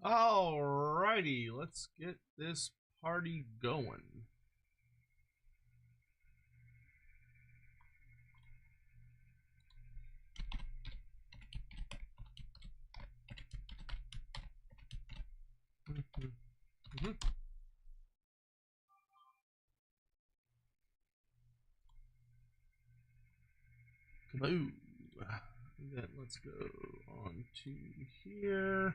Alrighty, let's get this party going. Kaboom. Then let's go on to here.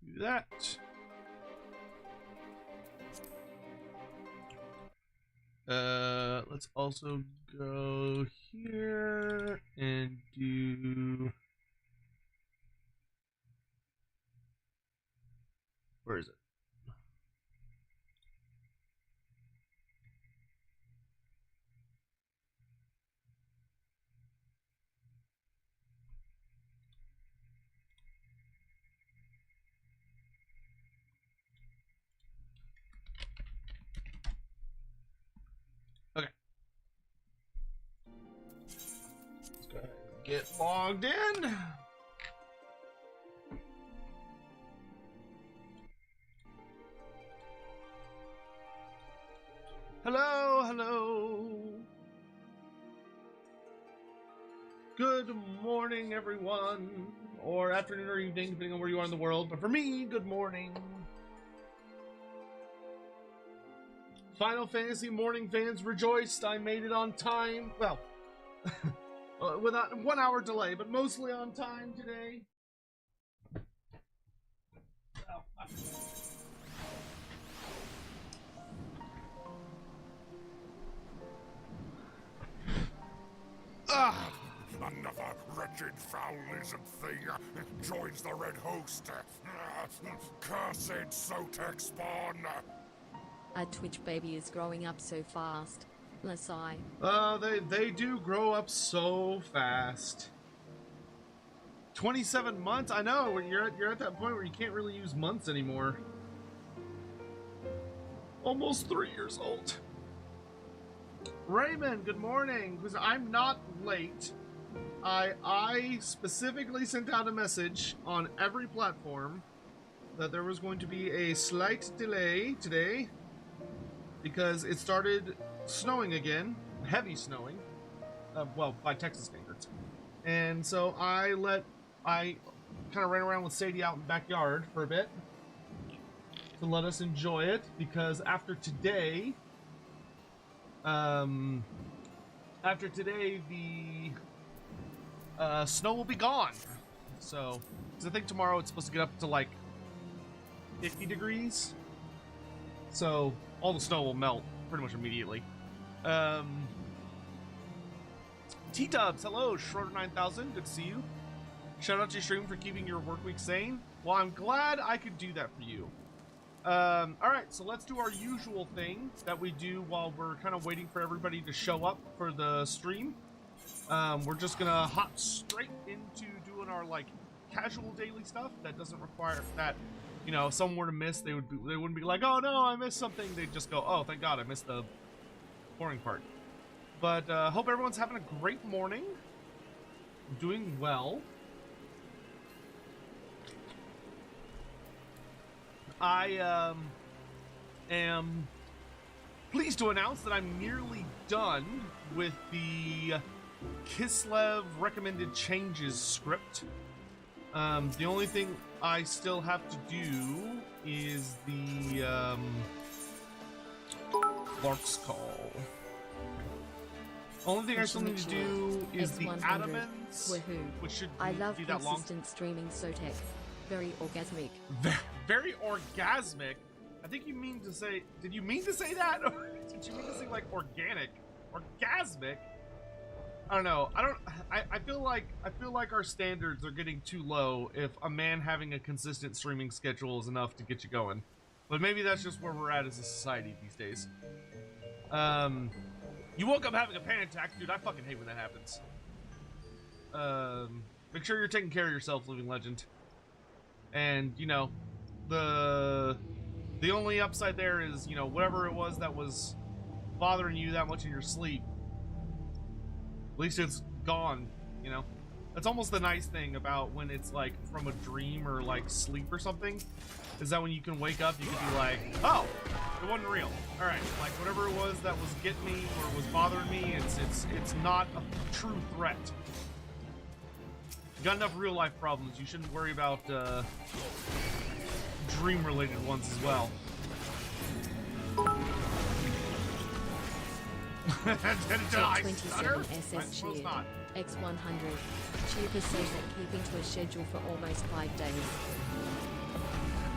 Do that. Let's also go here and do. Where is it? Okay. Let's go ahead and get logged in. Hello, hello. Good morning, everyone. Or afternoon or evening, depending on where you are in the world. But for me, good morning. Final Fantasy morning fans rejoiced. I made it on time. Well, without 1 hour delay, but mostly on time today. Another wretched foul lizard thing joins the red host. Cursed Sotek spawn. A Twitch baby is growing up so fast. Lasai. They do grow up so fast. 27 months? I know, you're at that point where you can't really use months anymore. Almost 3 years old. Raymond, good morning. Because I'm not late. I specifically sent out a message on every platform that there was going to be a slight delay today because it started snowing again, heavy snowing, well, by Texas standards. And so I kind of ran around with Sadie out in the backyard for a bit to let us enjoy it, because after today, the snow will be gone. So, because I think tomorrow it's supposed to get up to like 50 degrees. So, all the snow will melt pretty much immediately. T-Dubs, hello, Schroeder9000, good to see you. Shout out to your stream for keeping your work week sane. Well, I'm glad I could do that for you. Alright, so let's do our usual thing that we do while we're kind of waiting for everybody to show up for the stream. We're just gonna hop straight into doing our, like, casual daily stuff that doesn't require that, you know, if someone were to miss, they wouldn't be like, oh no, I missed something. They'd just go, oh, thank God, I missed the boring part. But, hope everyone's having a great morning. Doing well. I am pleased to announce that I'm nearly done with the Kislev recommended changes script. The only thing I still have to do is the Clark's Call. Only thing I still need to do is the Adamants, which should I love be that long. consistent streaming Sotek. Very orgasmic. Very orgasmic. I think you mean to say. Did you mean to say that, or did you mean to say like organic, orgasmic? I don't know. I feel like our standards are getting too low if a man having a consistent streaming schedule is enough to get you going. But maybe that's just where we're at as a society these days. You woke up having a panic attack, dude. I fucking hate when that happens. Make sure you're taking care of yourself, living legend. And, you know, the only upside there is, you know, whatever it was that was bothering you that much in your sleep, at least it's gone, you know? That's almost the nice thing about when it's like from a dream or like sleep or something, is that when you can wake up, you can be like, oh, it wasn't real. All right, like whatever it was that was getting me or was bothering me, it's not a true threat. You got enough real life problems. You shouldn't worry about dream-related ones as well. Jet 27 SSG X100 Tuber says that keeping to a schedule for almost 5 days.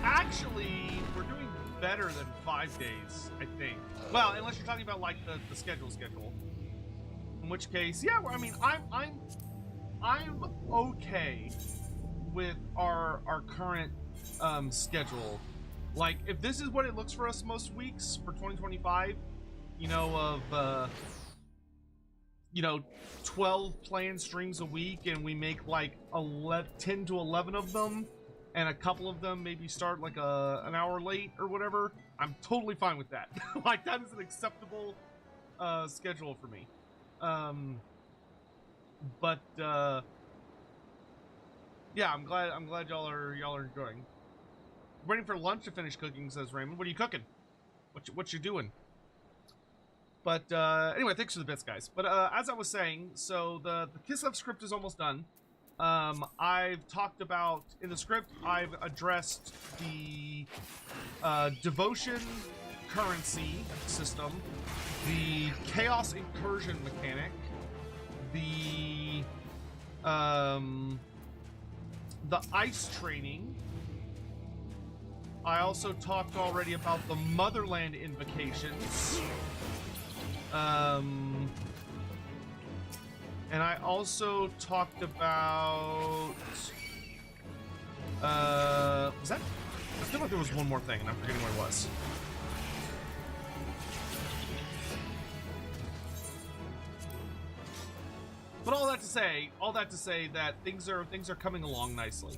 Actually, we're doing better than 5 days, I think. Well, unless you're talking about like the schedule. In which case, yeah. I mean, I'm okay with our current schedule. Like, if this is what it looks for us most weeks for 2025, you know, of 12 planned streams a week, and we make like 10 to 11 of them, and a couple of them maybe start like an hour late or whatever, I'm totally fine with that. Like, that is an acceptable schedule for me. But yeah, I'm glad y'all are enjoying. Waiting for lunch to finish cooking, says Raymond. What are you cooking? What you doing? But anyway, thanks for the bits, guys. But as I was saying, so the Kislev script is almost done. I've talked about, in the script, I've addressed the devotion currency system, the chaos incursion mechanic, the ice training. I also talked already about the Motherland invocations. And I also talked about was that? I feel like there was one more thing and I'm forgetting what it was. But all that to say that things are coming along nicely.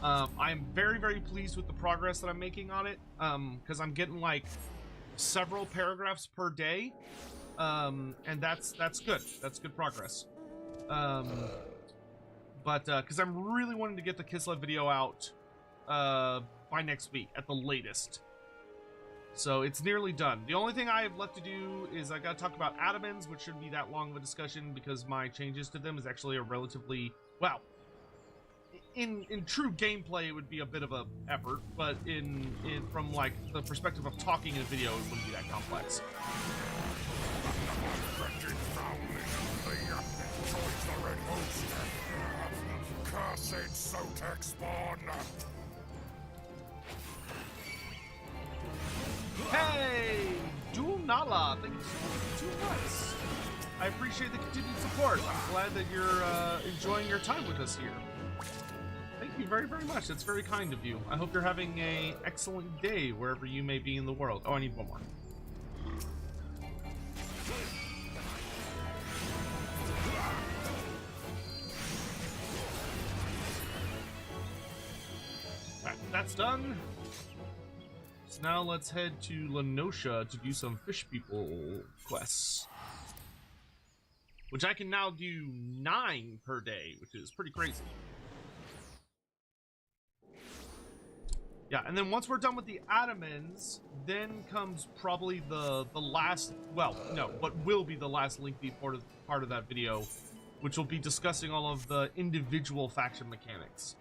I'm very pleased with the progress that I'm making on it, because I'm getting like several paragraphs per day, and that's good. That's good progress. But because I'm really wanting to get the Kislev video out by next week at the latest. So it's nearly done. The only thing I have left to do is I got to talk about admins, which shouldn't be that long of a discussion because my changes to them is actually a relatively, well, in true gameplay it would be a bit of a effort, but in from like the perspective of talking in a video, it wouldn't be that complex. Cursed Sotek spawn. Hey, Nala, thank you so much for 2 months. I appreciate the continued support. I'm glad that you're enjoying your time with us here. Thank you very much. That's very kind of you. I hope you're having an excellent day wherever you may be in the world. Oh, I need one more. Alright, that's done. So now let's head to Lenosha to do some fish people quests. Which I can now do 9 per day, which is pretty crazy. Yeah, and then once we're done with the admins, then comes probably the last, well, no, what will be the last lengthy part of that video, which will be discussing all of the individual faction mechanics.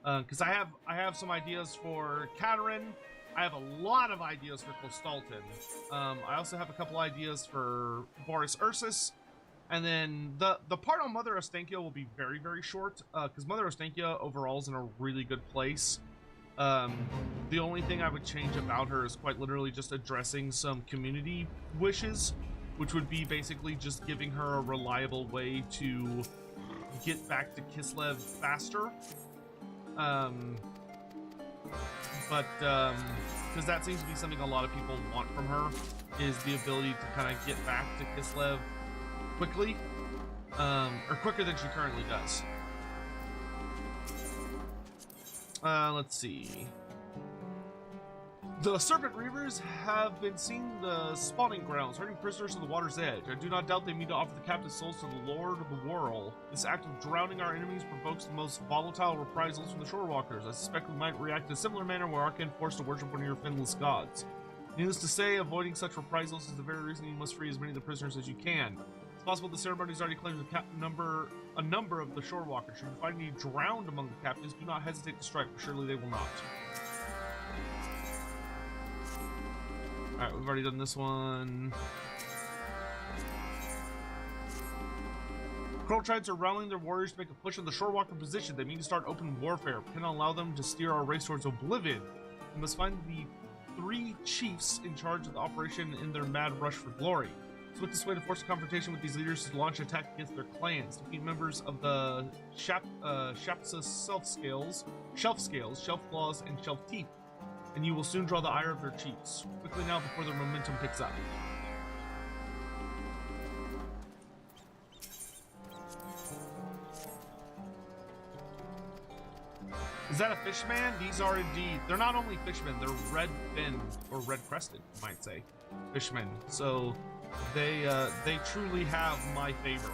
Because I have some ideas for Katerin. I have a lot of ideas for Kostaltin. I also have a couple ideas for Boris Ursus. And then the part on Mother Ostankia will be very short, because Mother Ostankia overall is in a really good place. The only thing I would change about her is quite literally just addressing some community wishes, which would be basically just giving her a reliable way to get back to Kislev faster. Because that seems to be something a lot of people want from her, is the ability to kind of get back to Kislev quickly, or quicker than she currently does. Let's see. The Serpent Reavers have been seen the spawning grounds, herding prisoners to the water's edge. I do not doubt they mean to offer the captive souls to the Lord of the Whirl. This act of drowning our enemies provokes the most volatile reprisals from the Shorewalkers. I suspect we might react in a similar manner where Arcane forced to worship one of your finless gods. Needless to say, avoiding such reprisals is the very reason you must free as many of the prisoners as you can. It's possible the ceremony has already claimed a number of the Shorewalkers. Should you find any drowned among the captives, do not hesitate to strike, for surely they will not. Alright, we've already done this one. Crow tribes are rallying their warriors to make a push on the Shorewalker position. They mean to start open warfare. We cannot allow them to steer our race towards oblivion. We must find the 3 chiefs in charge of the operation in their mad rush for glory. The swiftest way to force a confrontation with these leaders is to launch an attack against their clans. Defeat members of the Shapsa Shelf Claws, and Shelf Teeth, and you will soon draw the ire of their chiefs. Quickly now before their momentum picks up. Is that a fishman? These are indeed. They're not only fishmen, they're red-finned, or red-crested, you might say. Fishmen. So they truly have my favor.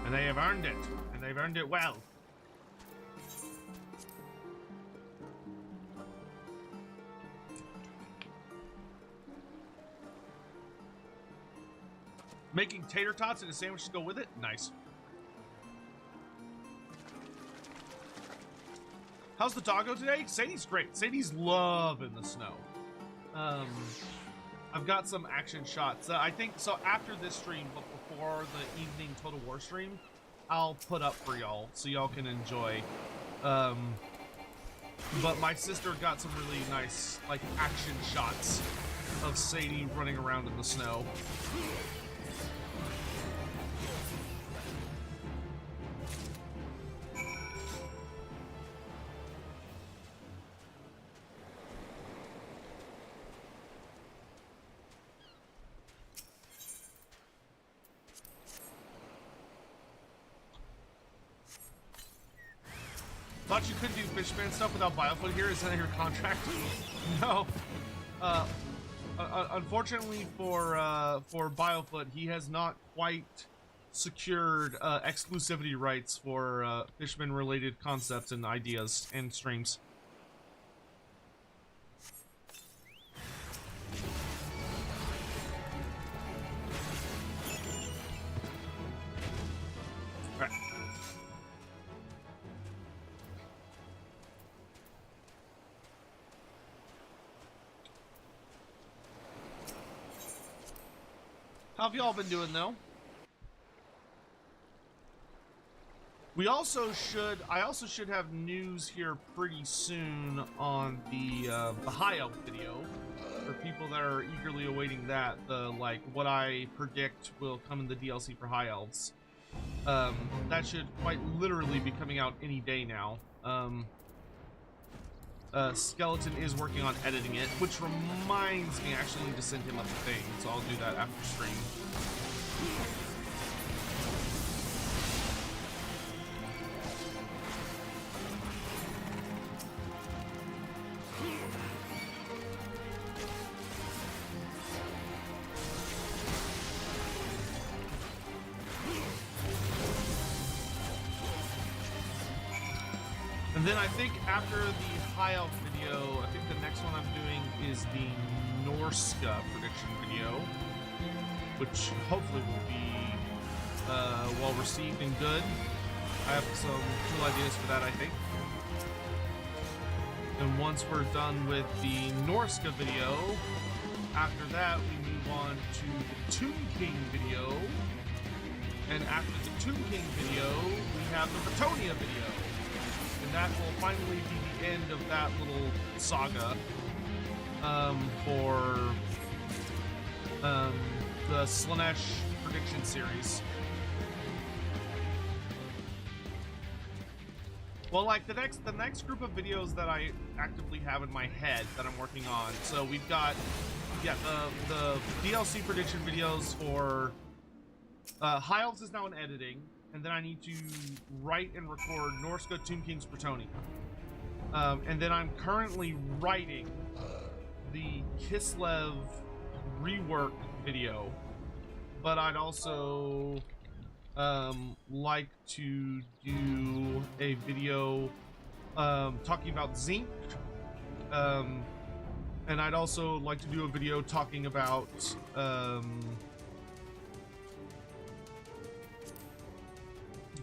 And they have earned it. And they've earned it well. Making tater tots and a sandwich to go with it? Nice. How's the doggo today? Sadie's great. Sadie's loving the snow. I've got some action shots. I think, so after this stream, but before the evening Total War stream, I'll put up for y'all, so y'all can enjoy. But my sister got some really nice, like, action shots of Sadie running around in the snow. Thought you could do fishman stuff without Biofoot here. Is that in your contract? No. Unfortunately for Biofoot, he has not quite secured exclusivity rights for fishman-related concepts and ideas and streams. How have y'all been doing, though? I also should have news here pretty soon on the High Elf video for people that are eagerly awaiting that. Like what I predict will come in the DLC for High Elves. That should quite literally be coming out any day now. Skeleton is working on editing it, which reminds me I actually need to send him a thing, so I'll do that after stream. And then I think after the High Elf video, I think the next one I'm doing is the Norska prediction video, which hopefully will be well received and good. I have some cool ideas for that, I think. And once we're done with the Norska video, after that we move on to the Tomb King video. And after the Tomb King video, we have the Ratonia video. And that will finally be the end of that little saga for the Slaanesh prediction series. Well, like the next group of videos that I actively have in my head that I'm working on. So we've got, yeah, the DLC prediction videos for High Elves is now in editing. and then I need to write and record Norska Tomb King's Bretoni. And then I'm currently writing the Kislev rework video, but I'd also like to do a video talking about zinc, and I'd also like to do a video talking about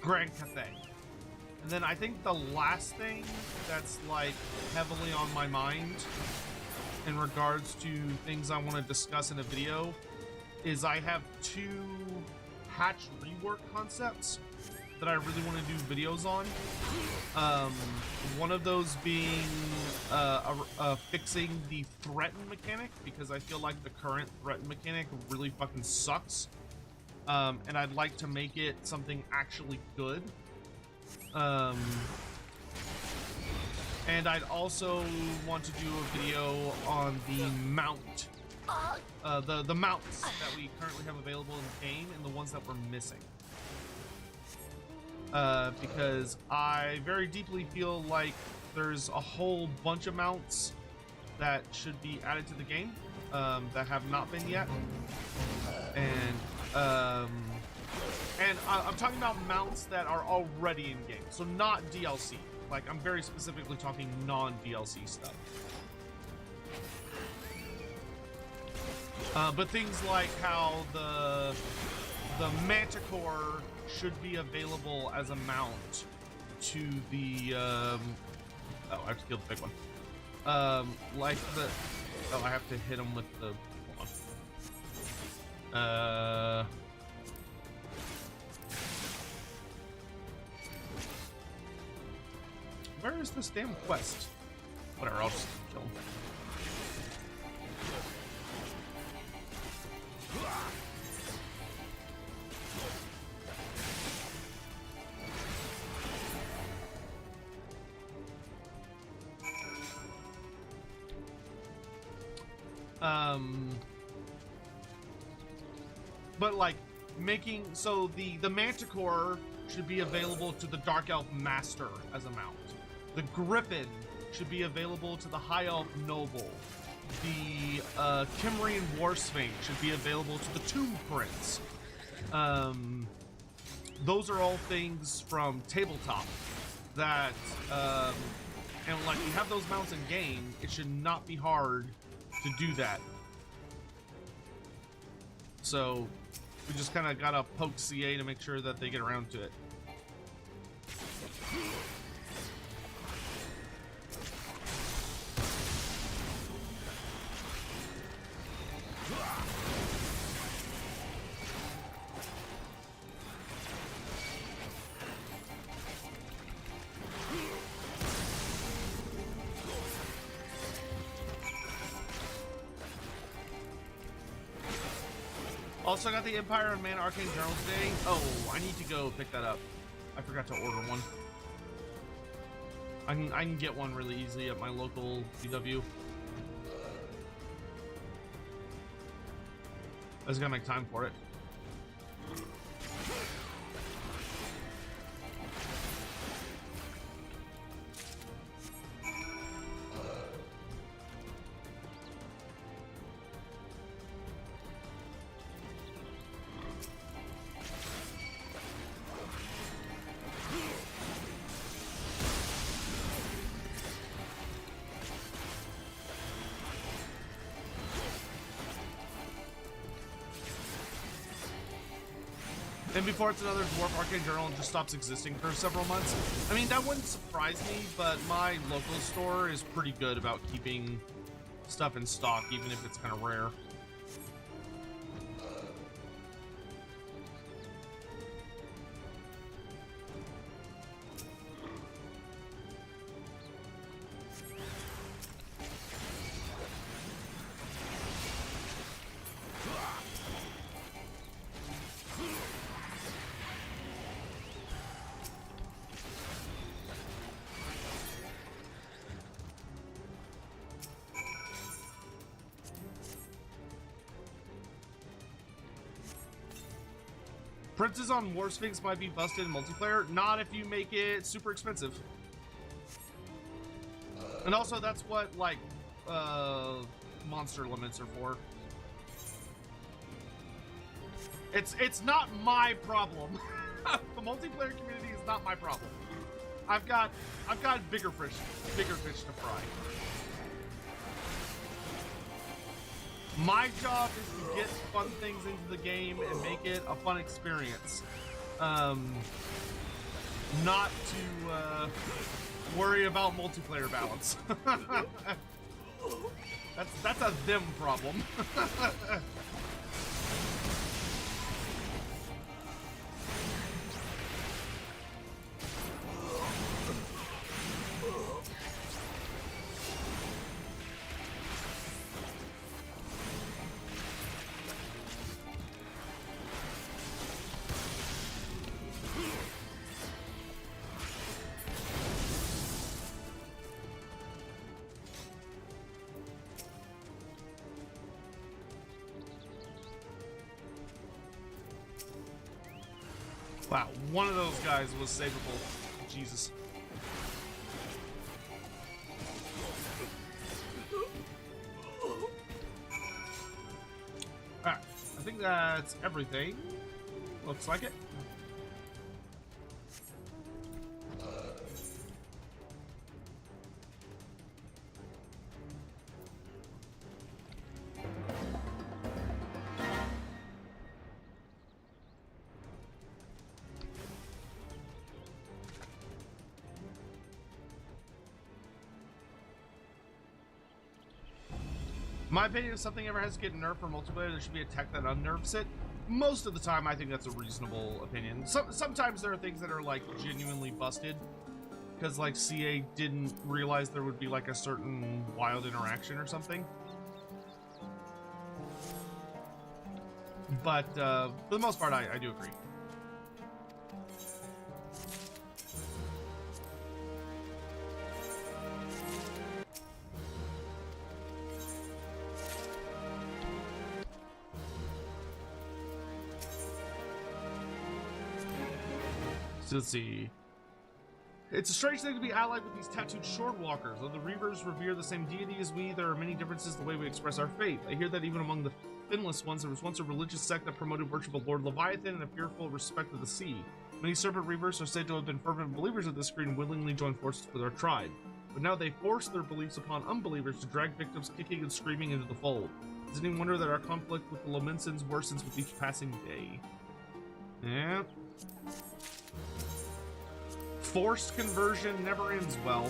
Grand Cathay. And then I think the last thing that's like heavily on my mind in regards to things I want to discuss in a video is I have 2 hatch rework concepts that I really want to do videos on. One of those being fixing the threaten mechanic, because I feel like the current threaten mechanic really fucking sucks. And I'd like to make it something actually good. And I'd also want to do a video on the mount, the mounts that we currently have available in the game and the ones that we're missing. Because I very deeply feel like there's a whole bunch of mounts that should be added to the game that have not been yet. And I'm talking about mounts that are already in game, so not DLC. Like, I'm very specifically talking non-DLC stuff. But things like how the Manticore should be available as a mount to the oh, I have to kill the big one. Like the I have to hit him with the hold on. Where is this damn quest? Whatever, I'll just kill him. But like making so the Manticore should be available to the Dark Elf Master as a mount. The Griffin should be available to the High Elf Noble. The Kimrian War Sphinx should be available to the Tomb Prince. Those are all things from tabletop that and like you have those mounts in game, it should not be hard to do that. So we just kind of gotta poke CA to make sure that they get around to it. Also got the Empire and Man Arcane Journal today. Oh, I need to go pick that up. I forgot to order one. I can get one really easily at my local CW. I just gotta make time for it. And before it's another Dwarf Arcane Journal and just stops existing for several months. I mean, that wouldn't surprise me, but my local store is pretty good about keeping stuff in stock, even if it's kind of rare. Princes on War Sphinx might be busted in multiplayer. Not if you make it super expensive. And also, that's what, like, monster limits are for. It's not my problem. The multiplayer community is not my problem. I've got bigger fish to fry. My job is to get fun things into the game and make it a fun experience. Not to worry about multiplayer balance. That's a them problem. Wow, one of those guys was savable. Jesus. Alright, I think that's everything. Looks like it. In my opinion, if something ever has to get nerfed for multiplayer, there should be a tech that unnerfs it. Most of the time, I think that's a reasonable opinion. Sometimes there are things that are, like, genuinely busted. Because, like, CA didn't realize there would be, like, a certain wild interaction or something. But, for the most part, I do agree. Let's see. It's a strange thing to be allied with these tattooed shortwalkers. Though the Reavers revere the same deity as we, there are many differences in the way we express our faith. I hear that even among the finless ones, there was once a religious sect that promoted worship of Lord Leviathan and a fearful respect of the sea. Many Serpent Reavers are said to have been fervent believers of this creed and willingly joined forces with our tribe. But now they force their beliefs upon unbelievers to drag victims kicking and screaming into the fold. Does anyone wonder that our conflict with the Lomensons worsens with each passing day? Yeah. Forced conversion never ends well.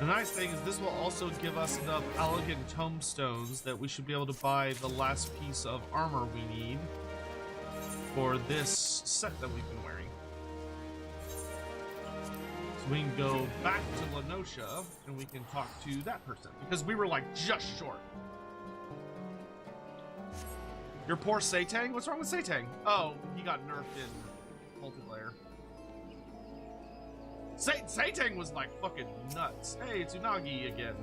The nice thing is this will also give us enough elegant tomestones that we should be able to buy the last piece of armor we need for this set that we've been wearing. So we can go back to Lenosha and we can talk to that person because we were like just short. Your poor Satang? What's wrong with Satang? Oh, he got nerfed in multiplayer. Satang was like fucking nuts. Hey, it's Unagi again.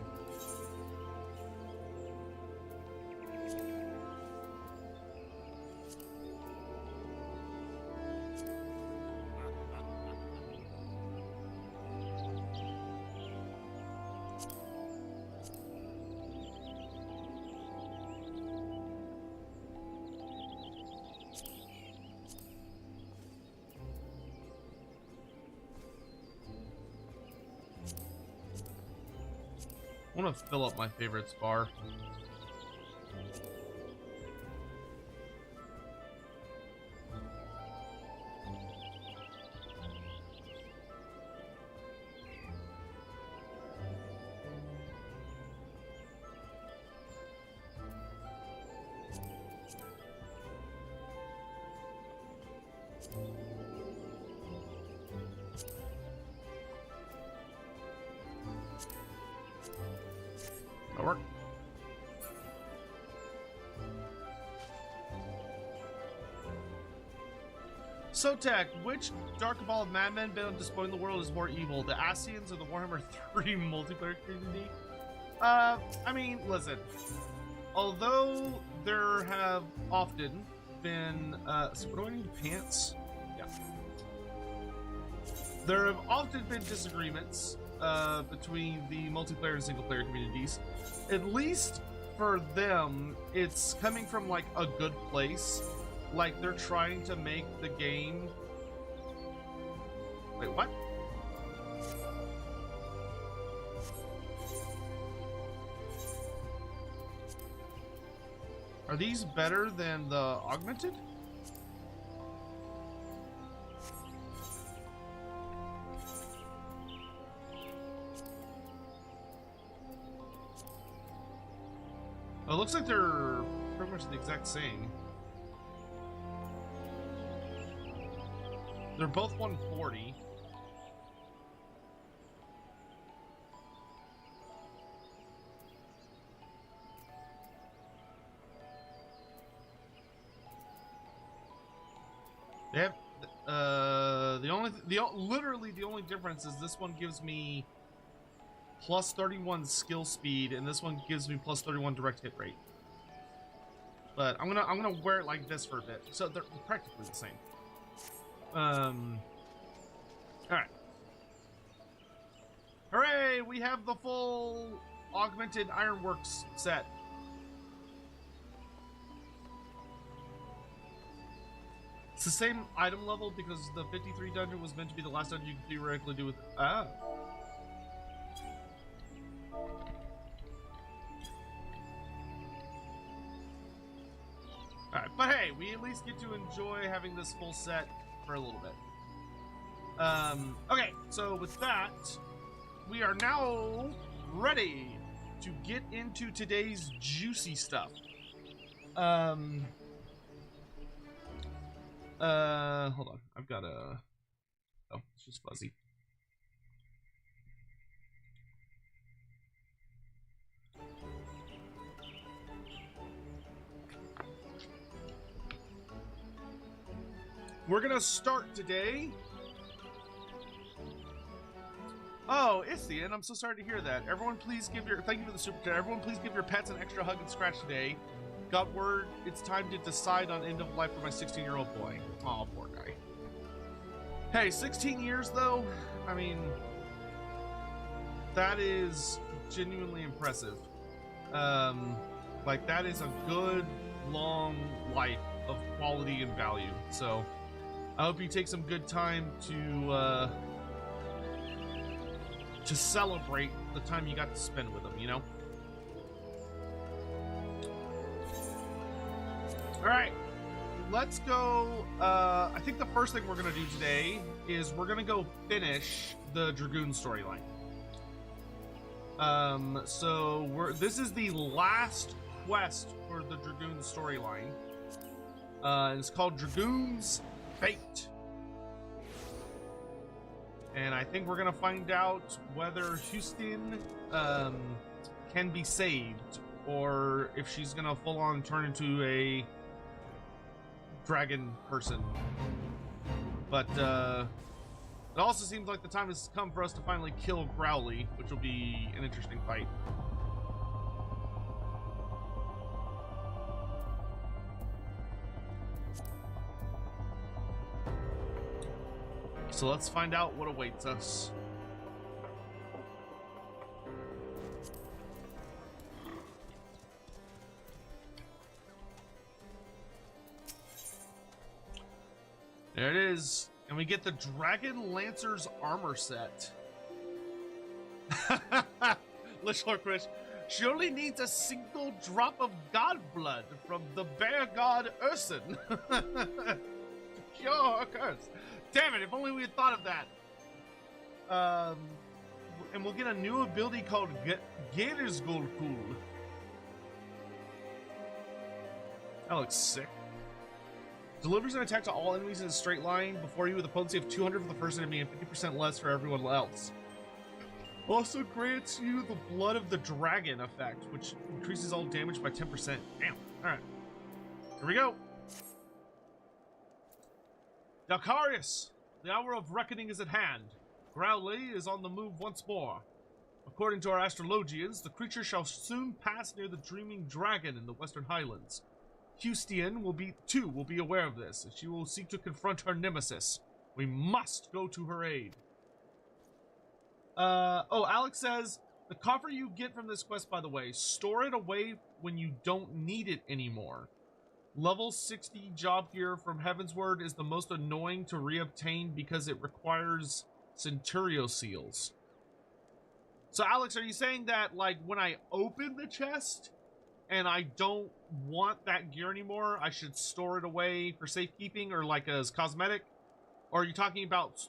I want to fill up my favorites bar. That'll work. Sotek, which dark cabal of madmen bent on despoiling the world is more evil? The Asians or the Warhammer 3 multiplayer community? I mean, listen. Although there have often been, so what do I need? Pants? Yeah. There have often been disagreements between the multiplayer and single player communities. At least for them, it's coming from like a good place. Like they're trying to make the game. Wait, what? Are these better than the augmented? Oh, it looks like they're pretty much the exact same. They're both 140. They have literally the only difference is this one gives me plus 31 skill speed and this one gives me plus 31 direct hit rate. But I'm gonna wear it like this for a bit. So they're practically the same. All right. Hooray! We have the full augmented Ironworks set. It's the same item level because the 53 dungeon was meant to be the last dungeon you could theoretically do with. Ah. All right, but hey, we at least get to enjoy having this full set for a little bit. Okay, so with that, we are now ready to get into today's juicy stuff. Hold on, I've got a. Oh, it's just fuzzy. We're gonna start today. Oh, it's the end. I'm so sorry to hear that. Everyone, please give your thank you for the super chat. Everyone, please give your pets an extra hug and scratch today. Got word it's time to decide on end of life for my 16-year-old boy. Oh, poor guy. Hey, 16 years though. I mean, that is genuinely impressive. Like that is a good long life of quality and value. So. I hope you take some good time to celebrate the time you got to spend with them, you know? Alright, let's go. I think the first thing we're going to do today is we're going to go finish the Dragoon storyline. So this is the last quest for the Dragoon storyline. It's called Dragoon's Fate. And I think we're gonna find out whether Houston can be saved or if she's gonna full on turn into a dragon person. But it also seems like the time has come for us to finally kill Graoully, which will be an interesting fight. So let's find out what awaits us. There it is. And we get the Dragon Lancer's armor set. Lishlord Chris. She only needs a single drop of god blood from the bear god Urson to cure her curse. Damn it, if only we had thought of that. And we'll get a new ability called Gator's Gold Cool. That looks sick. Delivers an attack to all enemies in a straight line before you with a potency of 200 for the first enemy and 50% less for everyone else. Also grants you the blood of the dragon effect, which increases all damage by 10%. Damn. Alright. Here we go. Dalcarius, the hour of reckoning is at hand. Graoully is on the move once more. According to our astrologians, the creature shall soon pass near the dreaming dragon in the Western Highlands. Hustian will be aware of this, and she will seek to confront her nemesis. We must go to her aid. Alex says, the coffer you get from this quest, by the way, store it away when you don't need it anymore. Level 60 job gear from Heavensward is the most annoying to reobtain because it requires Centurio seals. So Alex, are you saying that, like, when I open the chest and I don't want that gear anymore, I should store it away for safekeeping or like as cosmetic? Or are you talking about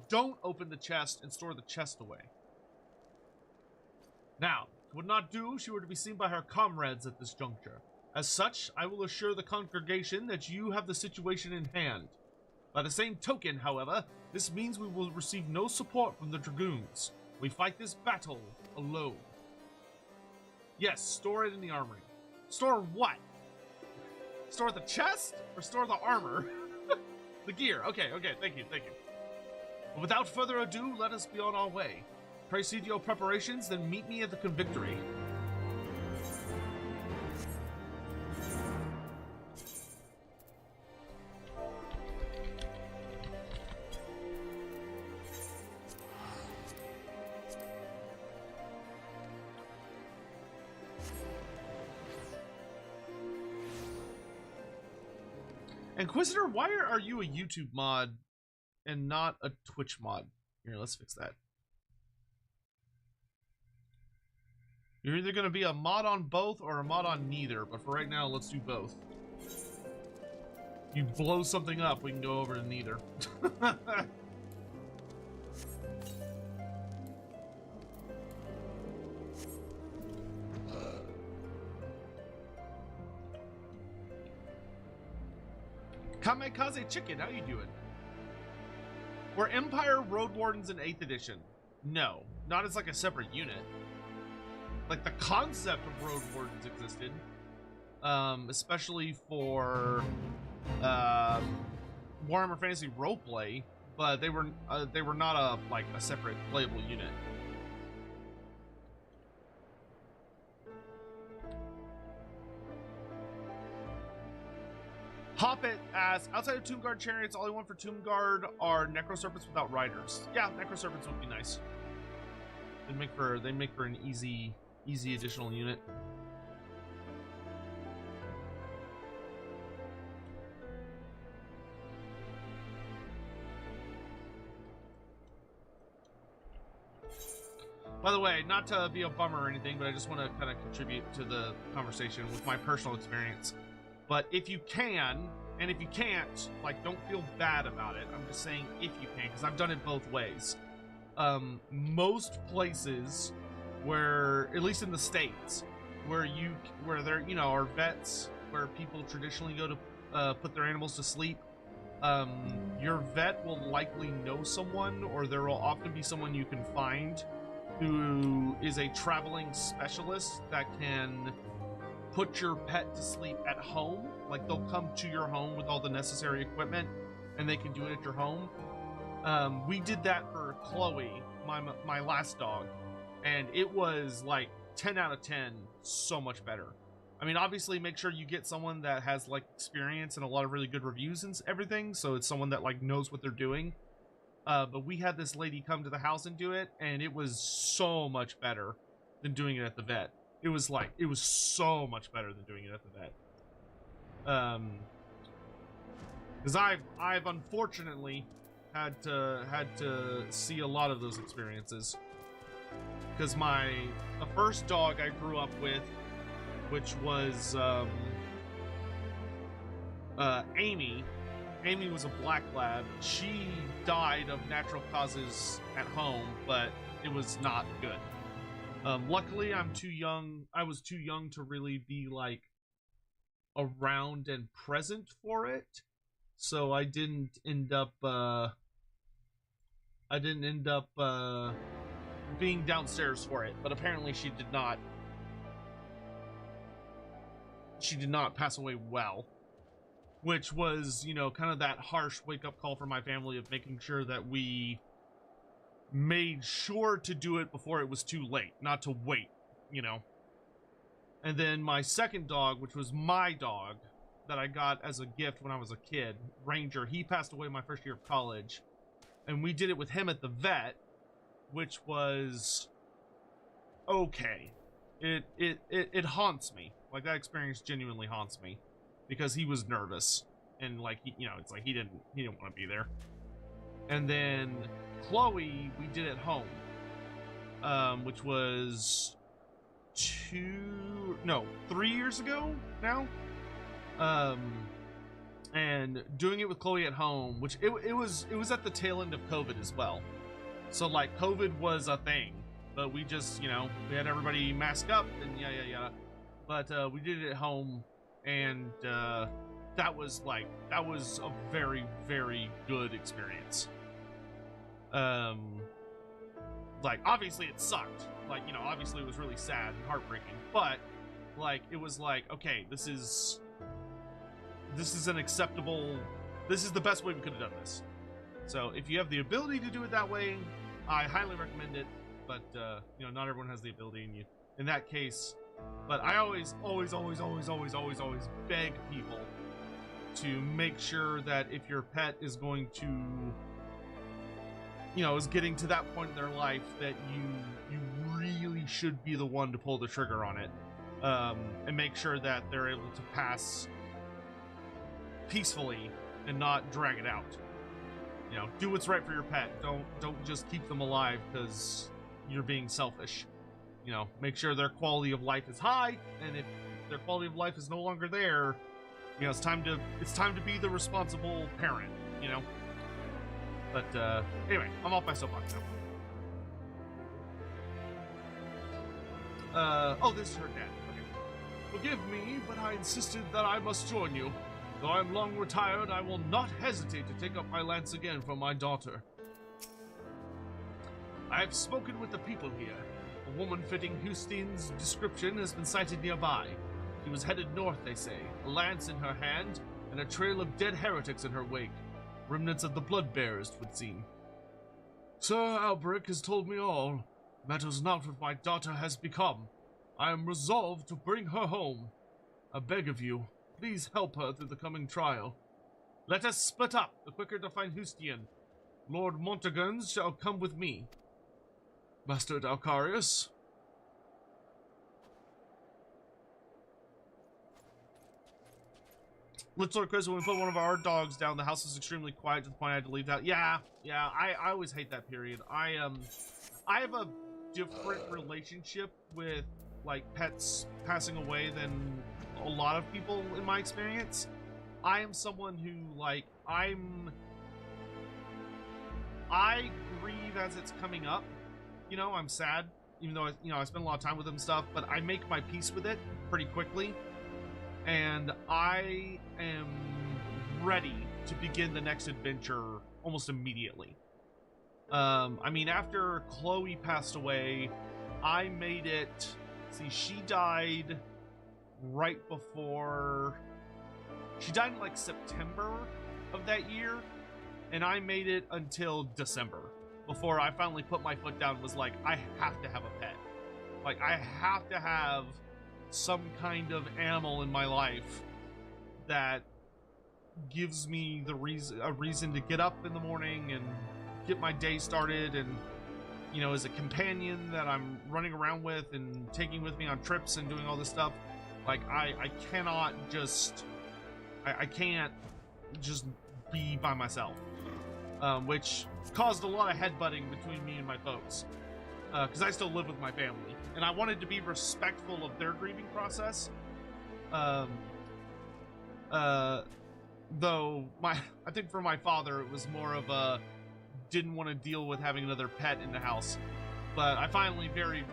don't open the chest and store the chest away? Now, it would not do if she were to be seen by her comrades at this juncture. As such, I will assure the congregation that you have the situation in hand. By the same token, however, this means we will receive no support from the Dragoons. We fight this battle alone. Yes, store it in the armory. Store what? Store the chest or store the armor? The gear. Okay, thank you. But without further ado, let us be on our way. Proceed your preparations, then meet me at the convictory. Inquisitor, why are you a YouTube mod and not a Twitch mod? Here, let's fix that. You're either going to be a mod on both or a mod on neither, but for right now, let's do both. You blow something up, we can go over to neither. Kamikaze Chicken, how you doing? Were Empire Road Wardens in 8th edition? No, not as like a separate unit. Like the concept of Road Wardens existed, especially for Warhammer Fantasy Roleplay, but they were not a separate playable unit. Hoppit asks, outside of Tomb Guard chariots, all I want for Tomb Guard are Necroserpents without riders. Yeah, Necroserpents would be nice. They make for an easy additional unit. By the way, not to be a bummer or anything, but I just want to kind of contribute to the conversation with my personal experience. But if you can, and if you can't, like, don't feel bad about it. I'm just saying if you can, because I've done it both ways. Most places where, at least in the States, where there, you know, are vets, where people traditionally go to put their animals to sleep, your vet will likely know someone, or there will often be someone you can find who is a traveling specialist that can put your pet to sleep at home. Like, they'll come to your home with all the necessary equipment, and they can do it at your home. We did that for Chloe, my last dog, and it was like 10 out of 10, so much better. I mean, obviously make sure you get someone that has like experience and a lot of really good reviews and everything, so it's someone that like knows what they're doing. But we had this lady come to the house and do it, and it was so much better than doing it at the vet. It was so much better than doing it at the vet. Because I've unfortunately had to see a lot of those experiences. Because the first dog I grew up with, which was Amy. Amy was a black lab. She died of natural causes at home, but it was not good. Luckily, I'm too young. I was too young to really be like around and present for it, so I didn't end up being downstairs for it, but apparently she did not pass away well, which was, you know, kind of that harsh wake-up call for my family of making sure that we made sure to do it before it was too late, not to wait, you know. And then my second dog, which was my dog that I got as a gift when I was a kid, Ranger, he passed away my first year of college, and we did it with him at the vet, which was okay. It haunts me. Like, that experience genuinely haunts me because he was nervous, and like, you know, it's like he didn't want to be there. And then Chloe, we did at home, which was 3 years ago now. And doing it with Chloe at home, which it was at the tail end of COVID as well. So like, COVID was a thing, but we just, you know, we had everybody mask up and yeah. But we did it at home, and that was a very, very good experience. Like, obviously it sucked. Like, you know, obviously it was really sad and heartbreaking, but like, it was like, okay, this is an acceptable, this is the best way we could have done this. So if you have the ability to do it that way, I highly recommend it, but you know, not everyone has the ability in that case. But I always beg people to make sure that if your pet is going to, you know, is getting to that point in their life, that you really should be the one to pull the trigger on it, and make sure that they're able to pass peacefully and not drag it out. You know, do what's right for your pet. Don't just keep them alive because you're being selfish. You know, make sure their quality of life is high, and if their quality of life is no longer there, you know, it's time to be the responsible parent, you know. But anyway, I'm off my soapbox now. Oh, this is her dad. Okay. Forgive me, but I insisted that I must join you. Though I'm long retired, I will not hesitate to take up my lance again for my daughter. I have spoken with the people here. A woman fitting Hustein's description has been sighted nearby. She was headed north, they say, a lance in her hand, and a trail of dead heretics in her wake. Remnants of the blood-bearers, 'twould seem. Sir Albrecht has told me all. Matters not what my daughter has become. I am resolved to bring her home. I beg of you, please help her through the coming trial. Let us split up, the quicker to find Hustein. Lord Montaguns shall come with me. Master Dalcarius? Let's Lord Chris, when we put one of our dogs down, the house is extremely quiet to the point I had to leave that. Yeah, I always hate that period. I have a different relationship with, like, pets passing away than a lot of people in my experience. I am someone who, like, I grieve as it's coming up. You know, I'm sad, even though I spend a lot of time with them and stuff, but I make my peace with it pretty quickly, and I am ready to begin the next adventure almost immediately. I mean, after Chloe passed away, I made it. See, she died right before. She died in like September of that year, and I made it until December before I finally put my foot down and was like, I have to have a pet. Like, I have to have some kind of animal in my life that gives me a reason to get up in the morning and get my day started, and, you know, as a companion that I'm running around with and taking with me on trips and doing all this stuff. Like, I cannot just, I can't just be by myself, which caused a lot of headbutting between me and my folks, because I still live with my family, and I wanted to be respectful of their grieving process. Though I think for my father, it was more of a didn't want to deal with having another pet in the house. But I finally very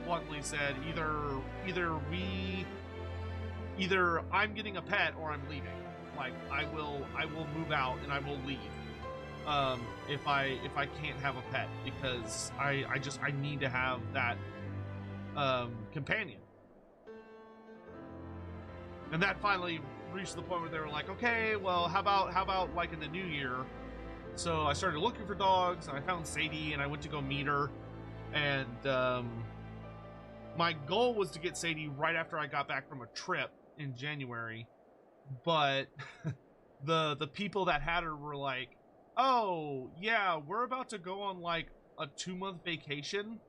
bluntly said, either I'm getting a pet or I'm leaving. Like, I will move out and I will leave. if I can't have a pet, because I need to have that companion. And that finally reached the point where they were like, okay, well, how about like in the new year? So I started looking for dogs, and I found Sadie, and I went to go meet her. And my goal was to get Sadie right after I got back from a trip in January. But the people that had her were like, oh, yeah, we're about to go on like a 2-month vacation,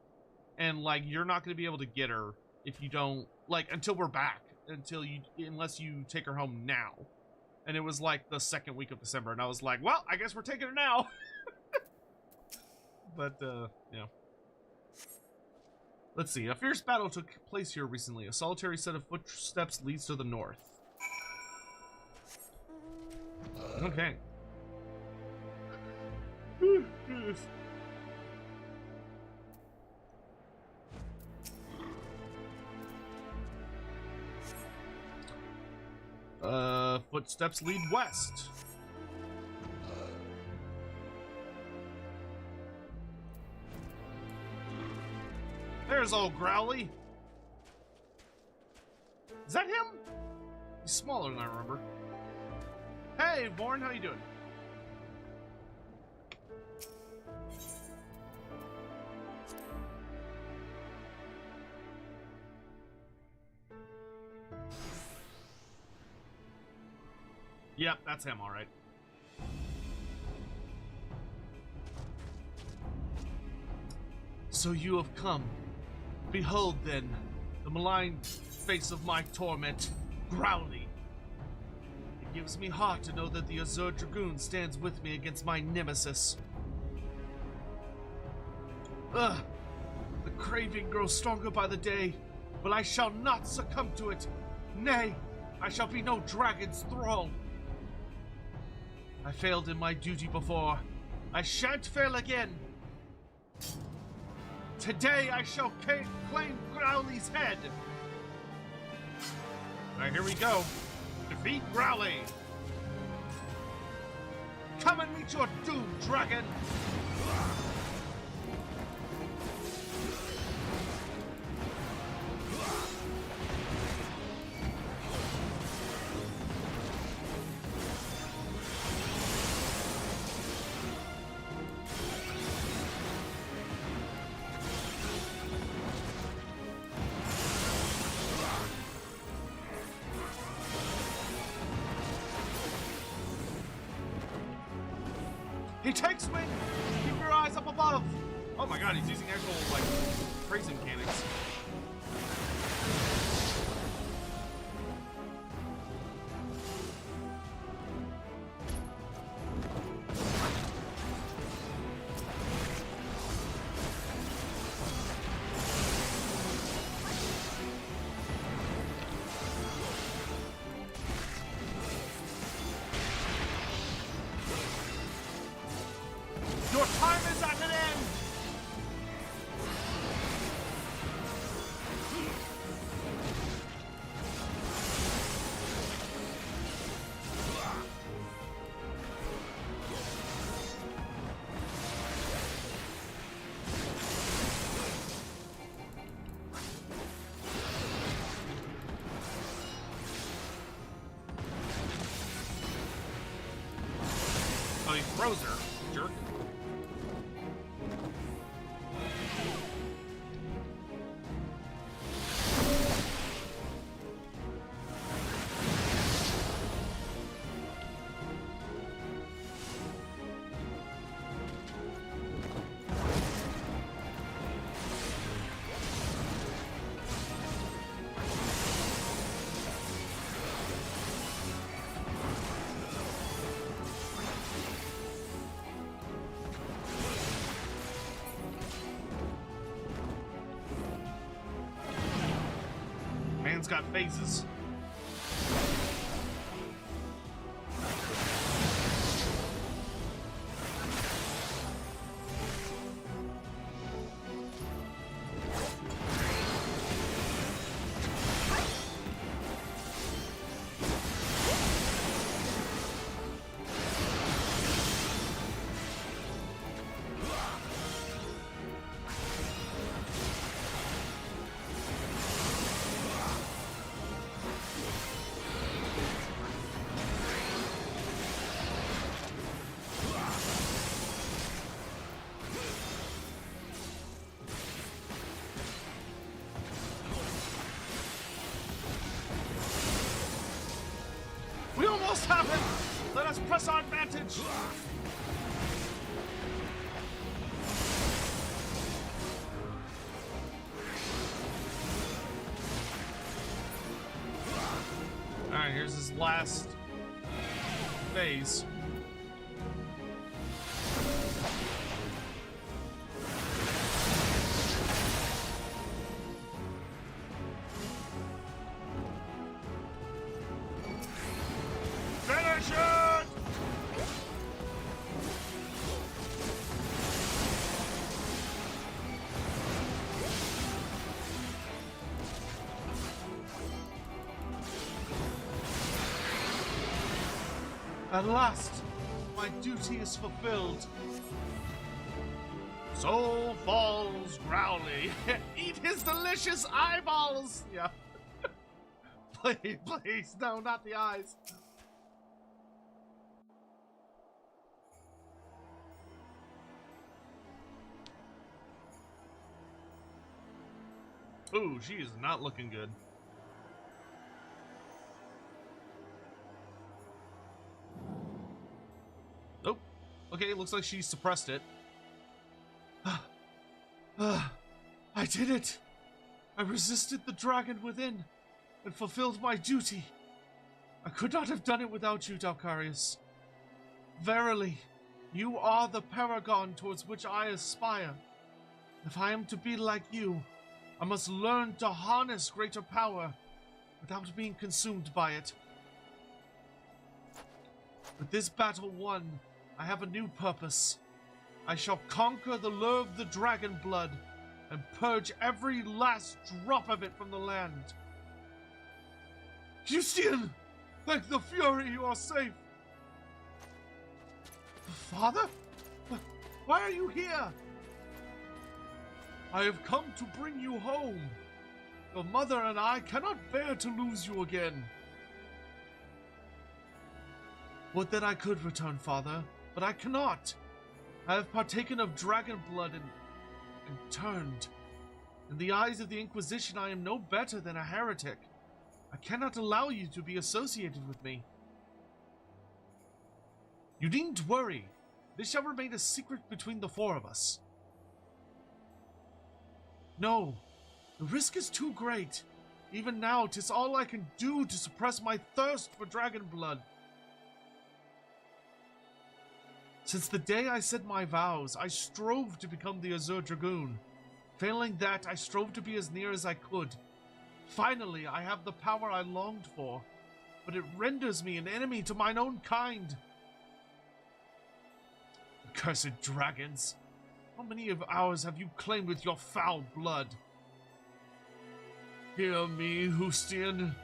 and like you're not going to be able to get her if you don't, like, until we're back, unless you take her home now. And it was like the second week of December, and I was like, well, I guess we're taking her now. But yeah. Let's see. A fierce battle took place here recently. A solitary set of footsteps leads to the north. Okay. Footsteps lead west. There's old Graoully. Is that him? He's smaller than I remember. Hey, Vorn, how you doing? Yep, that's him, all right. So you have come. Behold, then, the malign face of my torment, Graoully. It gives me heart to know that the Azure Dragoon stands with me against my nemesis. Ugh! The craving grows stronger by the day, but I shall not succumb to it. Nay, I shall be no dragon's thrall. I failed in my duty before. I shan't fail again. Today I shall claim Graoully's head. Alright, here we go. Defeat Graoully. Come and meet your doom, dragon. He takes wing! Keep your eyes up above! Oh my god, he's using actual, like, crazy mechanics. Your time is at an end! Oh, he throws her, jerk. Man's got phases. happen! Let us press our advantage! Alright, here's his last phase. Finish it! At last, my duty is fulfilled. So falls Graoully. Eat his delicious eyeballs! Yeah. Please, please, no, not the eyes. Ooh, she is not looking good. Nope. Okay, looks like she suppressed it. I did it! I resisted the dragon within and fulfilled my duty. I could not have done it without you, Dalcarius. Verily, you are the paragon towards which I aspire. If I am to be like you, I must learn to harness greater power without being consumed by it. With this battle won, I have a new purpose. I shall conquer the lure of the dragon blood and purge every last drop of it from the land. Justine! Thank the Fury you are safe! Father? Why are you here? I have come to bring you home. Your mother and I cannot bear to lose you again. Would that I could return, Father, but I cannot. I have partaken of dragon blood and turned. In the eyes of the Inquisition, I am no better than a heretic. I cannot allow you to be associated with me. You needn't worry. This shall remain a secret between the four of us. No, the risk is too great. Even now, 'tis all I can do to suppress my thirst for dragon blood. Since the day I said my vows, I strove to become the Azure Dragoon. Failing that, I strove to be as near as I could. Finally, I have the power I longed for, but it renders me an enemy to mine own kind. Accursed dragons! How many of ours have you claimed with your foul blood? Hear me, Justine.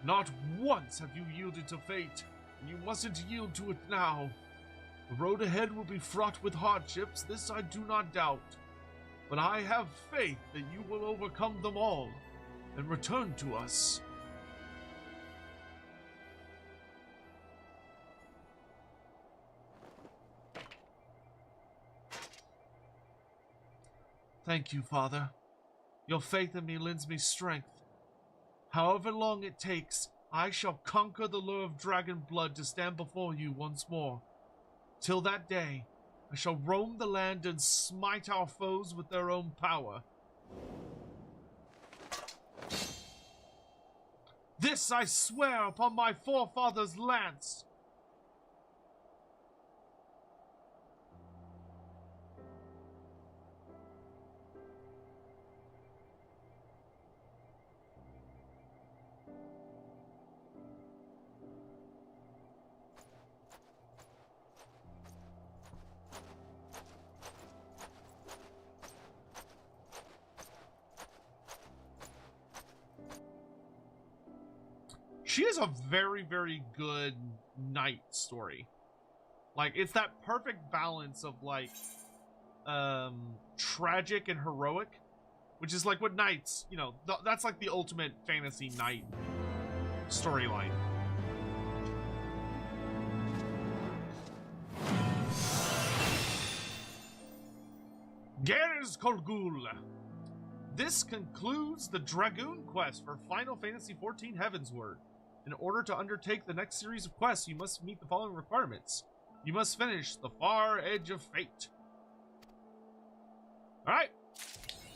Not once have you yielded to fate, and you mustn't yield to it now. The road ahead will be fraught with hardships, this I do not doubt. But I have faith that you will overcome them all and return to us. Thank you, Father. Your faith in me lends me strength. However long it takes, I shall conquer the lure of dragon blood to stand before you once more. Till that day, I shall roam the land and smite our foes with their own power. This I swear upon my forefather's lance. She is a very, very good knight story. Like, it's that perfect balance of, like, tragic and heroic, which is like what knights, you know, that's like the ultimate fantasy knight storyline. Gears Kolgul. This concludes the Dragoon quest for Final Fantasy XIV Heavensward. In order to undertake the next series of quests, you must meet the following requirements. You must finish the Far Edge of Fate. Alright,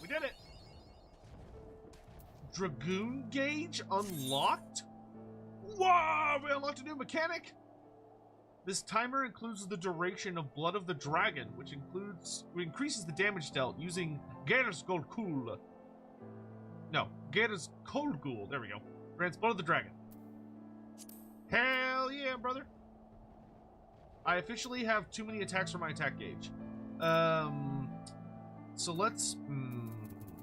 we did it. Dragoon gauge unlocked? Whoa, we unlocked a new mechanic. This timer includes the duration of Blood of the Dragon, which increases the damage dealt using Gator's Gold Cool. No, Gator's Cold Ghoul. There we go. Grants Blood of the Dragon. Hell yeah, brother. I officially have too many attacks for my attack gauge. So let's...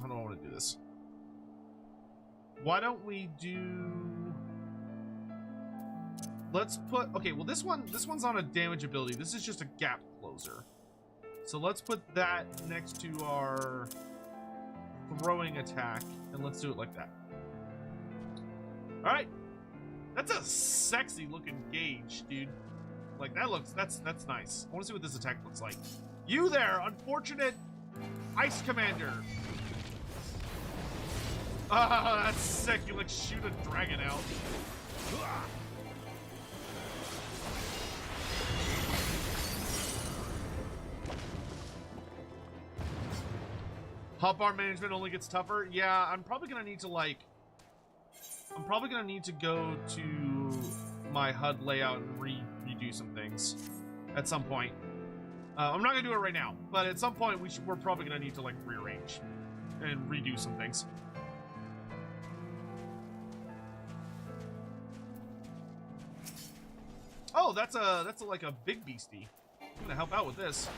how do I want to do this? Why don't we do... Let's put... Okay, well this one's on a damage ability. This is just a gap closer. So let's put that next to our throwing attack, and let's do it like that. Alright. That's a sexy looking gauge, dude. Like, that's nice. I want to see what this attack looks like. You there, unfortunate ice commander. Ah, that's sick. You, like, shoot a dragon out. Hotbar management only gets tougher. Yeah, I'm probably gonna need to, like... I'm probably gonna need to go to my HUD layout and redo some things at some point. I'm not gonna do it right now, but at some point we're probably gonna need to, like, rearrange and redo some things. Oh, that's like a big beastie. I'm gonna help out with this.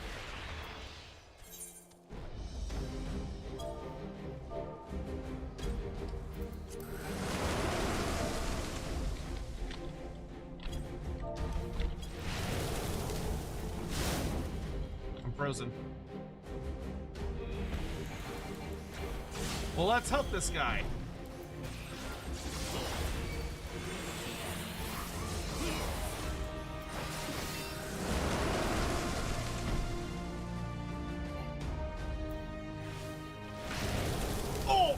Frozen. Well, let's help this guy. Oh!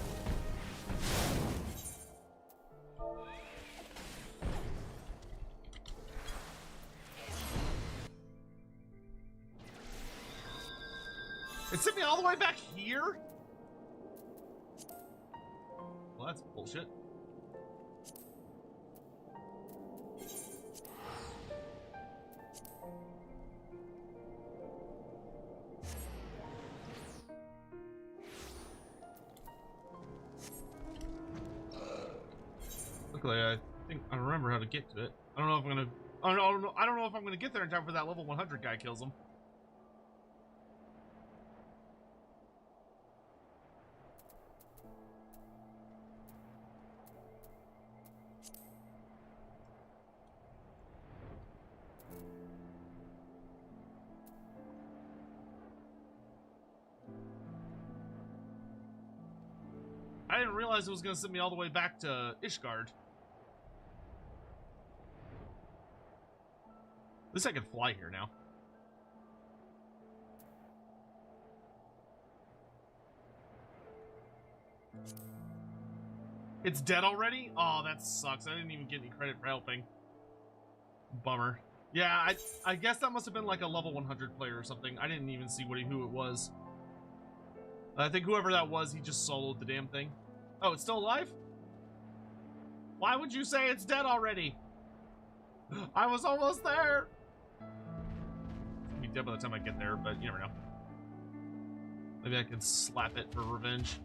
It sent me all the way back here? Well, that's bullshit. Luckily, I think I remember how to get to it. I don't know if I'm gonna... I don't know if I'm gonna get there in time for that level 100 guy kills him. I didn't realize it was going to send me all the way back to Ishgard. At least I can fly here now. It's dead already? Oh, that sucks. I didn't even get any credit for helping. Bummer. Yeah, I guess that must have been like a level 100 player or something. I didn't even see who it was. I think whoever that was, he just soloed the damn thing. Oh, it's still alive? Why would you say it's dead already? I was almost there! It's gonna be dead by the time I get there, but you never know. Maybe I can slap it for revenge.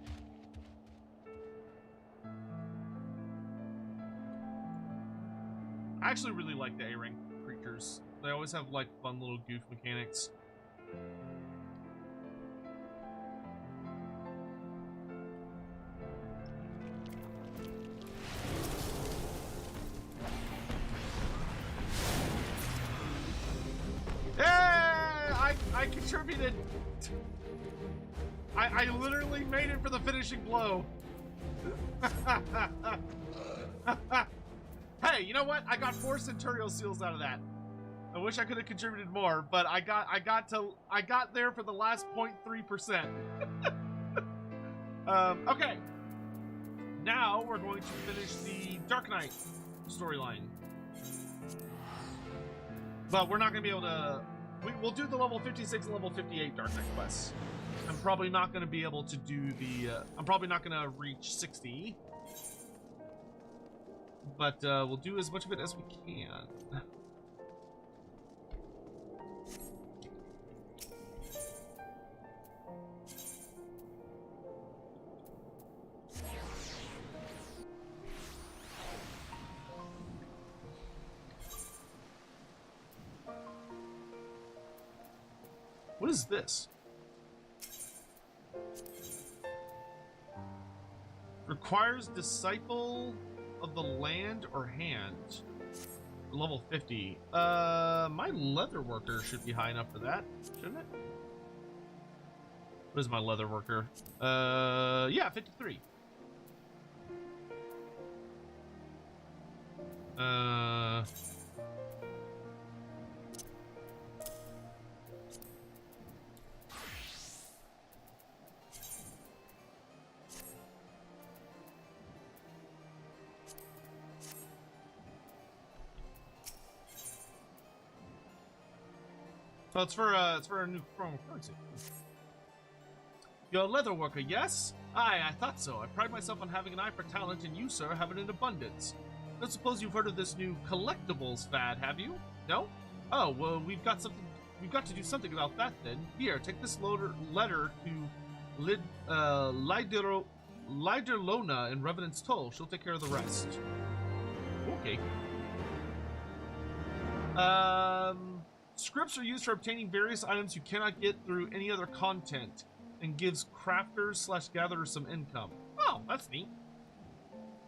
I actually really like the A-rank creatures. They always have, like, fun little goof mechanics. I contributed. I literally made it for the finishing blow. Hey, you know what? I got 4 Centurial seals out of that. I wish I could have contributed more, but I got there for the last 0.3%. Okay. Now we're going to finish the Dark Knight storyline. But we're not going to be able to... We'll do the level 56 and level 58 Dark Knight quests. I'm probably not going to be able to do the... I'm probably not going to reach 60. But we'll do as much of it as we can. What is this? Requires disciple of the land or hand. Level 50. My leather worker should be high enough for that, shouldn't it? What is my leather worker? Yeah, 53. So it's for a new promo currency. You're a leather worker, yes? Aye, I thought so. I pride myself on having an eye for talent, and you, sir, have it in abundance. I suppose you've heard of this new collectibles fad, have you? No? Oh, well, we've got to do something about that then. Here, take this letter to Liderlona in Revenant's Toll. She'll take care of the rest. Okay. Scripts are used for obtaining various items you cannot get through any other content, and gives crafters / gatherers some income. Oh, that's neat.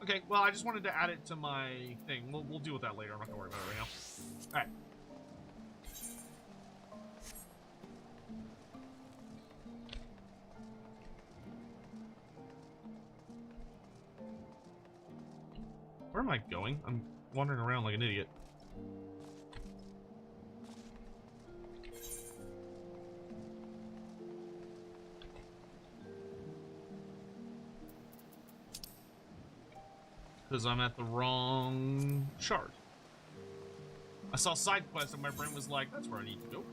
Okay, well, I just wanted to add it to my thing. We'll deal with that later. I'm not gonna worry about it right now. Alright. Where am I going? I'm wandering around like an idiot. Because I'm at the wrong shard. I saw side quest and my brain was like, that's where I need to go.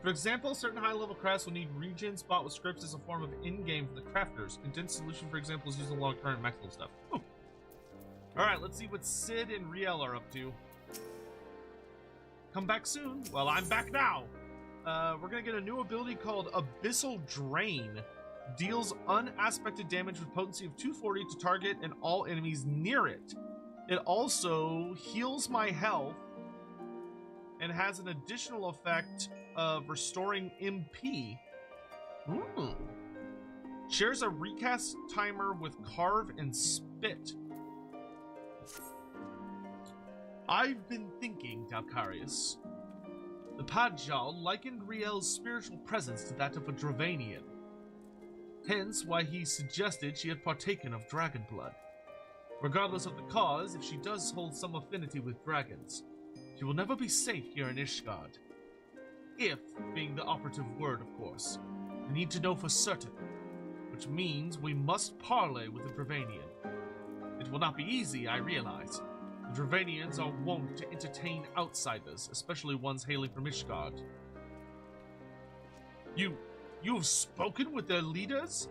For example, certain high-level crafts will need regions bought with scripts as a form of in-game for the crafters. Condensed solution, for example, is used in a lot of current maximum stuff. Ooh. All right, let's see what Sid and Riel are up to. Come back soon. Well, I'm back now. We're gonna get a new ability called Abyssal Drain. Deals unaspected damage with potency of 240 to target and all enemies near it. It also heals my health and has an additional effect of restoring MP. Ooh. Shares a recast timer with Carve and Spit. I've been thinking, Dalcarius. The Padjal likened Riel's spiritual presence to that of a Dravanian. Hence why he suggested she had partaken of dragon blood. Regardless of the cause, if she does hold some affinity with dragons, she will never be safe here in Ishgard. If, being the operative word, of course. We need to know for certain, which means we must parley with the Dravanian. It will not be easy, I realize. The Dravanians are wont to entertain outsiders, especially ones hailing from Ishgard. You've spoken with their leaders?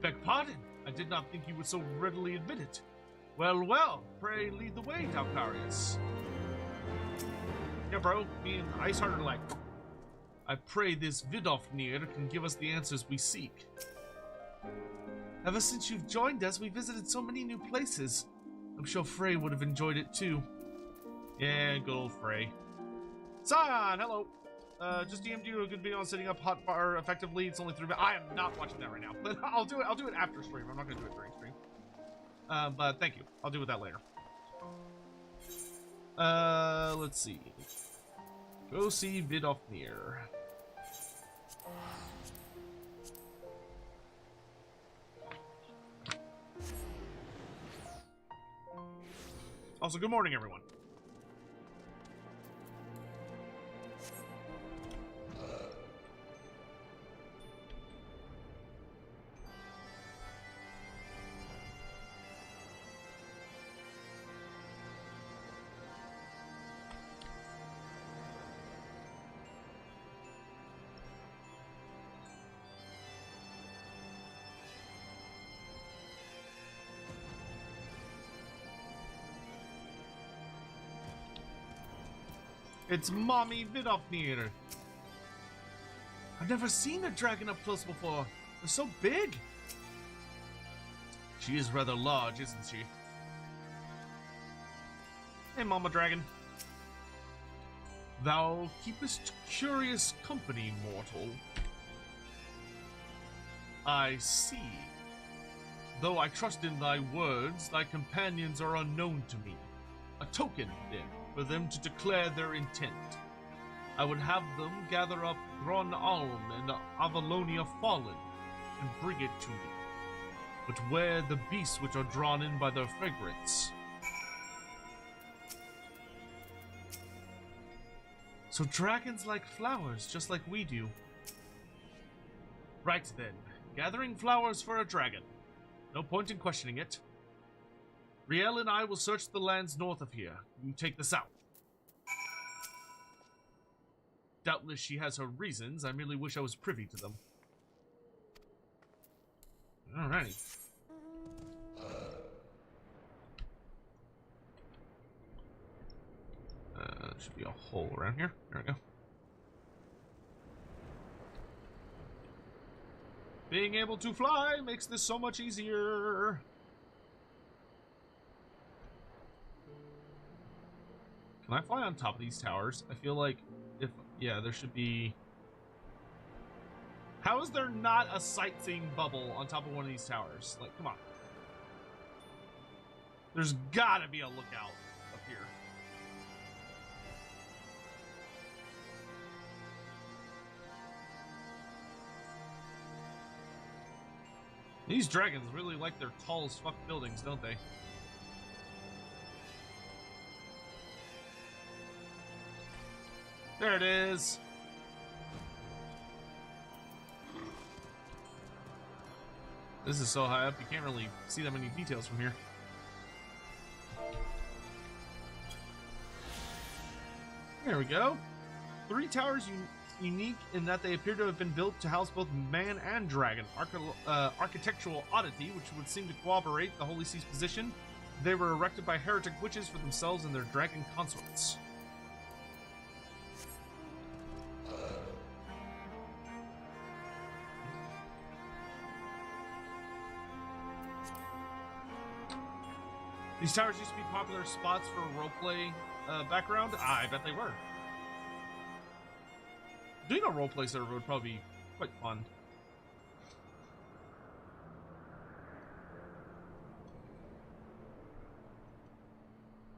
Beg pardon, I did not think you would so readily admit it. Well, pray lead the way, Dalcarius. Yeah, bro, me and Iceheart are like... I pray this Vidofnir can give us the answers we seek. Ever since you've joined us, we visited so many new places. I'm sure Frey would have enjoyed it too. Yeah, good old Frey. Sion, hello. Just DM'd you a good video on setting up hotbar effectively. It's only 3 minutes. I am not watching that right now, but I'll do it after stream. I'm not gonna do it during stream. But thank you. I'll do it that later. Let's see. Go see Vidofnir. Also, good morning, everyone. It's Mommy Vidofnir. I've never seen a dragon up close before. They're so big. She is rather large, isn't she? Hey, Mama Dragon. Thou keepest curious company, mortal. I see. Though I trust in thy words, thy companions are unknown to me. A token, then, for them to declare their intent. I would have them gather up Graoully and Avalonia Fallen and bring it to me. But where the beasts which are drawn in by their fragrance? So dragons like flowers, just like we do. Right then, gathering flowers for a dragon. No point in questioning it. Riel and I will search the lands north of here. You take the south. Doubtless she has her reasons. I merely wish I was privy to them. Alrighty. There should be a hole around here. There we go. Being able to fly makes this so much easier. Can I fly on top of these towers? I feel like if... Yeah, there should be... How is there not a sightseeing bubble on top of one of these towers? Like, come on. There's gotta be a lookout up here. These dragons really like their tall as fuck buildings, don't they? There it is. This is so high up, you can't really see that many details from here. There we go. 3 towers unique in that they appear to have been built to house both man and dragon. Architectural oddity, which would seem to corroborate the Holy See's position. They were erected by heretic witches for themselves and their dragon consorts. These towers used to be popular spots for roleplay background. I bet they were. Doing a roleplay server would probably be quite fun.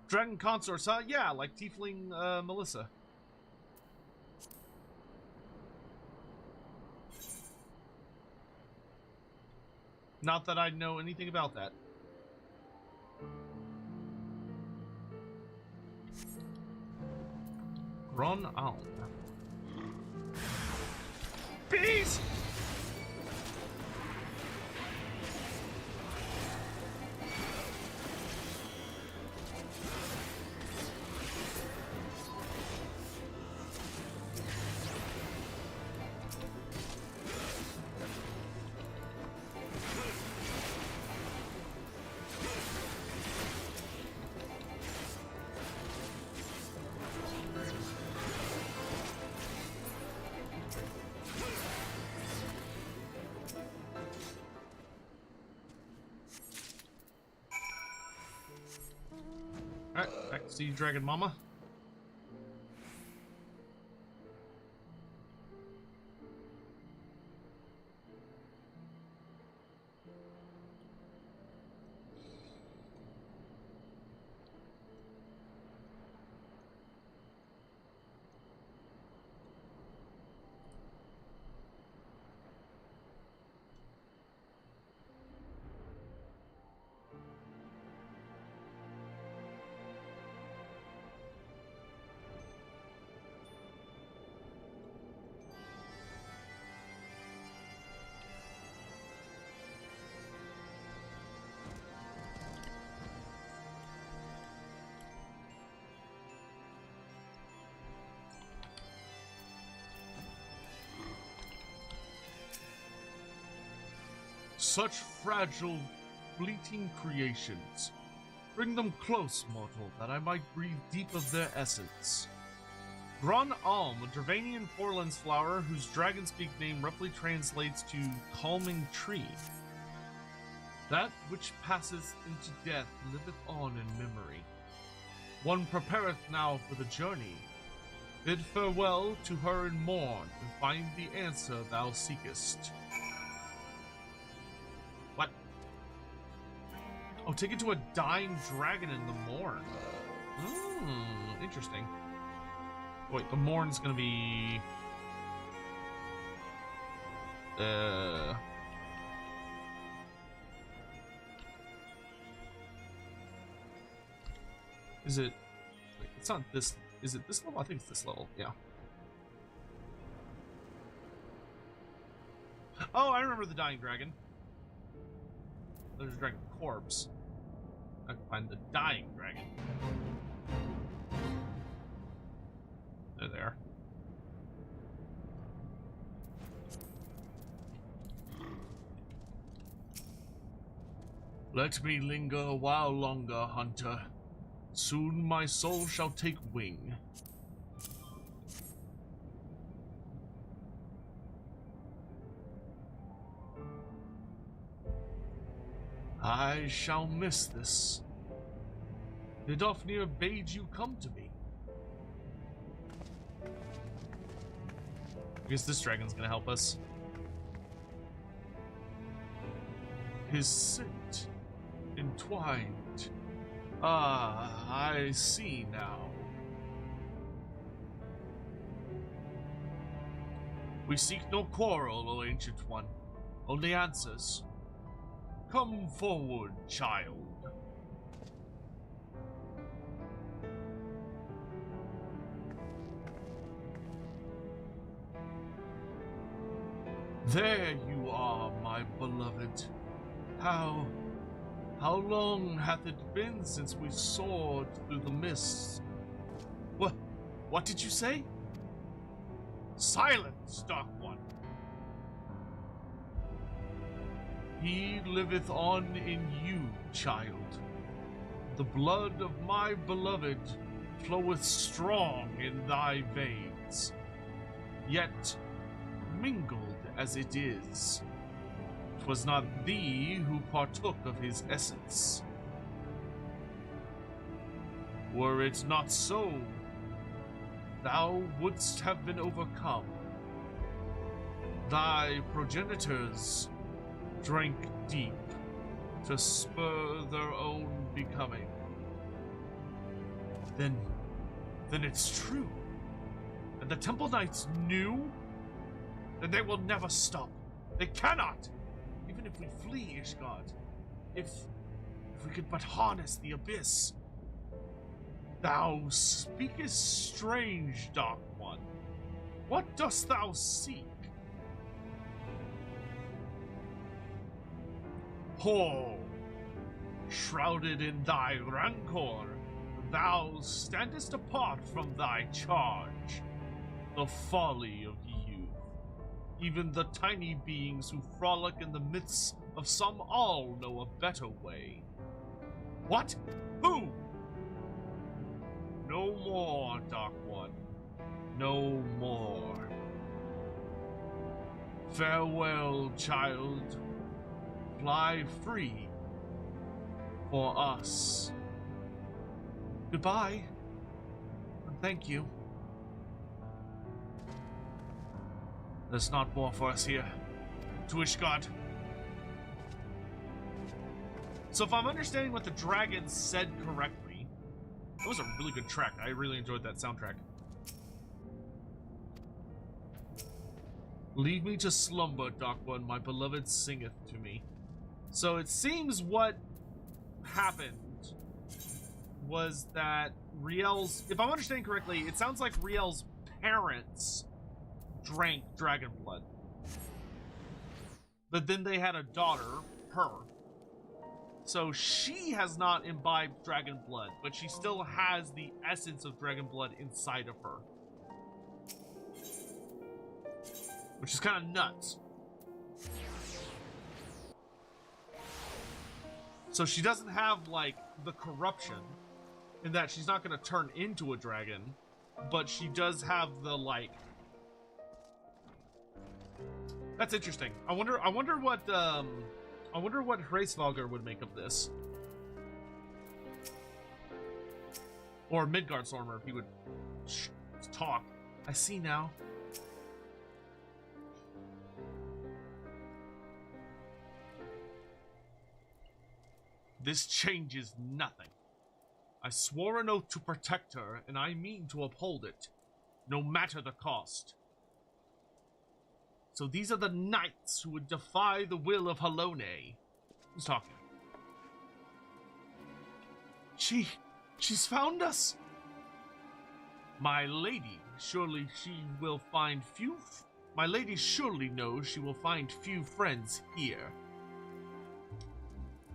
Dragon consorts, huh? Yeah, like Tiefling Melissa. Not that I know anything about that. Graoully. Bees! Alright, back to see Dragon Mama. Such fragile, fleeting creations. Bring them close, mortal, that I might breathe deep of their essence. Gran Alm, a Dravanian Forlands flower whose dragon-speak name roughly translates to calming tree. That which passes into death liveth on in memory. One prepareth now for the journey. Bid farewell to her in morn, and find the answer thou seekest. What? Oh, take it to a dying dragon in the morn. Interesting. Wait, the morn's gonna be... Is it... Wait, it's not this... Is it this level? I think it's this level, yeah. Oh, I remember the dying dragon. There's a dragon corpse. I can find the dying dragon. They're there. Let me linger a while longer, hunter. Soon my soul shall take wing. I shall miss this. Nidhogg bade you come to me. I guess this dragon's gonna help us. His scent entwined. Ah, I see now. We seek no quarrel, O Ancient One, only answers. Come forward, child. There you are, my beloved. How long hath it been since we soared through the mists? What did you say? Silence, Dark One. He liveth on in you, child. The blood of my beloved floweth strong in thy veins. Yet, mingled as it is, 'twas not thee who partook of his essence. Were it not so, thou wouldst have been overcome. Thy progenitors drank deep to spur their own becoming. Then it's true. And the Temple Knights knew? Then they will never stop. They cannot! Even if we flee, Ishgard. If we could but harness the abyss. Thou speakest strange, Dark One. What dost thou seek? Oh, shrouded in thy rancor, thou standest apart from thy charge. The folly of youth. Even the tiny beings who frolic in the midst of some all know a better way. What? Who? No more, Dark One. No more. Farewell, child. Fly free for us. Goodbye. And thank you. There's not more for us here. To Ishgard. So if I'm understanding what the dragon said correctly, that was a really good track. I really enjoyed that soundtrack. Leave me to slumber, Dark One, my beloved singeth to me. So it seems what happened was that Riel's, if I'm understanding correctly, it sounds like Riel's parents drank dragon blood. But then they had a daughter, her. So she has not imbibed dragon blood, but she still has the essence of dragon blood inside of her. Which is kind of nuts. So she doesn't have, like, the corruption in that she's not going to turn into a dragon, but she does have the, like... That's interesting. I wonder what Hraesvalgr would make of this. Or Midgardstormer, if he would talk. I see now. This changes nothing. I swore an oath to protect her, and I mean to uphold it, no matter the cost. So these are the knights who would defy the will of Halone. Who's talking? She's found us. My lady surely knows she will find few friends here.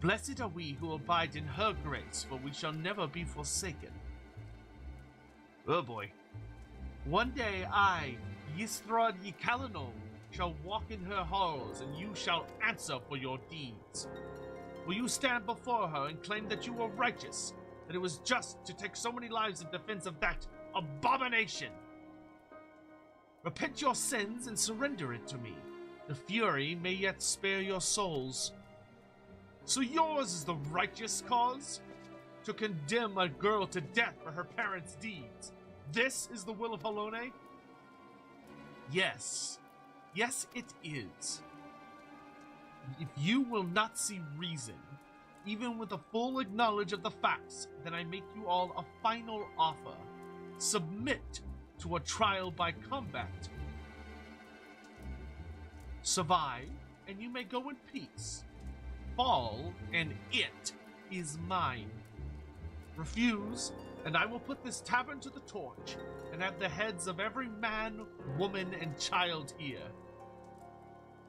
Blessed are we who abide in her grace, for we shall never be forsaken. Oh boy. One day I, Ystrad Ykalanol, shall walk in her halls, and you shall answer for your deeds. Will you stand before her and claim that you were righteous, that it was just to take so many lives in defense of that abomination? Repent your sins and surrender it to me. The fury may yet spare your souls. So yours is the righteous cause? To condemn a girl to death for her parents' deeds. This is the will of Halone? Yes. Yes, it is. If you will not see reason, even with a full knowledge of the facts, then I make you all a final offer. Submit to a trial by combat. Survive, and you may go in peace. Fall, and it is mine. Refuse, and I will put this tavern to the torch, and have the heads of every man, woman, and child here.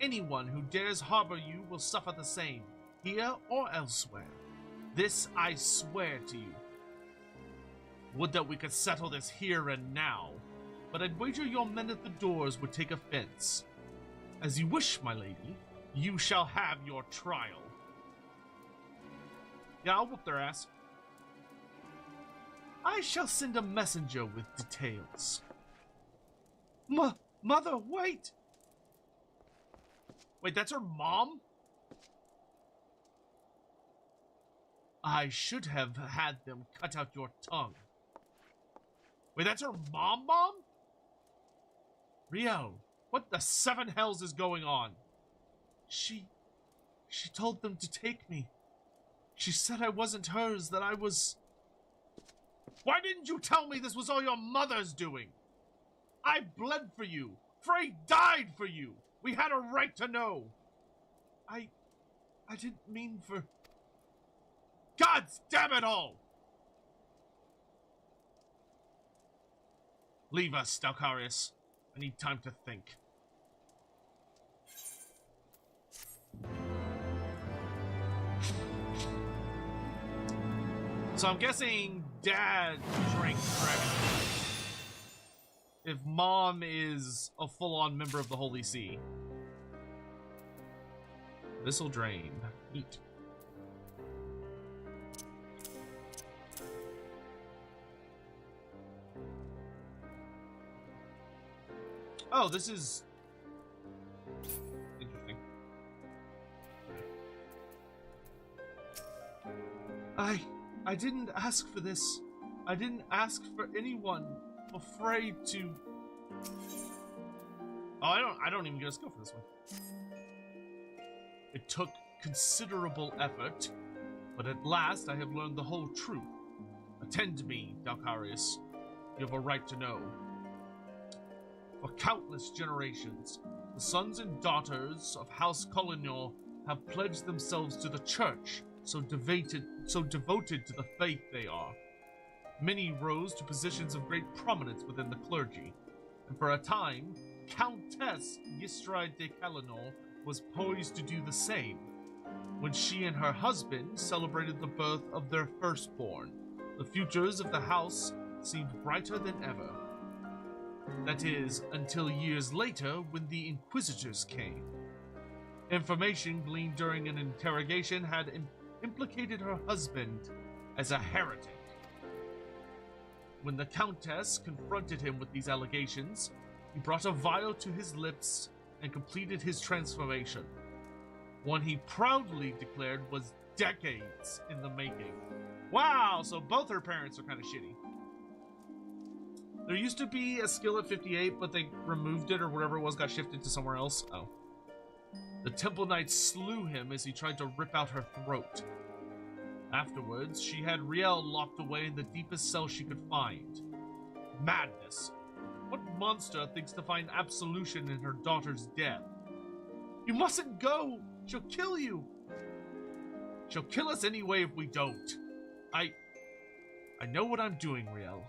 Anyone who dares harbor you will suffer the same, here or elsewhere. This I swear to you. Would that we could settle this here and now, but I'd wager your men at the doors would take offense. As you wish, my lady, you shall have your trial. Yeah, I'll whoop their ass. I shall send a messenger with details. Mother, wait! Wait, that's her mom? I should have had them cut out your tongue. Wait, that's her mom? Rio, what the seven hells is going on? She told them to take me. She said I wasn't hers, that I was... Why didn't you tell me this was all your mother's doing? I bled for you. Frey died for you. We had a right to know. I didn't mean for... God damn it all! Leave us, Stalkarius. I need time to think. So I'm guessing Dad drank dragon blood. If Mom is a full-on member of the Holy See. This'll drain. Neat. Oh, this is interesting. I didn't ask for this. I didn't ask for anyone afraid to... Oh, I don't even get a skill for this one. It took considerable effort, but at last I have learned the whole truth. Attend to me, Dalcarius. You have a right to know. For countless generations, the sons and daughters of House Colonial have pledged themselves to the church, so devoted to the faith they are. Many rose to positions of great prominence within the clergy, and for a time, Countess Ystrad de Calanor was poised to do the same. When she and her husband celebrated the birth of their firstborn, the futures of the house seemed brighter than ever. That is, until years later when the Inquisitors came. Information gleaned during an interrogation had implicated her husband as a heretic. When the Countess confronted him with these allegations, he brought a vial to his lips and completed his transformation. One he proudly declared was decades in the making. Wow, so both her parents are kind of shitty. There used to be a skill at 58, but they removed it or whatever it was, got shifted to somewhere else. Oh. The Temple Knight slew him as he tried to rip out her throat. Afterwards, she had Riel locked away in the deepest cell she could find. Madness. What monster thinks to find absolution in her daughter's death? You mustn't go! She'll kill you! She'll kill us anyway if we don't. I know what I'm doing, Riel.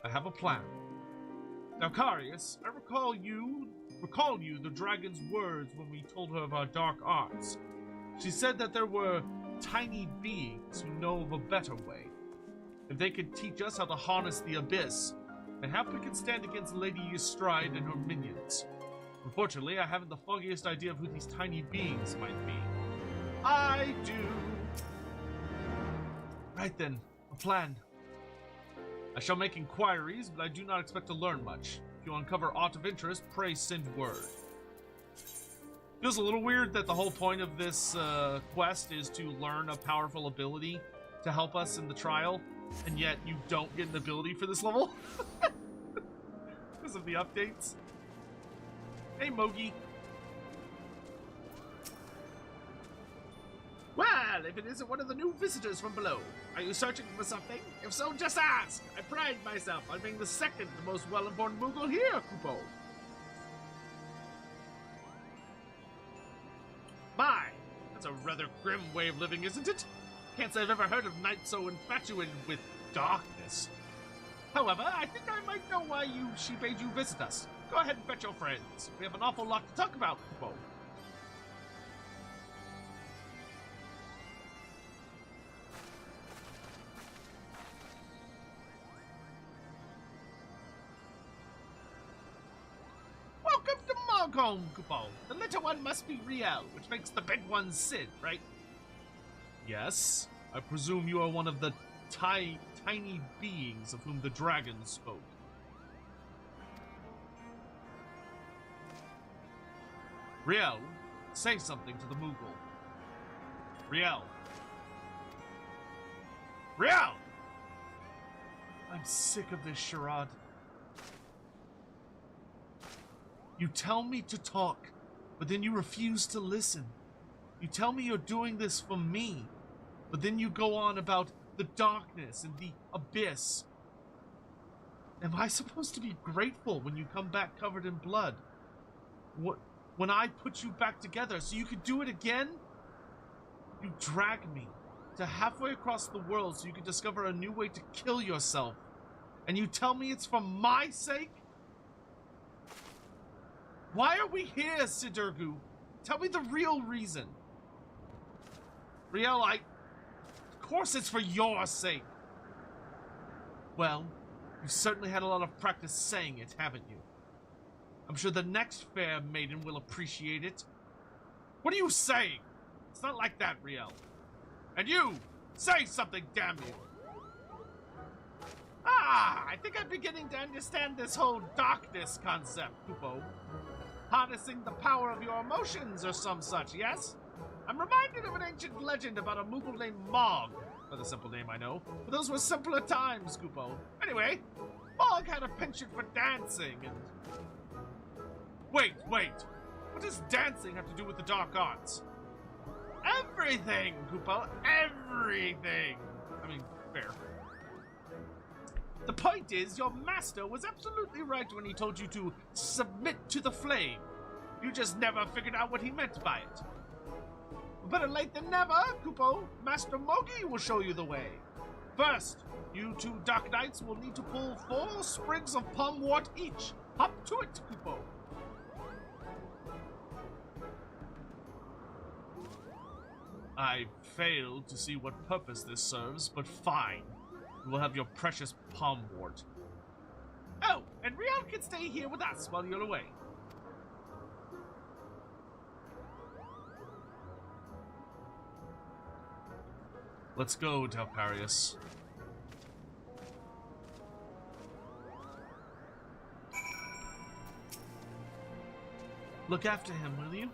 I have a plan. Dalcarius, I recall you the dragon's words when we told her of our dark arts. She said that there were tiny beings who know of a better way. If they could teach us how to harness the abyss, perhaps we could stand against Lady Ystride and her minions. Unfortunately, I haven't the foggiest idea of who these tiny beings might be. I do. Right then, a plan. I shall make inquiries, but I do not expect to learn much. If you uncover aught of interest, pray send word. Feels a little weird that the whole point of this quest is to learn a powerful ability to help us in the trial, and yet you don't get an ability for this level because of the updates. Hey, Mogi. Well, if it isn't one of the new visitors from below, are you searching for something? If so, just ask. I pride myself on being the second most well-informed Moogle here, Kupo. My, that's a rather grim way of living, isn't it? Can't say I've ever heard of knights so infatuated with darkness. However, I think I might know why she bade you visit us. Go ahead and fetch your friends. We have an awful lot to talk about, Kupo. Welcome to Morgholm, Kupo. The little one must be Riel, which makes the big one Sid, right? Yes. I presume you are one of the tiny beings of whom the dragon spoke. Riel, say something to the Moogle. Riel. Riel! I'm sick of this charade. You tell me to talk, but then you refuse to listen. You tell me you're doing this for me, but then you go on about the darkness and the abyss. Am I supposed to be grateful when you come back covered in blood? When I put you back together so you could do it again? You drag me to halfway across the world so you could discover a new way to kill yourself. And you tell me it's for my sake? Why are we here, Sidurgu? Tell me the real reason. Riel, of course it's for your sake. Well, you certainly had a lot of practice saying it, haven't you? I'm sure the next fair maiden will appreciate it. What are you saying? It's not like that, Riel. And you, say something, damn you. I think I'm beginning to understand this whole darkness concept, Kupo. Harnessing the power of your emotions or some such, yes? I'm reminded of an ancient legend about a Moogle named Mog. Not a simple name, I know, but those were simpler times, Kupo. Anyway, Mog had a penchant for dancing and... Wait. What does dancing have to do with the dark arts? Everything, Kupo. Everything. I mean, fair. The point is, your master was absolutely right when he told you to submit to the flame. You just never figured out what he meant by it. Better late than never, Kupo. Master Mogi will show you the way. First, you two Dark Knights will need to pull 4 sprigs of palmwort each. Hop to it, Kupo. I failed to see what purpose this serves, but fine. You will have your precious palmwort. Oh, and Riel can stay here with us while you're away. Let's go, Delparius. Look after him, will you?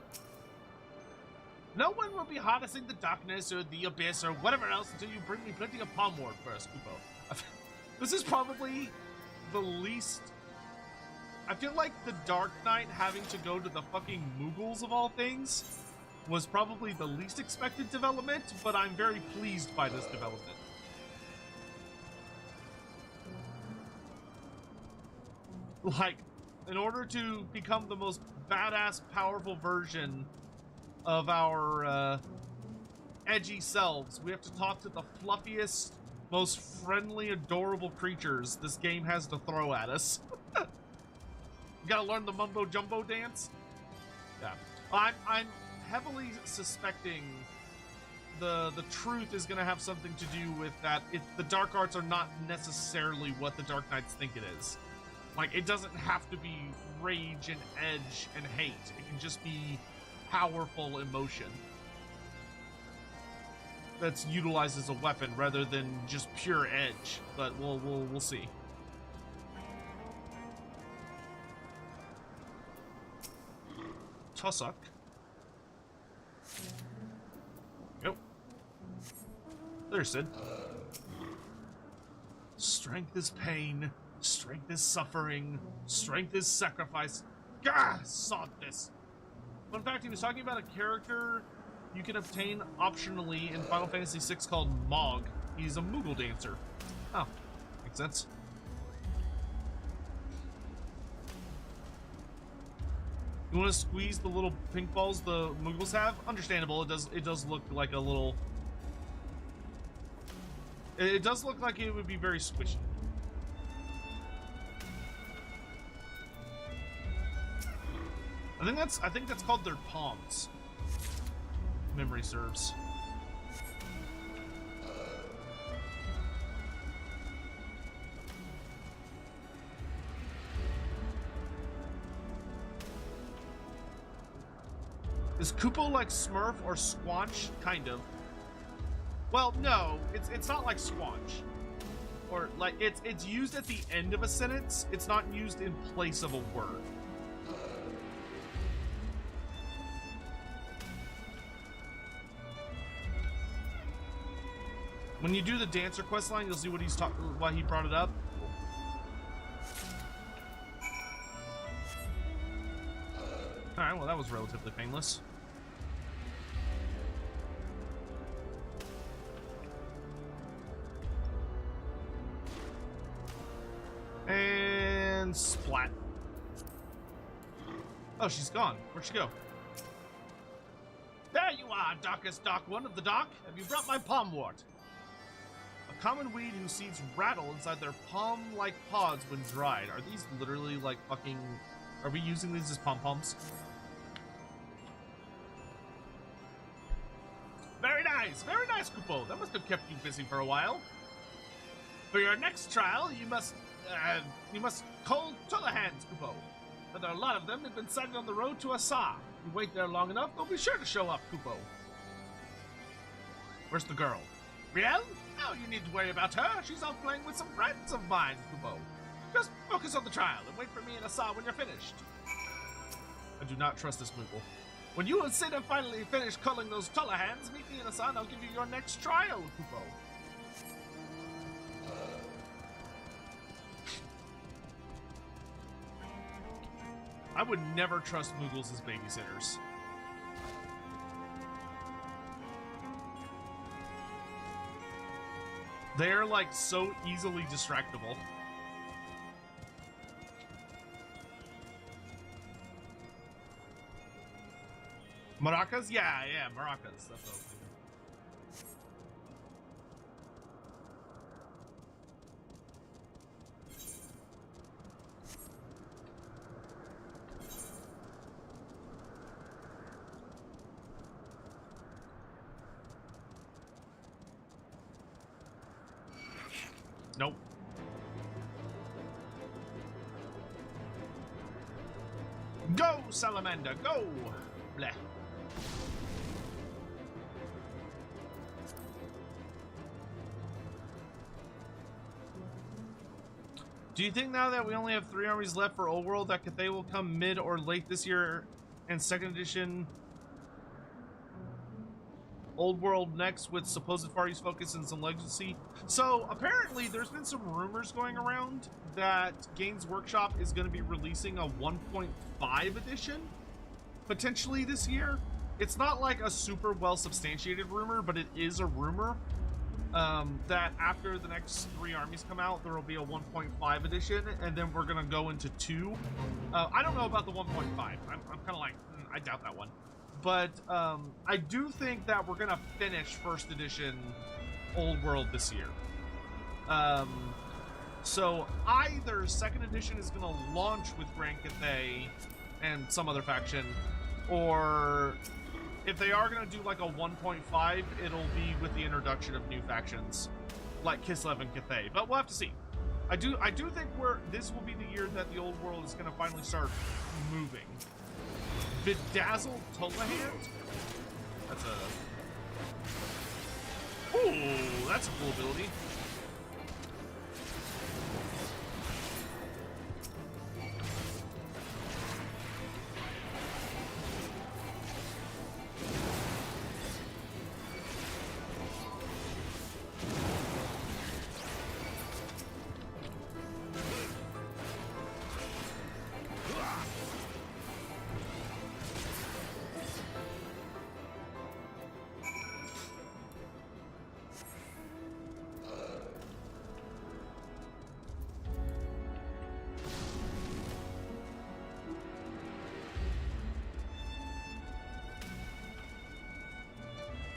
No one will be harnessing the darkness or the abyss or whatever else until you bring me plenty of palmwort first, Kupo. This is probably the least... I feel like the Dark Knight having to go to the fucking Mughals of all things was probably the least expected development, but I'm very pleased by this development. Like, in order to become the most badass, powerful version of our edgy selves, we have to talk to the fluffiest, most friendly, adorable creatures this game has to throw at us. You gotta learn the mumbo jumbo dance. Yeah, I'm heavily suspecting the truth is gonna have something to do with that. The dark arts are not necessarily what the Dark Knights think it is. Like, it doesn't have to be rage and edge and hate. It can just be powerful emotion that's utilized as a weapon rather than just pure edge. But we'll see. Tussock. Yep. There's Sid. Strength is pain. Strength is suffering. Strength is sacrifice. Gah! Sod this. Fun fact, he was talking about a character you can obtain optionally in Final Fantasy VI called Mog. He's a Moogle dancer. Oh, makes sense. You want to squeeze the little pink balls the Moogles have? Understandable. It does look like a little... It does look like it would be very squishy. I think that's called their palms. Memory serves. Is Kupo like Smurf or Squanch? Kind of. Well, no, it's not like Squanch. Or like it's used at the end of a sentence. It's not used in place of a word. When you do the dancer quest line, you'll see what why he brought it up. Alright, well that was relatively painless. And splat. Oh, she's gone. Where'd she go? There you are, darkest dark one of the dark. Have you brought my palmwort? A common weed whose seeds rattle inside their palm-like pods when dried. Are these literally like fucking... Are we using these as pom-poms? Very nice, Kupo. That must have kept you busy for a while. For your next trial, you must call Tullahands, Kupo. But there are a lot of them. They've been sighted on the road to Asa. You wait there long enough, they'll be sure to show up, Kupo. Where's the girl? Riel? No, you need to worry about her. She's out playing with some friends of mine, Kupo. Just focus on the trial and wait for me in Asa when you're finished. I do not trust this Moogle. When you and Sid have finally finished culling those Tullahands, meet me in Asa and I'll give you your next trial, Kupo. I would never trust Moogles as babysitters. They're like so easily distractible. Maracas? Yeah, maracas. That's what I was thinking. Nope. Go, Salamander, go! Bleh. Do you think now that we only have 3 armies left for Old World that Cathay will come mid or late this year and second edition Old World next with supposed Far East focus and some legacy? So apparently there's been some rumors going around that Games Workshop is going to be releasing a 1.5 edition potentially this year. It's not like a super well substantiated rumor, but it is a rumor that after the next 3 armies come out, there will be a 1.5 edition, and then we're gonna go into 2. I don't know about the 1.5. I'm kind of like, I doubt that one. But I do think that we're gonna finish first edition Old World this year. So either second edition is gonna launch with Grand Cathay and some other faction, or if they are going to do like a 1.5, it'll be with the introduction of new factions like Kislev and Cathay. But we'll have to see. I do think this will be the year that the Old World is going to finally start moving. Bedazzled Tullahand? That's a cool ability.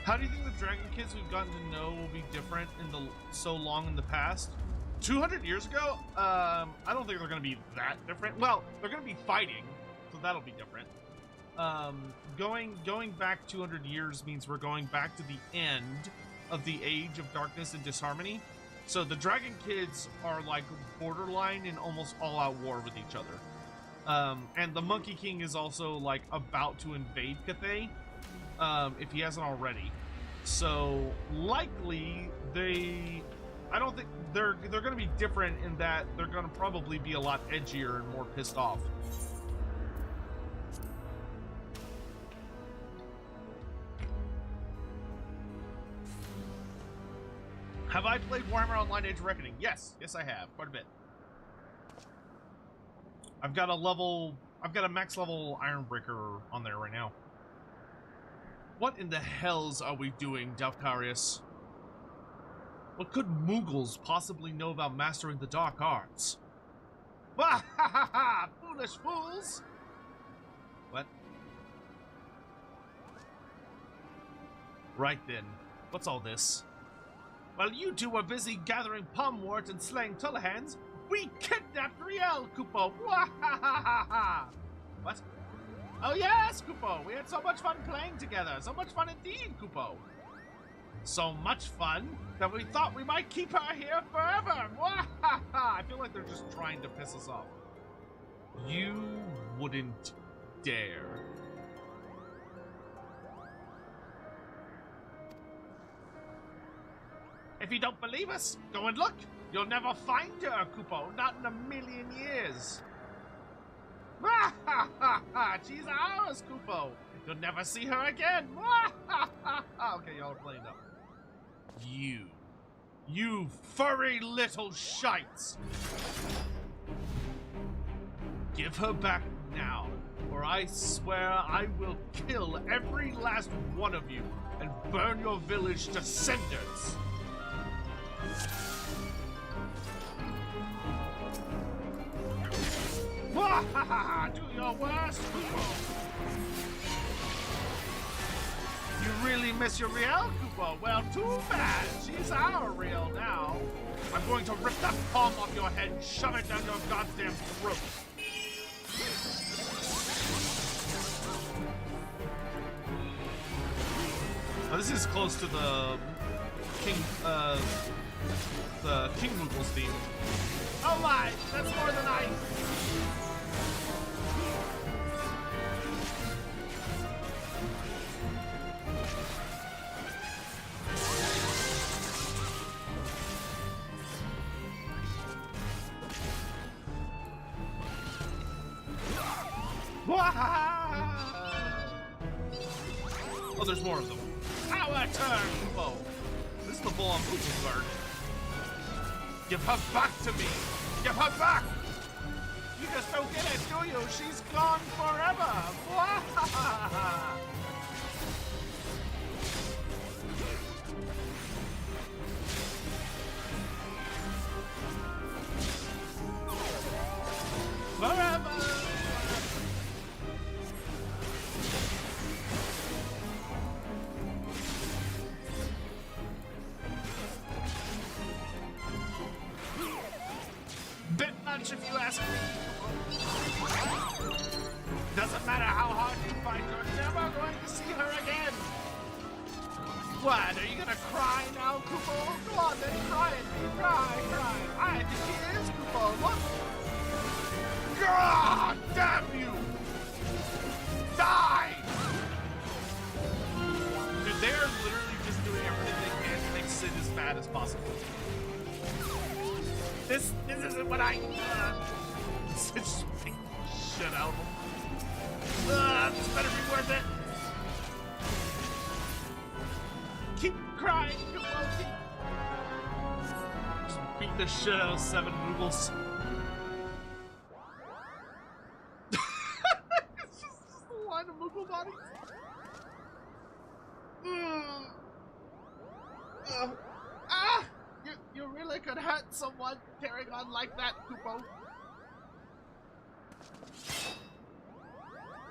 How do you think the Dragon kids we've gotten to know will be different in so long in the past? 200 years ago? I don't think they're going to be that different. Well, they're going to be fighting, so that'll be different. Going back 200 years means we're going back to the end of the Age of Darkness and Disharmony. So the Dragon kids are like borderline in almost all-out war with each other. And the Monkey King is also like about to invade Cathay. If he hasn't already. So likely I don't think they're going to be different in that they're going to probably be a lot edgier and more pissed off. Have I played Warhammer Online Age of Reckoning? Yes, I have, quite a bit. I've got a max level Ironbreaker on there right now. What in the hells are we doing, Dalkarius? What could Mughals possibly know about mastering the dark arts? Wah ha ha ha! Foolish fools! What? Right then. What's all this? While you two were busy gathering palmwort and slaying Tullahans, we kidnapped Riel, Kupo! Wah ha ha ha ha! What? Oh yes, Kupo! We had so much fun playing together! So much fun indeed, Kupo! So much fun that we thought we might keep her here forever! I feel like they're just trying to piss us off. You wouldn't dare. If you don't believe us, go and look! You'll never find her, Kupo! Not in a million years! She's ours, Kupo! You'll never see her again! Okay, y'all are playing up. You furry little shites! Give her back now, or I swear I will kill every last one of you and burn your village to cinders! Do your worst, Kupo! You really miss your Riel, Kupo? Well, too bad. She's our Riel now. I'm going to rip that palm off your head and shove it down your goddamn throat. Now, this is close to the King Moogle's theme. Oh my, that's more than I... Oh, there's more of them. Power turn, Kupo. This is the full-on Kupo guard. Give her back to me. Give her back. You just don't get it, do you? She's gone forever. Forever. Bit much if you ask me. Doesn't matter how hard you fight, you're never going to see her again. What, are you gonna cry now, Kupo? Go on then, cry at me. Cry. I think he is, Kupo. Look. God damn you! Die! Dude, they are literally just doing everything they can to make Sid as bad as possible. This isn't what I just beat shit out of them. This better be worth it. Keep crying, come on, just beat the shit out of 7 Moogles. It's just a line of Moogle bodies. You really could hurt someone carrying on like that, Kupo.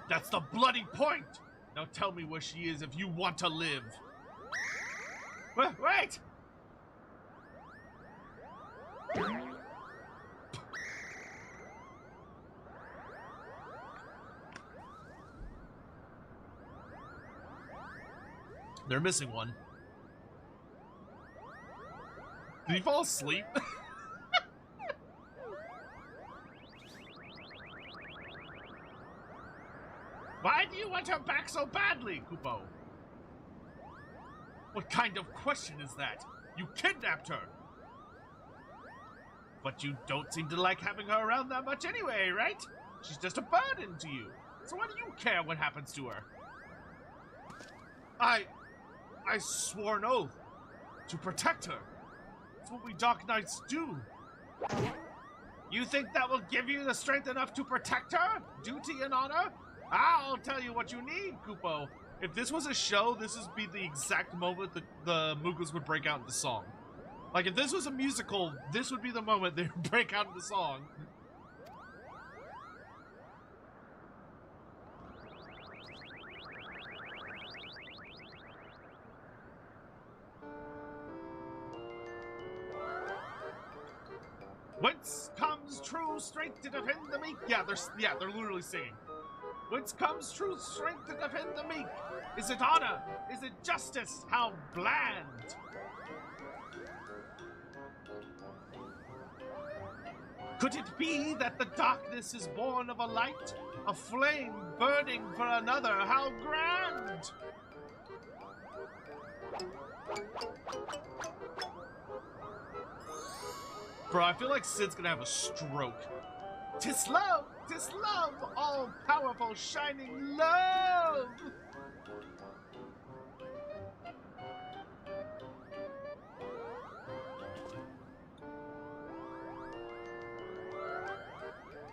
That's the bloody point! Now tell me where she is if you want to live. Wait! They're missing one. Did he fall asleep? Why do you want her back so badly, Kupo? What kind of question is that? You kidnapped her! But you don't seem to like having her around that much anyway, right? She's just a burden to you. So why do you care what happens to her? I swore an oath to protect her. That's what we Dark Knights do. You think that will give you the strength enough to protect her? Duty and honor? I'll tell you what you need, Kupo. If this was a show, this would be the exact moment that the Moogles would break out into song. Like, if this was a musical, this would be the moment they would break out into song. Whence comes true strength to defend the meek? Yeah, they're literally singing. Whence comes true strength to defend the meek? Is it honor? Is it justice? How bland! Could it be that the darkness is born of a light? A flame burning for another? How grand! Bro, I feel like Sid's gonna have a stroke. 'Tis love, all-powerful, shining love!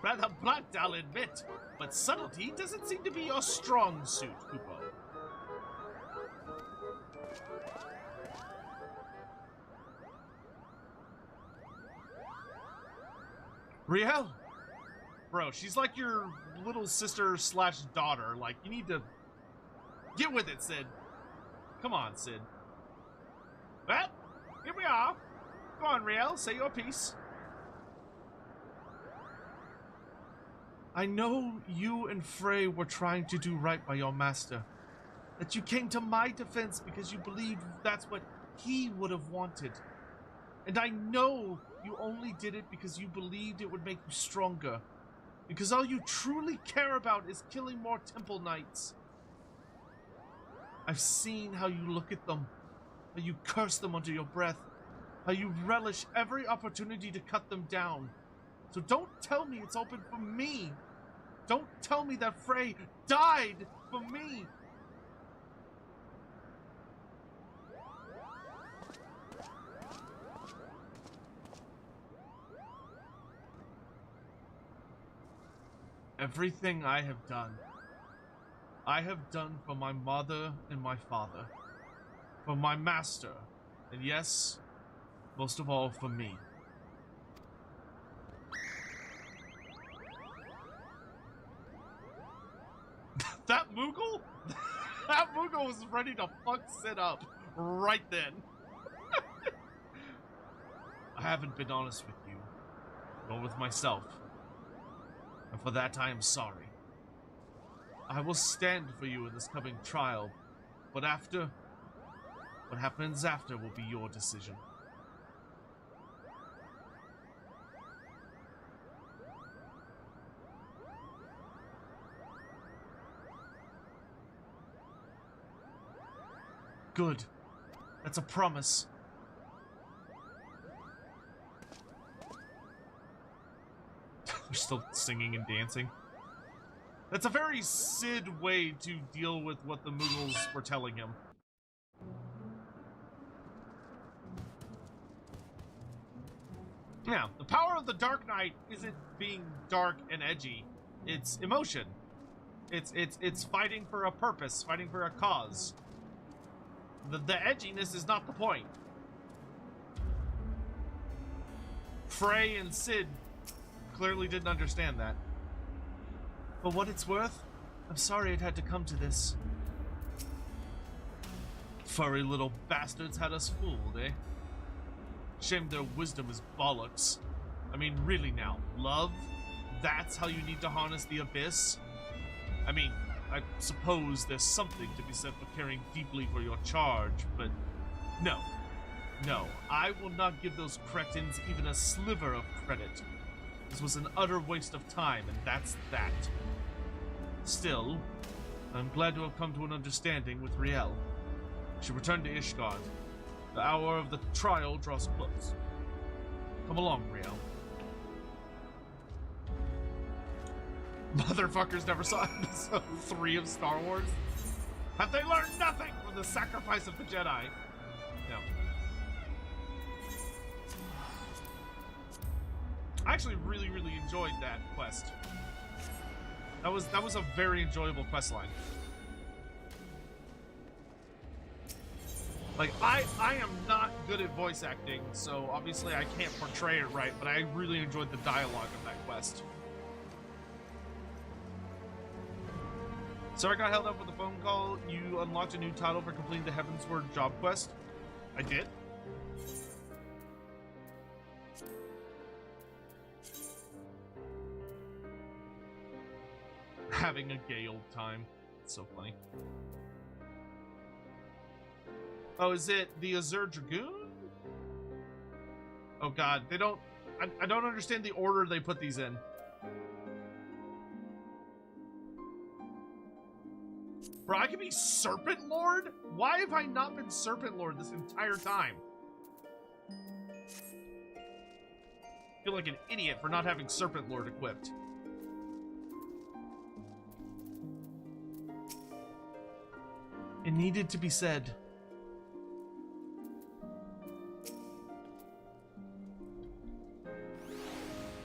Rather blunt, I'll admit, but subtlety doesn't seem to be your strong suit, Kupo. Riel? Bro, she's like your little sister slash daughter. Like, you need to get with it, Sid. Come on, Sid. Well, here we are. Go on, Riel, say your piece. I know you and Frey were trying to do right by your master. That you came to my defense because you believed that's what he would have wanted. And I know you only did it because you believed it would make you stronger. Because all you truly care about is killing more Temple Knights. I've seen how you look at them, how you curse them under your breath, how you relish every opportunity to cut them down. So don't tell me it's open for me. Don't tell me that Frey died for me. Everything I have done for my mother and my father, for my master, and yes, most of all for me. That Moogle? That Moogle was ready to fuck Sid up right then. I haven't been honest with you, nor with myself, and for that I am sorry. I will stand for you in this coming trial, but after, what happens after will be your decision. Good. That's a promise. They're still singing and dancing. That's a very Sid way to deal with what the Moogles were telling him. Now, the power of the Dark Knight isn't being dark and edgy. It's emotion. It's fighting for a purpose, fighting for a cause. The edginess is not the point. Frey and Sid clearly didn't understand that. For what it's worth, I'm sorry it had to come to this. Furry little bastards had us fooled, eh? Shame their wisdom is bollocks. I mean, really now, love? That's how you need to harness the abyss? I mean, I suppose there's something to be said for caring deeply for your charge, but no. No, I will not give those cretins even a sliver of credit. This was an utter waste of time, and that's that. Still, I'm glad to have come to an understanding with Riel. She returned to Ishgard. The hour of the trial draws close. Come along, Riel. Motherfuckers never saw episode 3 of Star Wars. Have they learned nothing from the sacrifice of the Jedi? No. I actually really enjoyed that quest. That was a very enjoyable quest line. Like, I am not good at voice acting, so obviously I can't portray it right, but I really enjoyed the dialogue of that quest. So I got held up with a phone call. You unlocked a new title for completing the Heavensward job quest. I did. Having a gay old time. It's so funny. Oh, is it the Azure Dragoon? Oh god, they don't... I don't understand the order they put these in. Bro, I can be Serpent Lord? Why have I not been Serpent Lord this entire time? I feel like an idiot for not having Serpent Lord equipped. It needed to be said.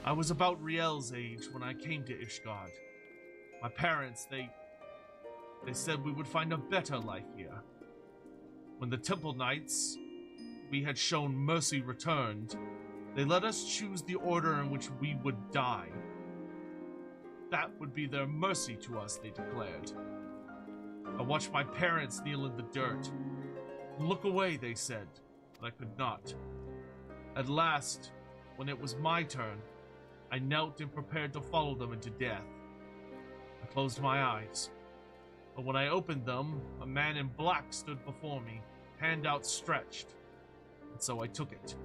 I was about Riel's age when I came to Ishgard. My parents, they said we would find a better life here. When the Temple Knights we had shown mercy returned, they let us choose the order in which we would die. That would be their mercy to us, they declared. I watched my parents kneel in the dirt. Look away, they said, but I could not. At last, when it was my turn, I knelt and prepared to follow them into death. I closed my eyes, but when I opened them, a man in black stood before me, hand outstretched, and so I took it.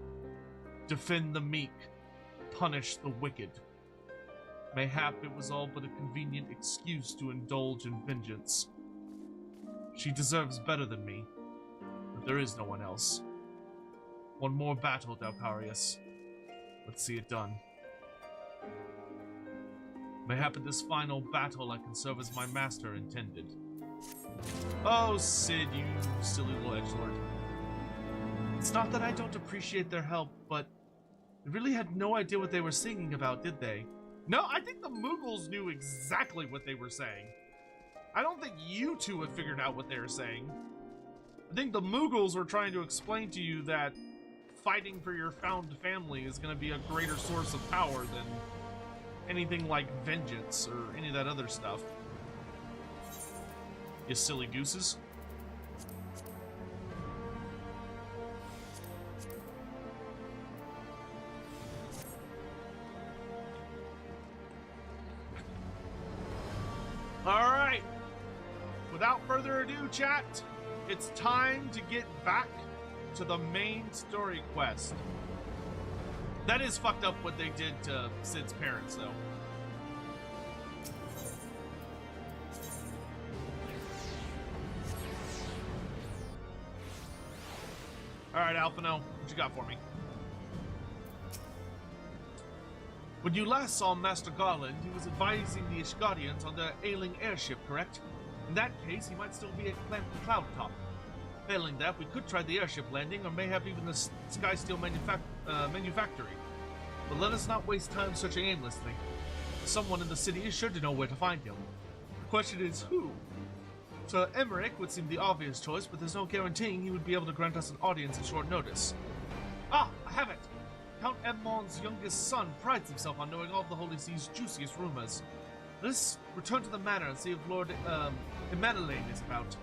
Defend the meek, punish the wicked. Mayhap it was all but a convenient excuse to indulge in vengeance. She deserves better than me, but there is no one else. One more battle, Dalparius. Let's see it done. Mayhap in this final battle I can serve as my master intended. Oh, Sid, you silly little edgelord. It's not that I don't appreciate their help, but they really had no idea what they were singing about, did they? No, I think the Mughals knew exactly what they were saying. I don't think you two have figured out what they were saying. I think the Mughals were trying to explain to you that fighting for your found family is going to be a greater source of power than anything like vengeance or any of that other stuff. You silly gooses. All right. Without further ado, chat, it's time to get back to the main story quest. That is fucked up what they did to Sid's parents, though. Alright, Alphino, what you got for me? When you last saw Master Garland, he was advising the Ishgardians on their ailing airship, correct? In that case, he might still be at Cloud Top. Failing that, we could try the airship landing, or mayhap even the Skysteel manufactory. But let us not waste time searching aimlessly. Someone in the city is sure to know where to find him. The question is, who? Sir Emmerich would seem the obvious choice, but there's no guaranteeing he would be able to grant us an audience at short notice. Ah, I have it! Count Edmond's youngest son prides himself on knowing all of the Holy See's juiciest rumors. Let us return to the manor and see if Lord Emmanuel is about.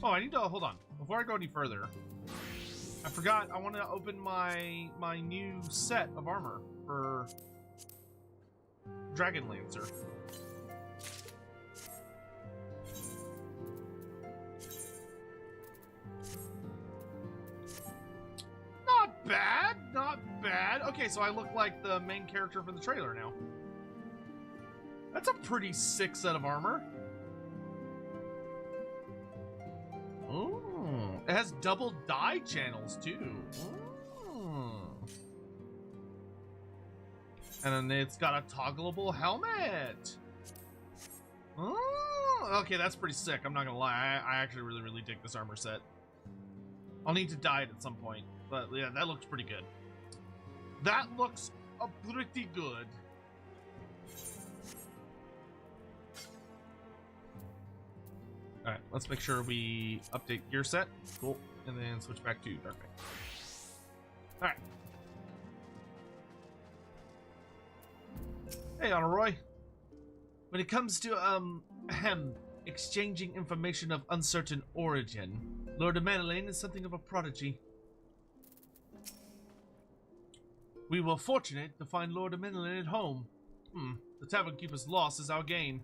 Oh, I need to hold on before I go any further. I forgot. I want to open my new set of armor for Dragon Lancer. Not bad, not bad. Okay, so I look like the main character from the trailer now. That's a pretty sick set of armor. Ooh, it has double dye channels too. Ooh. And then it's got a toggleable helmet. Ooh, okay, that's pretty sick. I'm not gonna lie. I actually really dig this armor set. I'll need to dye it at some point, but yeah, that looks pretty good. That looks pretty good. All right, let's make sure we update gear set. Cool. And then switch back to Darkbane. All right. Hey, Honorroy. When it comes to, exchanging information of uncertain origin, Lord Emmanuel is something of a prodigy. We were fortunate to find Lord Emmanuel at home. The tavern keeper's loss is our gain.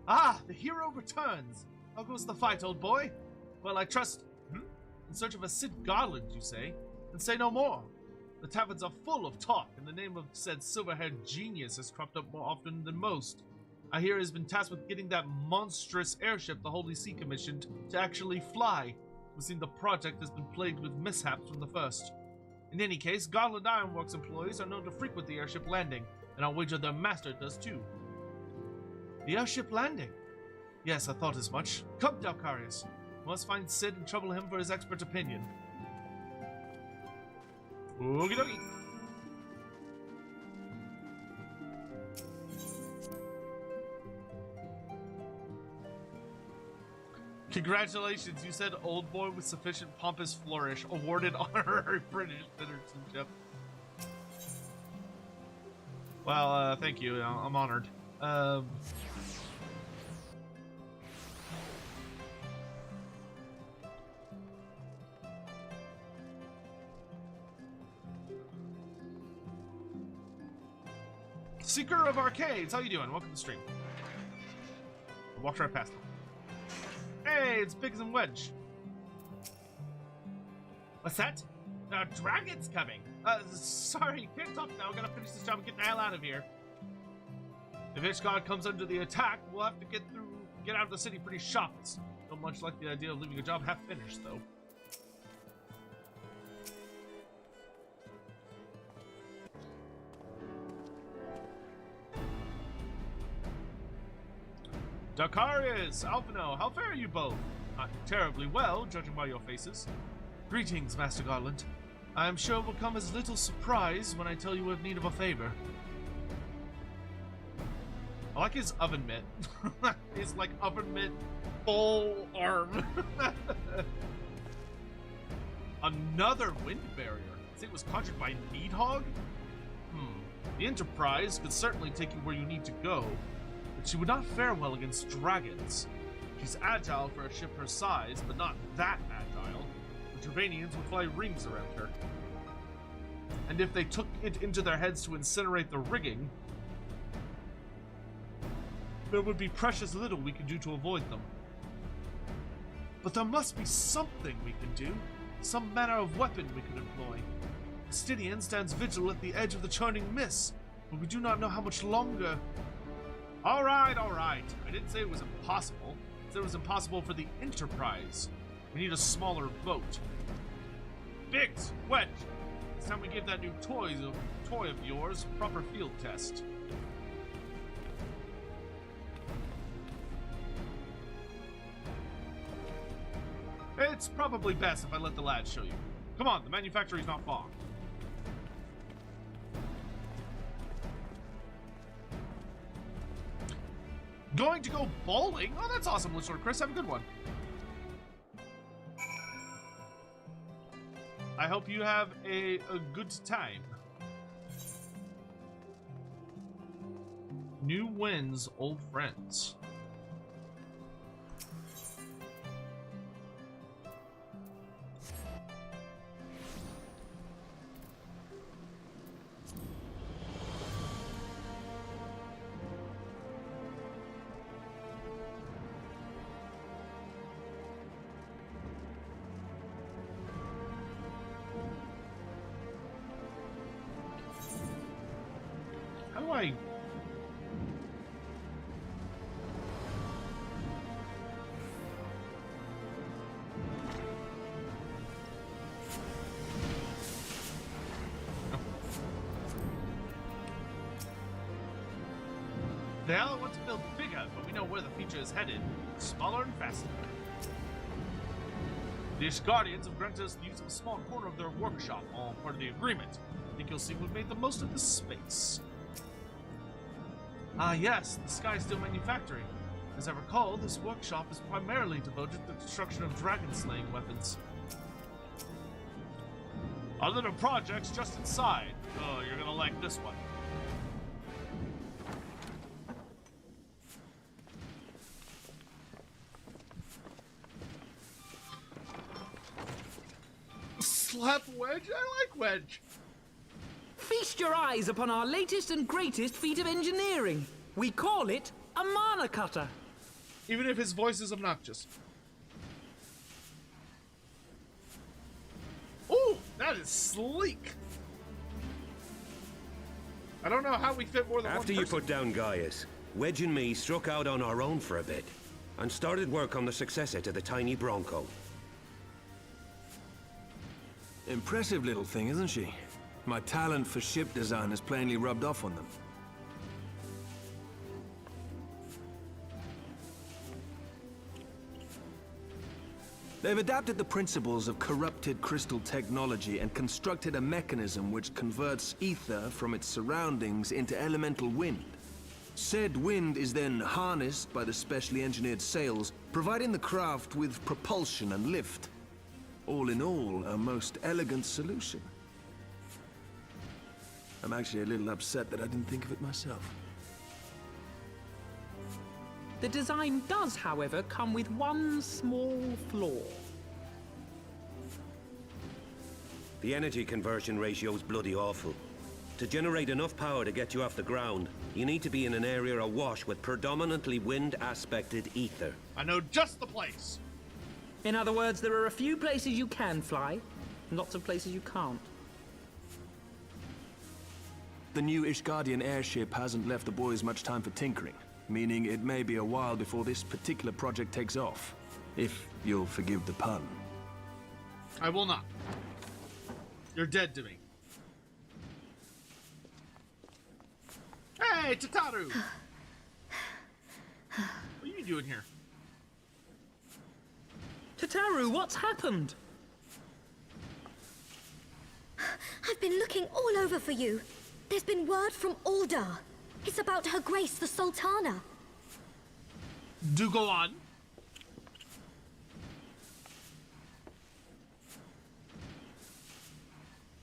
Ah, the hero returns! How goes the fight, old boy? Well, I trust... In search of a Sid Garland, you say? Then say no more. The taverns are full of talk, and the name of said silver-haired genius has cropped up more often than most. I hear he has been tasked with getting that monstrous airship the Holy See commissioned to actually fly. It seems the project has been plagued with mishaps from the first. In any case, Garland Ironworks employees are known to frequent the airship landing, and I'll wager their master does too. The airship landing? Yes, I thought as much. Come, Dalcarius. We must find Sid and trouble him for his expert opinion. Okie dokie. Congratulations, you said old boy with sufficient pompous flourish, awarded honorary British citizenship. Well, thank you. I'm honored. Seeker of Arcades, how you doing? Welcome to the stream. I walked right past him. Hey, it's Pigs and Wedge. What's that? Dragon's coming. Sorry, can't talk now. Gotta finish this job and get the hell out of here. If Ishgard comes under the attack, we'll have to get out of the city pretty sharpish. Don't much like the idea of leaving a job half-finished, though. Dakarius, Alphino, how fare you both? Not terribly well, judging by your faces. Greetings, Master Garland. I am sure it will come as little surprise when I tell you we have need of a favor. I like his oven mitt. His, like, oven mitt full arm. Another wind barrier. I think it was conjured by Nidhogg? The Enterprise could certainly take you where you need to go, but she would not fare well against dragons. She's agile for a ship her size, but not that agile. The Travanians would fly rings around her. And if they took it into their heads to incinerate the rigging, there would be precious little we could do to avoid them. But there must be something we can do, some manner of weapon we could employ. Stidian stands vigil at the edge of the churning mist, but we do not know how much longer. All right. I didn't say it was impossible. I said it was impossible for the Enterprise. We need a smaller boat. Biggs, Wedge, it's time we give that new toy of yours a proper field test. It's probably best if I let the lads show you. Come on, the manufactory's not far. Going to go bowling? Oh, that's awesome, Listener Chris. Have a good one. I hope you have a good time. New wins, old friends. How do I... They all want to build bigger, but we know where the future is headed. Smaller and faster. The Ishgardians have granted us the use of a small corner of their workshop, all part of the agreement. I think you'll see we've made the most of this space. Ah yes, the Skysteel Manufactory. As I recall, this workshop is primarily devoted to the construction of dragon-slaying weapons. Our little project's just inside. Oh, you're gonna like this one. Slap Wedge? I like Wedge. Feast your eyes upon our latest and greatest feat of engineering. We call it a mana cutter. Even if his voice is obnoxious. Ooh, that is sleek. I don't know how we fit more than one After person. you put down Gaius, Wedge and me struck out on our own for a bit and started work on the successor to the tiny Bronco. Impressive little thing, isn't she? My talent for ship design has plainly rubbed off on them. They've adapted the principles of corrupted crystal technology and constructed a mechanism which converts ether from its surroundings into elemental wind. Said wind is then harnessed by the specially engineered sails, providing the craft with propulsion and lift. All in all, a most elegant solution. I'm actually a little upset that I didn't think of it myself. The design does, however, come with one small flaw. The energy conversion ratio is bloody awful. To generate enough power to get you off the ground, you need to be in an area awash with predominantly wind-aspected ether. I know just the place. In other words, there are a few places you can fly, and lots of places you can't. The new Ishgardian airship hasn't left the boys much time for tinkering. meaning it may be a while before this particular project takes off. If you'll forgive the pun. I will not. You're dead to me. Hey, Tataru! What are you doing here? Tataru, what's happened? I've been looking all over for you. There's been word from Aldar. It's about Her Grace, the Sultana. Do go on.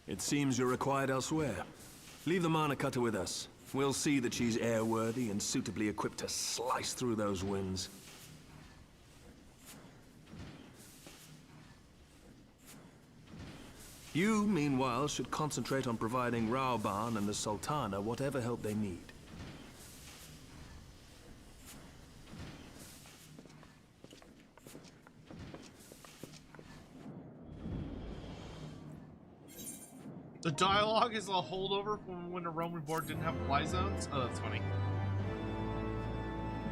It seems you're required elsewhere. Leave the Mana Cutter with us. We'll see that she's airworthy and suitably equipped to slice through those winds. You, meanwhile, should concentrate on providing Raoban and the Sultana whatever help they need. The dialogue is a holdover from when the Roman board didn't have fly zones. Oh, that's funny.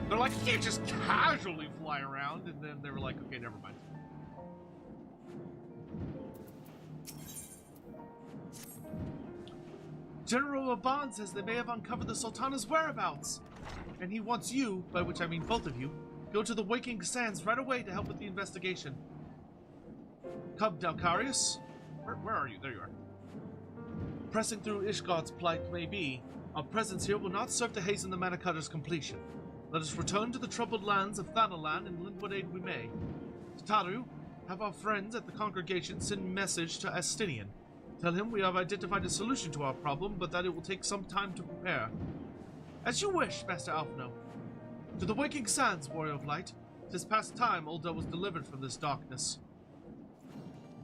They're like, you can't just casually fly around, and then they were like, okay, never mind. General Raban says they may have uncovered the Sultana's whereabouts, and he wants you, by which I mean both of you, go to the Waking Sands right away to help with the investigation. Cub Dalcarius? Where are you? There you are. Pressing through Ishgard's plight may be, our presence here will not serve to hasten the Mana Cutter's completion. Let us return to the troubled lands of Thanalan and lend what aid we may. Tataru, have our friends at the congregation send message to Astinian. Tell him we have identified a solution to our problem, but that it will take some time to prepare. As you wish, Master Alphno. To the Waking Sands, Warrior of Light. 'Tis past time Ulda was delivered from this darkness.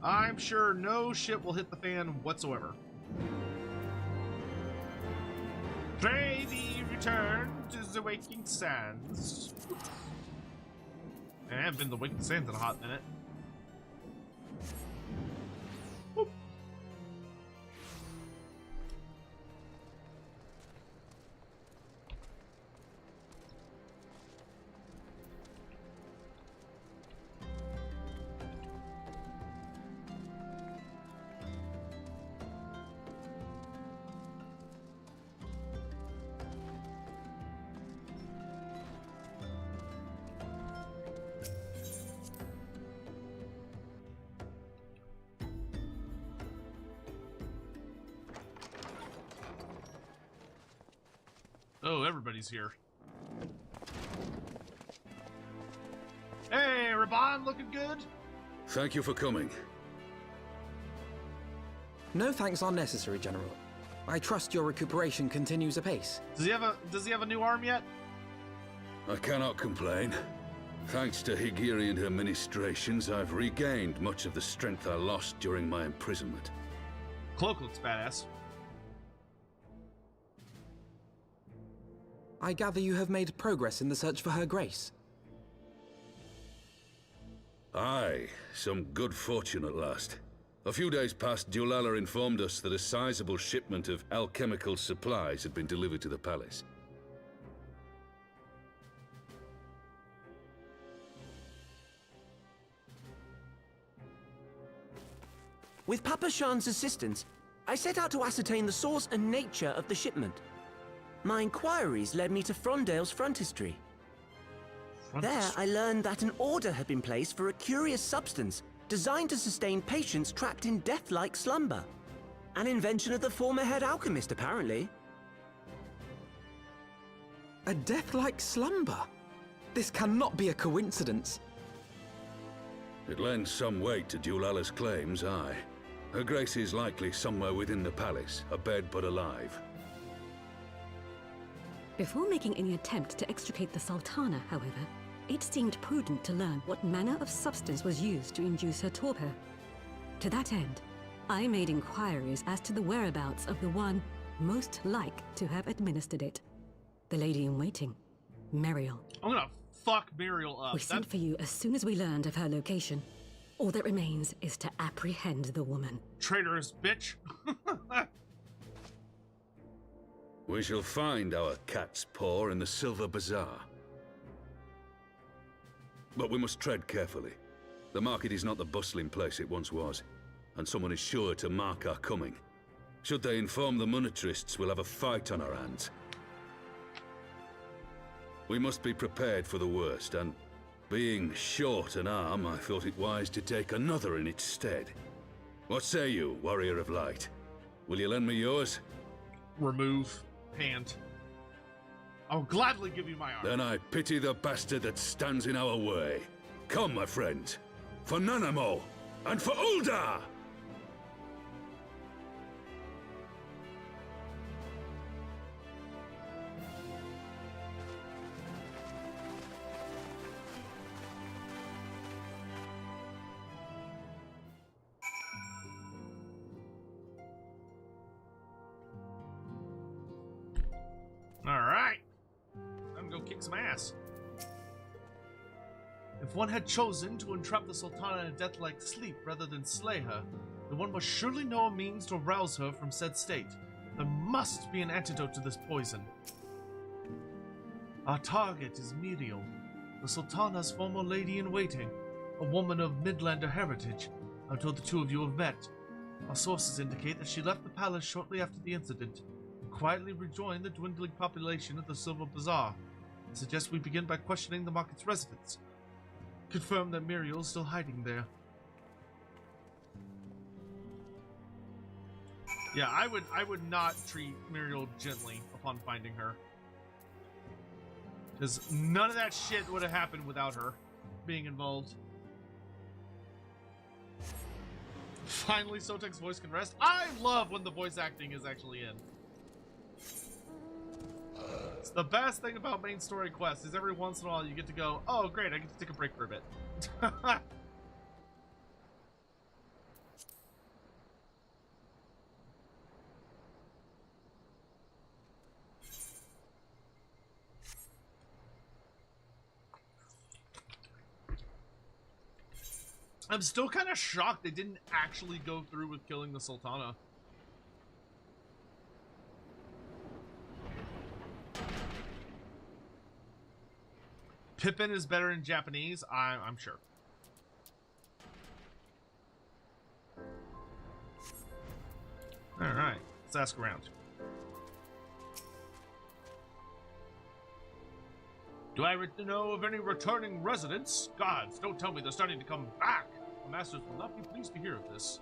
I'm sure no shit will hit the fan whatsoever. Pray thee return to the Waking Sands. I haven't been to the Waking Sands in a hot minute. Whoop. Oh, everybody's here. Hey, Raban, looking good? Thank you for coming. No thanks are necessary, General. I trust your recuperation continues apace. Does he have a new arm yet? I cannot complain. Thanks to Higiri and her ministrations, I've regained much of the strength I lost during my imprisonment. Cloak looks badass. I gather you have made progress in the search for Her Grace. Aye, some good fortune at last. A few days past, Dulala informed us that a sizable shipment of alchemical supplies had been delivered to the palace. With Papa Shan's assistance, I set out to ascertain the source and nature of the shipment. My inquiries led me to Frondale's frontistery. There, I learned that an order had been placed for a curious substance designed to sustain patients trapped in death-like slumber. An invention of the former head alchemist, apparently. A death-like slumber? This cannot be a coincidence. It lends some weight to Dulala's claims, aye. Her Grace is likely somewhere within the palace, abed but alive. Before making any attempt to extricate the Sultana, however, it seemed prudent to learn what manner of substance was used to induce her torpor. To that end, I made inquiries as to the whereabouts of the one most like to have administered it. The lady in waiting, Muriel. I'm gonna fuck Muriel up. We sent for you as soon as we learned of her location. All that remains is to apprehend the woman. Traitorous bitch. We shall find our cat's paw in the Silver Bazaar. But we must tread carefully. The market is not the bustling place it once was, and someone is sure to mark our coming. Should they inform the monetarists, we'll have a fight on our hands. We must be prepared for the worst, and being short an arm, I thought it wise to take another in its stead. What say you, Warrior of Light? Will you lend me yours? Remove hand. I'll gladly give you my arm. Then I pity the bastard that stands in our way. Come, my friends, for Nanamo and for Uldar! Alright. I'm gonna go kick some ass. If one had chosen to entrap the Sultana in a death-like sleep rather than slay her, then one must surely know a means to rouse her from said state. There must be an antidote to this poison. Our target is Miriel, the Sultana's former lady-in-waiting, a woman of Midlander heritage. I'm told the two of you have met. Our sources indicate that she left the palace shortly after the incident, quietly rejoin the dwindling population of the Silver Bazaar. I suggest we begin by questioning the market's residents. Confirm that Miriel is still hiding there. Yeah, I would not treat Miriel gently upon finding her. Because none of that shit would have happened without her being involved. Finally, Sotek's voice can rest. I love when the voice acting is actually in. It's the best thing about main story quests is every once in a while you get to go, oh great, I get to take a break for a bit. I'm still kind of shocked they didn't actually go through with killing the Sultana. Pippin is better in Japanese, I'm sure. Alright, let's ask around. Do I know of any returning residents? Gods, don't tell me they're starting to come back. The masters will not be pleased to hear of this.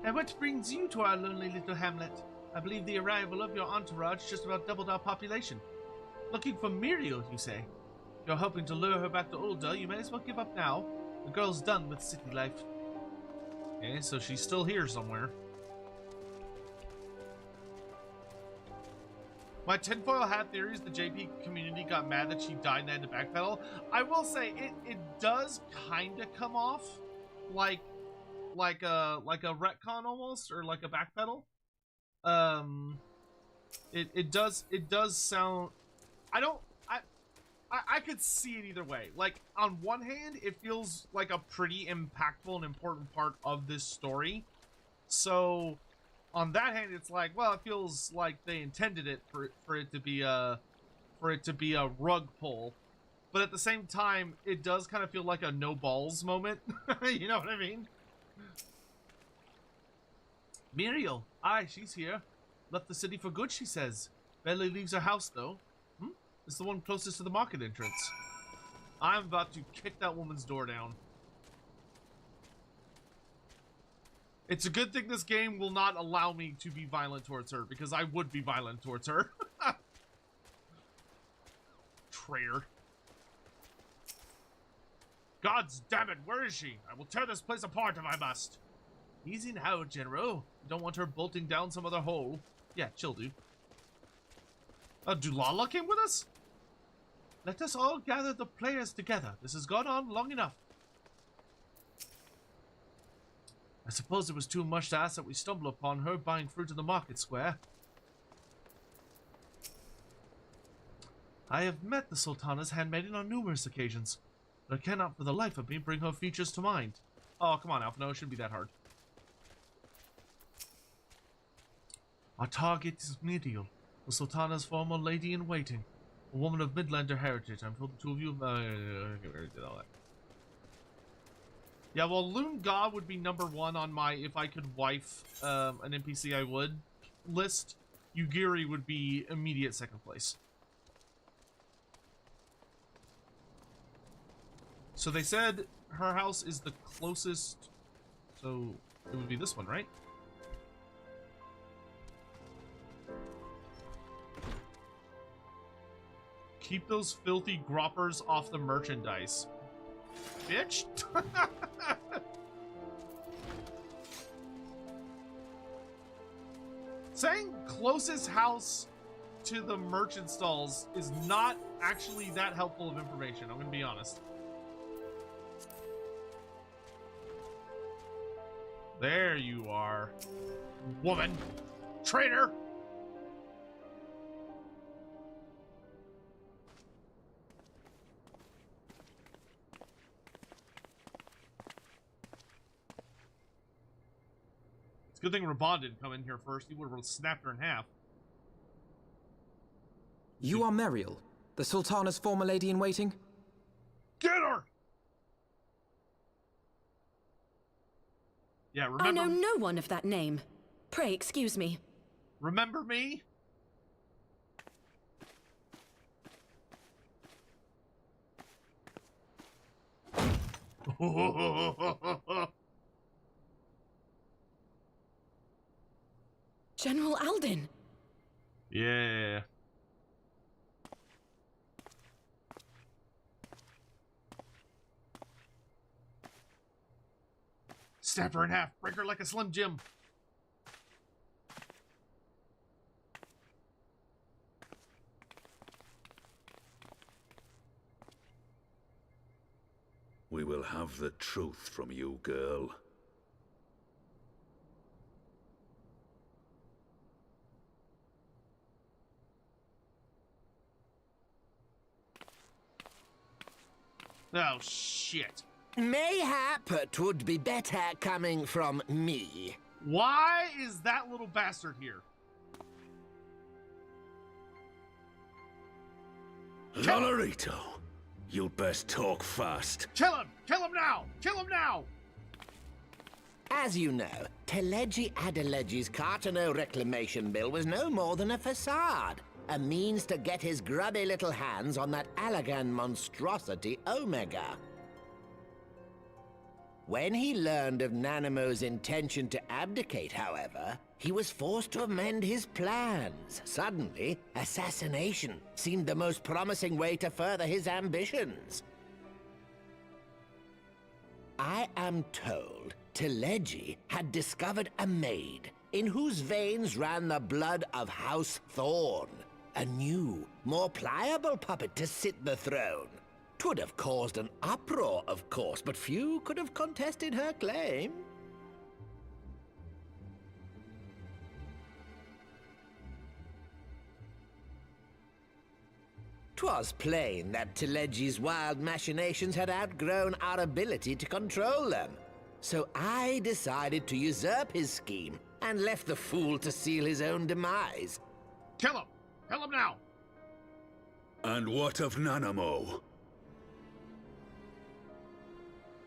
And what brings you to our lonely little hamlet? I believe the arrival of your entourage just about doubled our population. Looking for Miriel, you say? If you're hoping to lure her back to Uldar, you may as well give up now. The girl's done with city life. Okay, so she's still here somewhere. My tinfoil hat theory is the JP community got mad that she died and had to backpedal. I will say it does kind of come off like a retcon almost, or like a backpedal. It does sound. I could see it either way. Like, on one hand, it feels like a pretty impactful and important part of this story. So on that hand, it's like, well, it feels like they intended it for it to be a rug pull. But at the same time, it does kind of feel like a no balls moment. You know what I mean? Miriel, aye, she's here. Left the city for good, she says. Barely leaves her house, though. It's the one closest to the market entrance. I'm about to kick that woman's door down. It's a good thing this game will not allow me to be violent towards her, because I would be violent towards her. Traitor. Gods damn it, where is she? I will tear this place apart if I must. Easy now, General. You don't want her bolting down some other hole. Yeah, chill, dude. Dulala came with us? Let us all gather the players together. This has gone on long enough. I suppose it was too much to ask that we stumble upon her buying fruit in the market square. I have met the Sultana's handmaiden on numerous occasions, but I cannot for the life of me bring her features to mind. Oh, come on, Alf. No, it shouldn't be that hard. Our target is Nidhogg, the Sultana's former lady-in-waiting. A woman of Midlander heritage. I'm told the two of you... did all that. Yeah, well, Loon God would be #1 on my if I could wife an NPC I would list. Yugiri would be immediate second place. So they said her house is the closest, so it would be this one, right? Keep those filthy groppers off the merchandise. Bitch! Saying closest house to the merchant stalls is not actually that helpful of information, I'm gonna be honest. There you are, woman. Traitor! It's a good thing Raban didn't come in here first. He would have snapped her in half. You are Meriel, the Sultana's former lady-in-waiting? Get her! Yeah, remember... I know no one of that name. Pray excuse me. Remember me? General Alden. Yeah. Snap her in half. Break her like a Slim Jim. We will have the truth from you, girl. Oh, shit. Mayhap it would be better coming from me. Why is that little bastard here? Lolorito, you'd best talk fast. Kill him! Kill him now! Kill him now! As you know, Teleji Adeleji's Cartano reclamation bill was no more than a facade. A means to get his grubby little hands on that Allagan monstrosity Omega. When he learned of Nanamo's intention to abdicate, however, he was forced to amend his plans. Suddenly, assassination seemed the most promising way to further his ambitions. I am told Teleji had discovered a maid in whose veins ran the blood of House Thorn. A new, more pliable puppet to sit the throne. 'Twould have caused an uproar, of course, but few could have contested her claim. 'Twas plain that Teleji's wild machinations had outgrown our ability to control them. So I decided to usurp his scheme and left the fool to seal his own demise. Kill him! Kill him now! And what of Nanamo?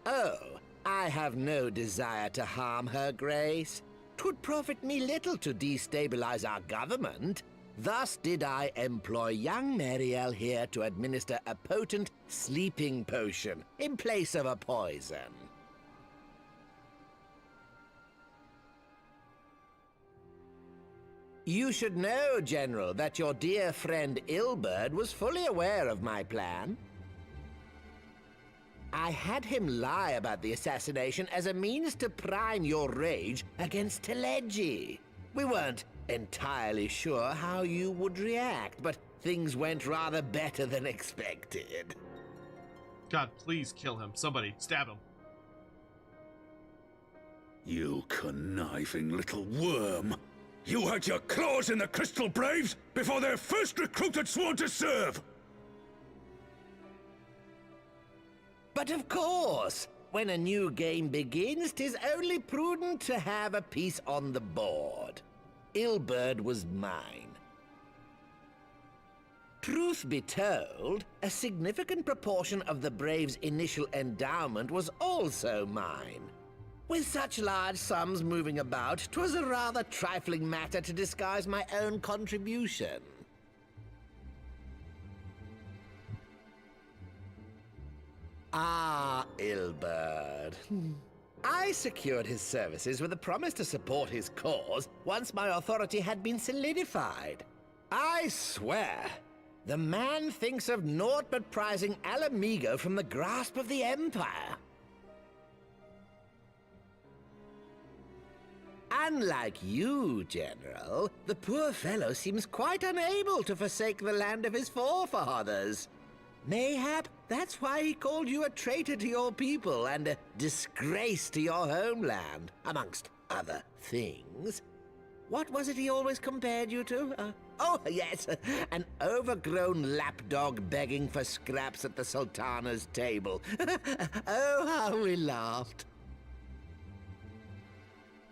Oh, I have no desire to harm her grace. 'Twould profit me little to destabilize our government. Thus did I employ young Meriel here to administer a potent sleeping potion in place of a poison. You should know, General, that your dear friend Ilberd was fully aware of my plan. I had him lie about the assassination as a means to prime your rage against Teleji. We weren't entirely sure how you would react, but things went rather better than expected. God, please kill him. Somebody, stab him. You conniving little worm! You had your claws in the Crystal Braves before their first recruit had sworn to serve! But of course, when a new game begins, 'tis only prudent to have a piece on the board. Ilberd was mine. Truth be told, a significant proportion of the Brave's initial endowment was also mine. With such large sums moving about, 'twas a rather trifling matter to disguise my own contribution. Ah, Ilberd. I secured his services with a promise to support his cause once my authority had been solidified. I swear, the man thinks of naught but prizing Alamigo from the grasp of the Empire. Unlike you, General, the poor fellow seems quite unable to forsake the land of his forefathers. Mayhap that's why he called you a traitor to your people and a disgrace to your homeland, amongst other things. What was it he always compared you to? Oh, yes, an overgrown lapdog begging for scraps at the Sultana's table. Oh, how we laughed.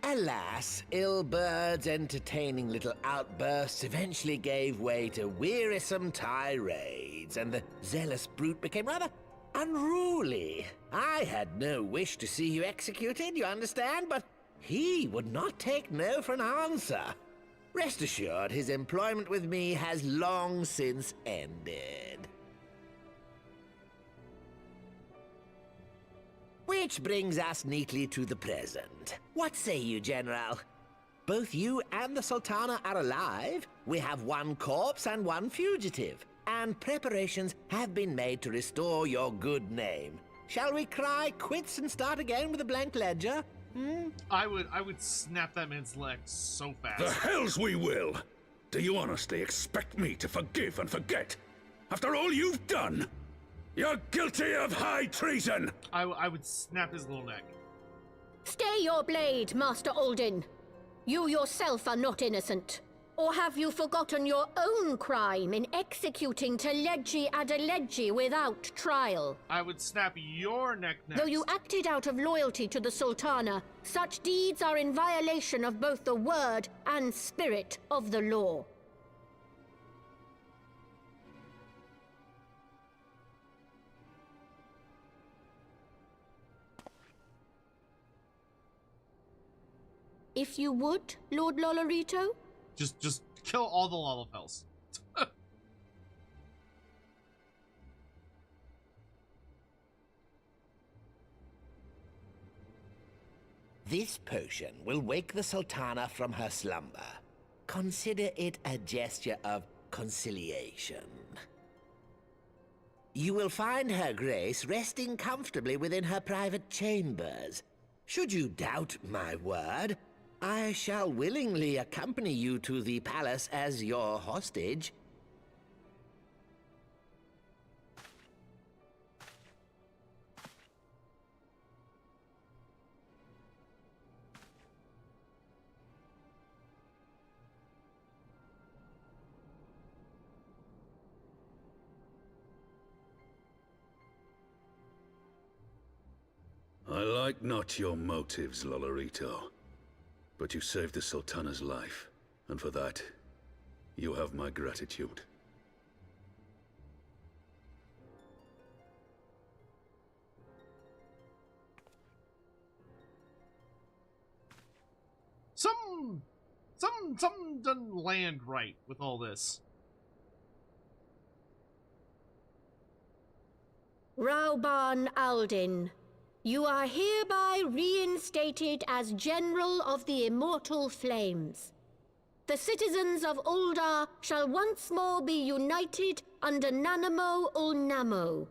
Alas, Ilberd's entertaining little outbursts eventually gave way to wearisome tirades, and the zealous brute became rather unruly. I had no wish to see you executed, you understand, but he would not take no for an answer. Rest assured, his employment with me has long since ended. Which brings us neatly to the present. What say you, General? Both you and the Sultana are alive. We have one corpse and one fugitive. And preparations have been made to restore your good name. Shall we cry quits and start again with a blank ledger? I would snap that man's leg so fast. The hells we will! Do you honestly expect me to forgive and forget? After all you've done? You're guilty of high treason! I would snap his little neck. Stay your blade, Master Alden. You yourself are not innocent. Or have you forgotten your own crime in executing Teleji Adeleji without trial? I would snap your neck next. Though you acted out of loyalty to the Sultana, such deeds are in violation of both the word and spirit of the law. If you would, Lord Lolorito? Just kill all the Lalafels. This potion will wake the Sultana from her slumber. Consider it a gesture of conciliation. You will find Her Grace resting comfortably within her private chambers. Should you doubt my word, I shall willingly accompany you to the palace as your hostage. I like not your motives, Lolorito. But you saved the Sultana's life, and for that, you have my gratitude. Something doesn't land right with all this. Rauban Aldin, you are hereby reinstated as General of the Immortal Flames. The citizens of Ul'dah shall once more be united under Nanamo Ul'Namo,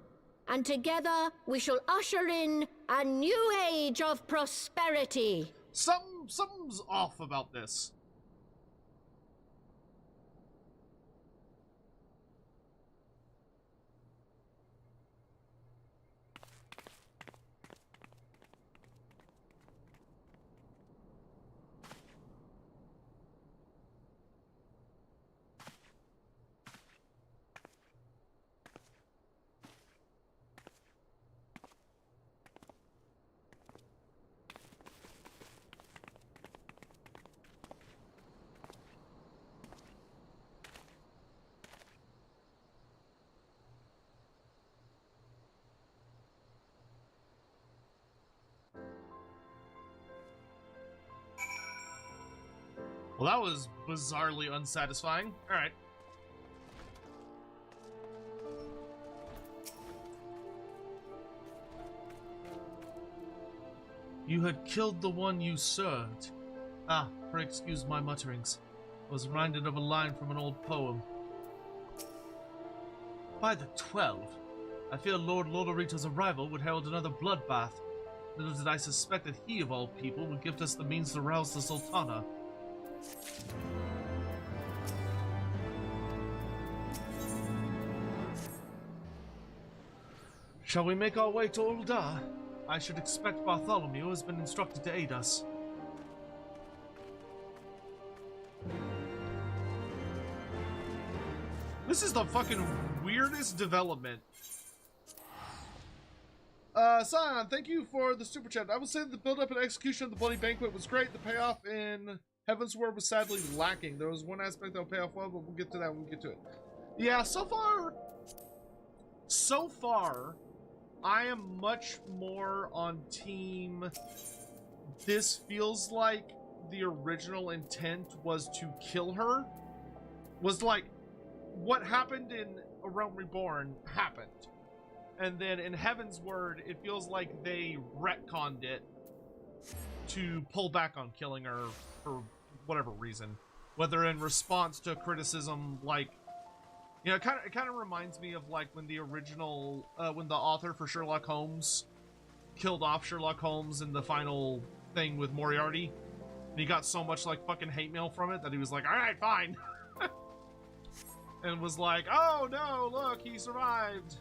and together we shall usher in a new age of prosperity. Something's off about this. Well, that was bizarrely unsatisfying. Alright. You had killed the one you served. Ah, pray excuse my mutterings. I was reminded of a line from an old poem. By the 12, I fear Lord Lodorito's arrival would herald another bloodbath. Little did I suspect that he, of all people, would give us the means to rouse the Sultana. Shall we make our way to Ul'dah? I should expect Bartholomew has been instructed to aid us. This is the fucking weirdest development. Sion, thank you for the super chat. I will say that the build-up and execution of the Bloody Banquet was great. The payoff in Heaven's Word was sadly lacking. There was one aspect that will pay off well, but we'll get to that when we get to it. Yeah, so far, I am much more on team. This feels like the original intent was to kill her. Was like, what happened in A Realm Reborn happened. And then in Heaven's Word, it feels like they retconned it to pull back on killing her for whatever reason. Whether in response to criticism, like, you know, it kind of reminds me of like when the original, when the author for Sherlock Holmes killed off Sherlock Holmes in the final thing with Moriarty. And he got so much like fucking hate mail from it that he was like, alright, fine. And was like, oh no, look, he survived.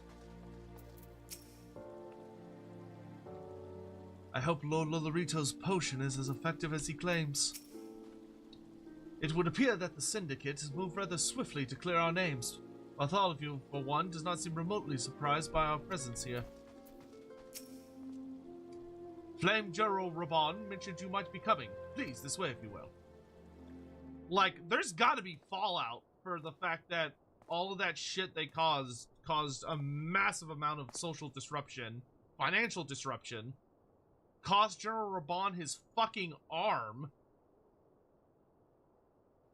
I hope Lord Lolorito's potion is as effective as he claims. It would appear that the Syndicate has moved rather swiftly to clear our names. Bartholomew, for one, does not seem remotely surprised by our presence here. Flame General Raban mentioned you might be coming. Please, this way if you will. Like, there's gotta be fallout for the fact that all of that shit they caused a massive amount of social disruption, financial disruption, cost General Raban his fucking arm,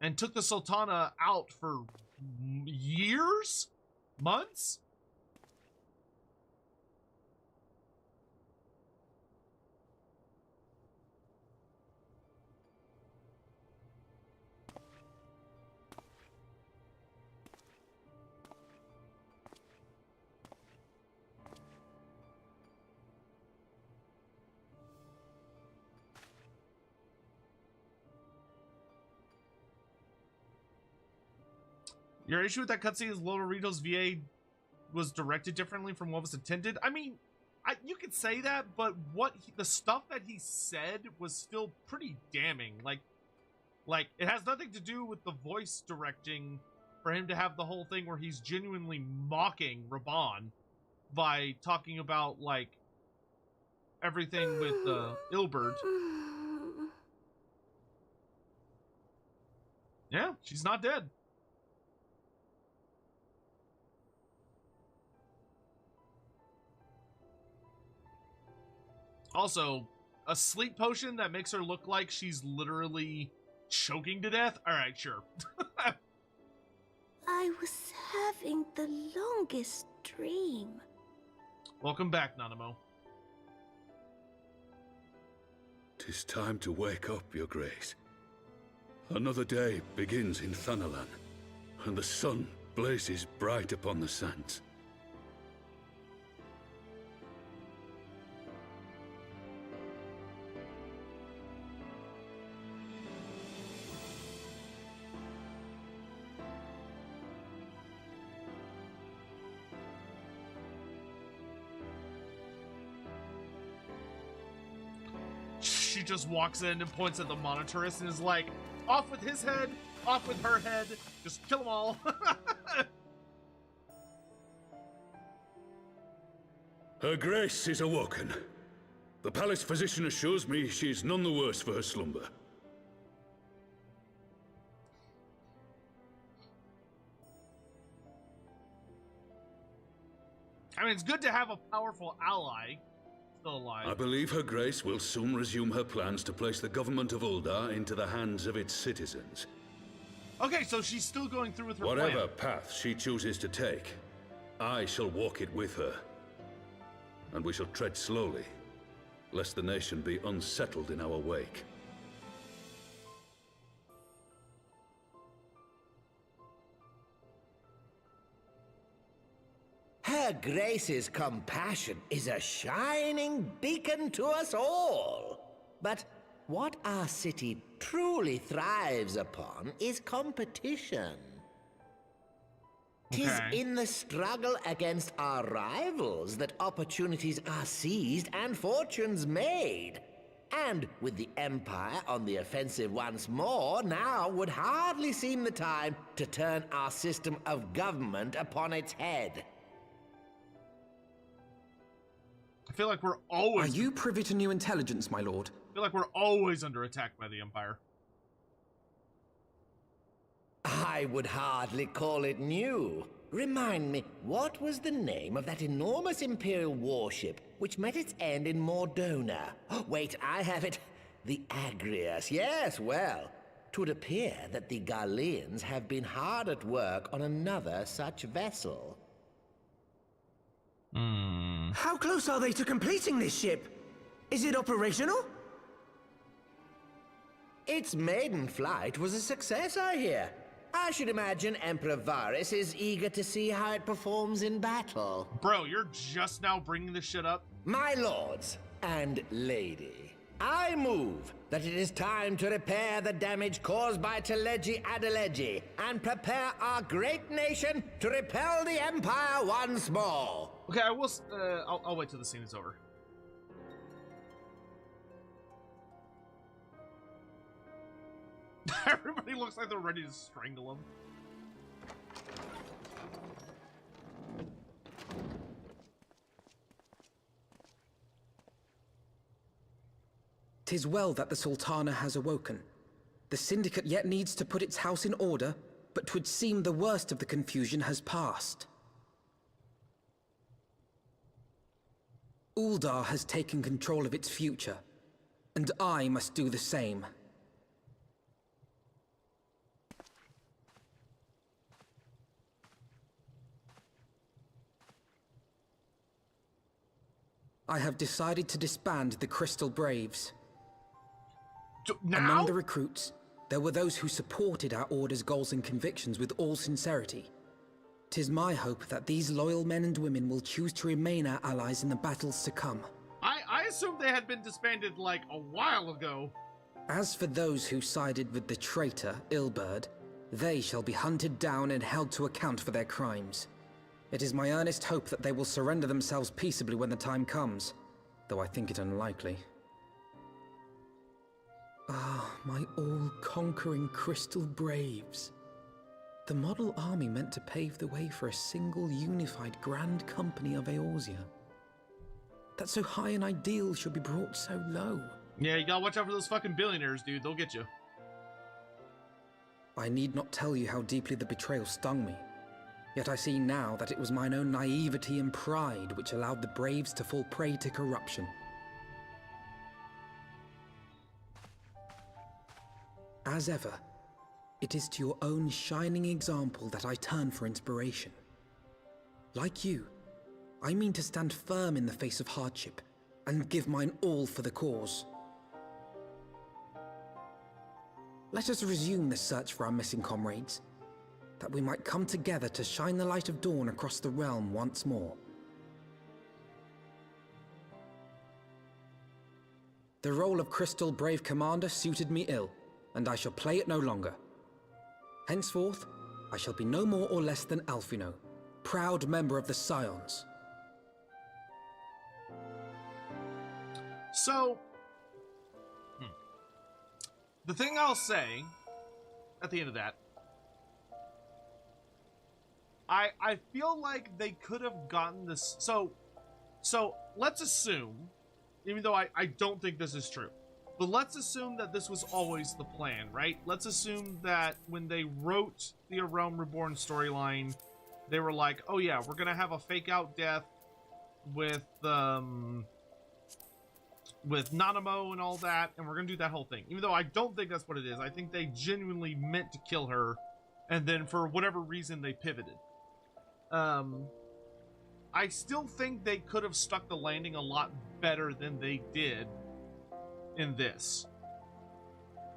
and took the Sultana out for years? Months? Your issue with that cutscene is Lodorito's VA was directed differently from what was intended? I mean, you could say that, but the stuff that he said was still pretty damning. Like, it has nothing to do with the voice directing for him to have the whole thing where he's genuinely mocking Raban by talking about, like, everything with Ilbert. Yeah, she's not dead. Also, a sleep potion that makes her look like she's literally choking to death? Alright, sure. I was having the longest dream. Welcome back, Nanamo. 'Tis time to wake up, Your Grace. Another day begins in Thanalan, and the sun blazes bright upon the sands. She just walks in and points at the monitorist and is like, off with his head, off with her head, just kill them all. Her Grace is awoken. The palace physician assures me she is none the worse for her slumber. I mean, it's good to have a powerful ally, still alive. I believe Her Grace will soon resume her plans to place the government of Uldar into the hands of its citizens. Okay, so she's still going through with her Whatever plan. path she chooses to take, I shall walk it with her. And we shall tread slowly, lest the nation be unsettled in our wake. Her Grace's compassion is a shining beacon to us all. But what our city truly thrives upon is competition. 'Tis in the struggle against our rivals that opportunities are seized and fortunes made. And with the Empire on the offensive once more, now would hardly seem the time to turn our system of government upon its head. I feel like we're always... Are you privy to new intelligence, my lord? I feel like we're always under attack by the Empire. I would hardly call it new. Remind me, what was the name of that enormous Imperial warship which met its end in Mordona? Oh, wait, I have it. The Agrius. Yes, well, 'twould appear that the Graoullians have been hard at work on another such vessel. How close are they to completing this ship? Is it operational? Its maiden flight was a success, I hear. I should imagine Emperor Varys is eager to see how it performs in battle. Bro, you're just now bringing this shit up? My lords and lady, I move that it is time to repair the damage caused by Teleji Adeleji and prepare our great nation to repel the Empire once more. Okay, I'll wait till the scene is over. Everybody looks like they're ready to strangle him. "'Tis well that the Sultana has awoken. The Syndicate yet needs to put its house in order, but 'twould seem the worst of the confusion has passed. Uldar has taken control of its future, and I must do the same. I have decided to disband the Crystal Braves. Now? Among the recruits, there were those who supported our Order's goals and convictions with all sincerity. 'Tis my hope that these loyal men and women will choose to remain our allies in the battles to come. I assumed they had been disbanded like a while ago. As for those who sided with the traitor, Ilberd, they shall be hunted down and held to account for their crimes. It is my earnest hope that they will surrender themselves peaceably when the time comes, though I think it unlikely. Ah, my all-conquering Crystal Braves. The model army meant to pave the way for a single unified grand company of Eorzea. That so high an ideal should be brought so low. Yeah, you gotta watch out for those fucking billionaires, dude. They'll get you. I need not tell you how deeply the betrayal stung me. Yet I see now that it was mine own naivety and pride which allowed the Braves to fall prey to corruption. As ever, it is to your own shining example that I turn for inspiration. Like you, I mean to stand firm in the face of hardship and give mine all for the cause. Let us resume the search for our missing comrades, that we might come together to shine the light of dawn across the realm once more. The role of Crystal Brave Commander suited me ill, and I shall play it no longer. Henceforth, I shall be no more or less than Alphino, proud member of the Scions. So, the thing I'll say at the end of that, I feel like they could have gotten this. So let's assume, even though I don't think this is true, but let's assume that this was always the plan, right? Let's assume that when they wrote the A Realm Reborn storyline, they were like, oh yeah, we're gonna have a fake out death with with Nanamo and all that, and we're gonna do that whole thing. Even though I don't think that's what it is. I think they genuinely meant to kill her, and then for whatever reason they pivoted. I still think they could have stuck the landing a lot better than they did in this.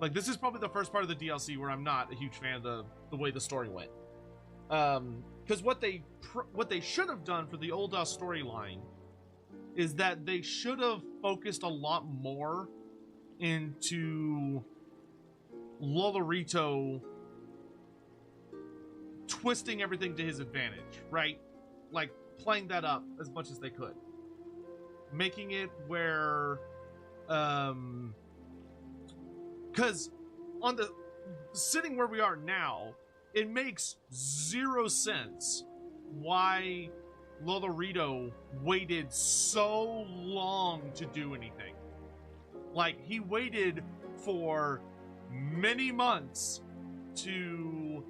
Like, this is probably the first part of the DLC where I'm not a huge fan of the way the story went. Because what they should have done for the Ul'dah storyline is that they should have focused a lot more into Lolorito twisting everything to his advantage, right? Like, playing that up as much as they could. Making it where, because on the sitting where we are now, it makes zero sense why Lolorito waited so long to do anything. Like, he waited for many months to,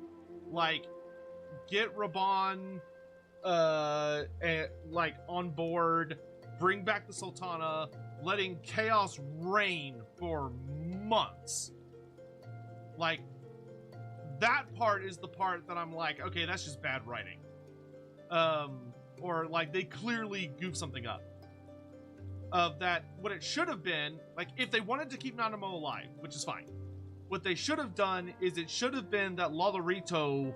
like, get Raban like on board, bring back the Sultana, letting chaos reign for months. Like, that part is the part that I'm like, okay, that's just bad writing. Or like they clearly goofed something up. Of that, what it should have been, like, if they wanted to keep Nanamo alive, which is fine, what they should have done is it should have been that Lolorito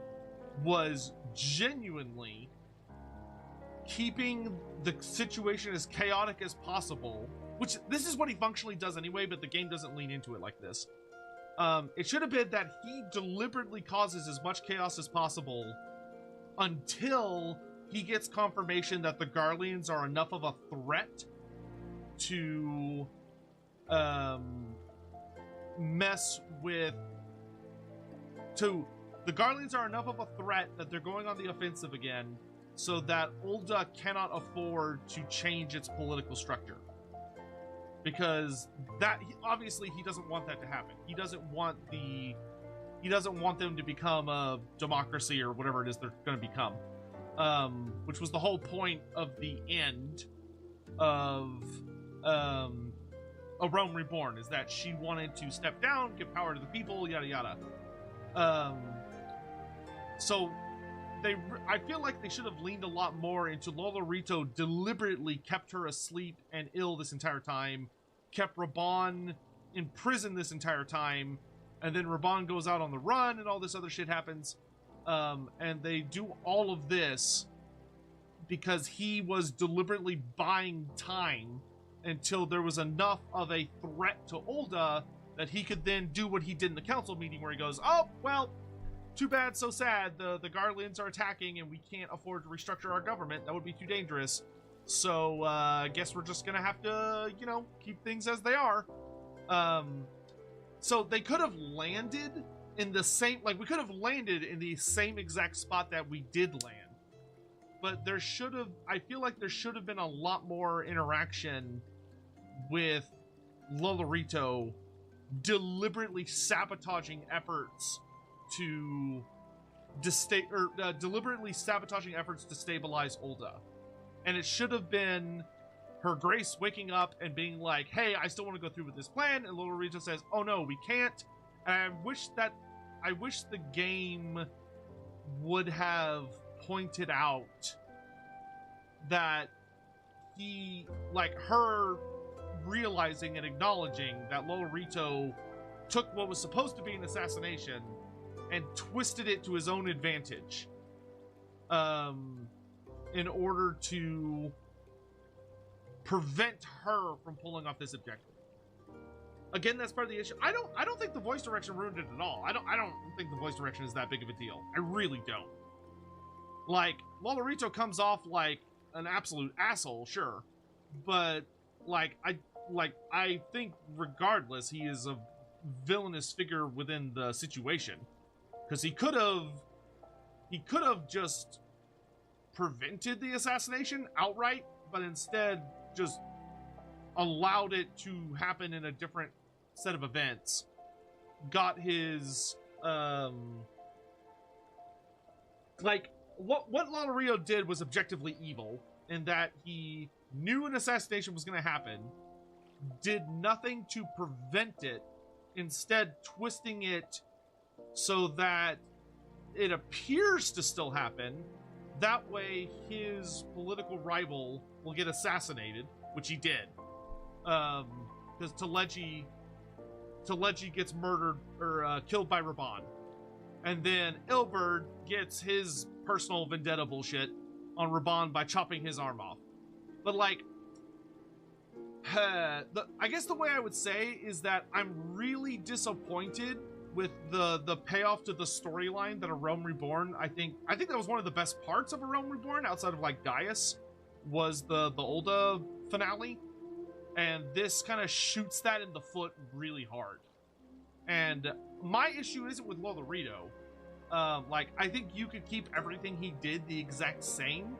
was genuinely keeping the situation as chaotic as possible, which this is what he functionally does anyway, but the game doesn't lean into it like this. It should have been that he deliberately causes as much chaos as possible until he gets confirmation that the Garleans are enough of a threat to mess with... The Garleans are enough of a threat that they're going on the offensive again, so that Ul'dah cannot afford to change its political structure. Because that, obviously, he doesn't want that to happen. He doesn't want them to become a democracy or whatever it is they're going to become. Which was the whole point of the end of A Rome Reborn, is that she wanted to step down, give power to the people, yada yada. So I feel like they should have leaned a lot more into Lolorito deliberately kept her asleep and ill this entire time, kept Raban in prison this entire time, and then Raban goes out on the run and all this other shit happens. And they do all of this because he was deliberately buying time until there was enough of a threat to Ul'dah that he could then do what he did in the council meeting, where he goes, oh, well, too bad, so sad. The Garleans are attacking and we can't afford to restructure our government. That would be too dangerous. So, I guess we're just gonna have to, keep things as they are. So they could have landed in the same, we could have landed in the same exact spot that we did land. But I feel like there should have been a lot more interaction with Lolorito deliberately sabotaging efforts to deliberately sabotaging efforts to stabilize Ul'dah. And it should have been Her Grace waking up and being like, hey, I still want to go through with this plan, and Lolorito says, oh no, we can't. And I wish the game would have pointed out that her realizing and acknowledging that Lolorito took what was supposed to be an assassination and twisted it to his own advantage, in order to prevent her from pulling off this objective. Again, that's part of the issue. I don't think the voice direction ruined it at all. I don't think the voice direction is that big of a deal. I really don't. Lolorito comes off like an absolute asshole, sure, but I think regardless, he is a villainous figure within the situation, because he could have just prevented the assassination outright, but instead just allowed it to happen in a different set of events. Got his what Lolorito did was objectively evil, in that he knew an assassination was going to happen, did nothing to prevent it, instead twisting it so that it appears to still happen. That way his political rival will get assassinated, which he did. Because Taleji gets murdered or killed by Raban. And then Ilberd gets his personal vendetta bullshit on Raban by chopping his arm off. But like, I guess the way I would say is that I'm really disappointed with the payoff to the storyline that A Realm Reborn. I think that was one of the best parts of A Realm Reborn, outside of like Gaius, was the Ulda finale. And this kind of shoots that in the foot really hard. And my issue isn't with Lolorito. Like, I think you could keep everything he did the exact same.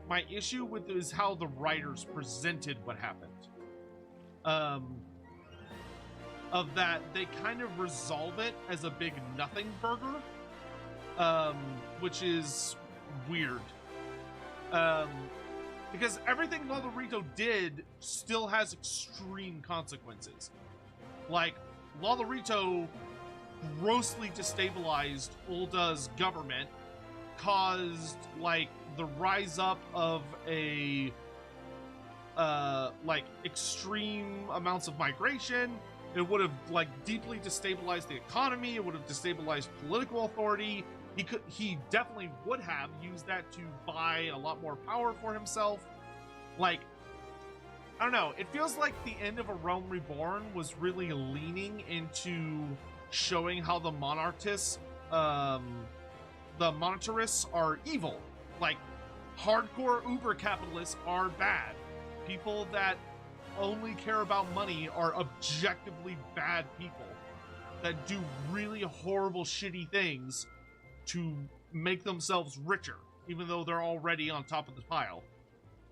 My issue with it is how the writers presented what happened. Of that, they kind of resolve it as a big nothing burger, which is weird. Because everything Lolorito did still has extreme consequences. Like, Lolorito grossly destabilized Ulda's government, caused, like, the rise up of a, like, extreme amounts of migration. It would have, like, deeply destabilized the economy. It would have destabilized political authority. He definitely would have used that to buy a lot more power for himself. Like, I don't know. It feels like the end of A Realm Reborn was really leaning into showing how the monarchists, the monetarists are evil. Like, hardcore uber capitalists are bad. People that only care about money are objectively bad people that do really horrible, shitty things to make themselves richer, even though they're already on top of the pile.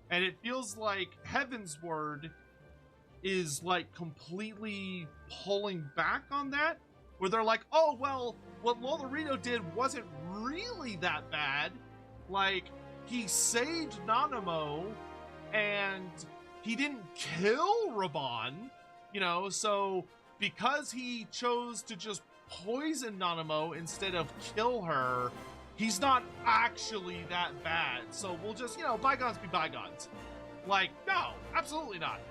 And it feels like Heavensward is, like, completely pulling back on that, where they're like, oh, well, what Lolorito did wasn't really that bad. Like, he saved Nanamo, and he didn't kill Raban, you know, so because he chose to just poison Nanamo instead of kill her, he's not actually that bad. So we'll just, you know, bygones be bygones. Like, no, absolutely not.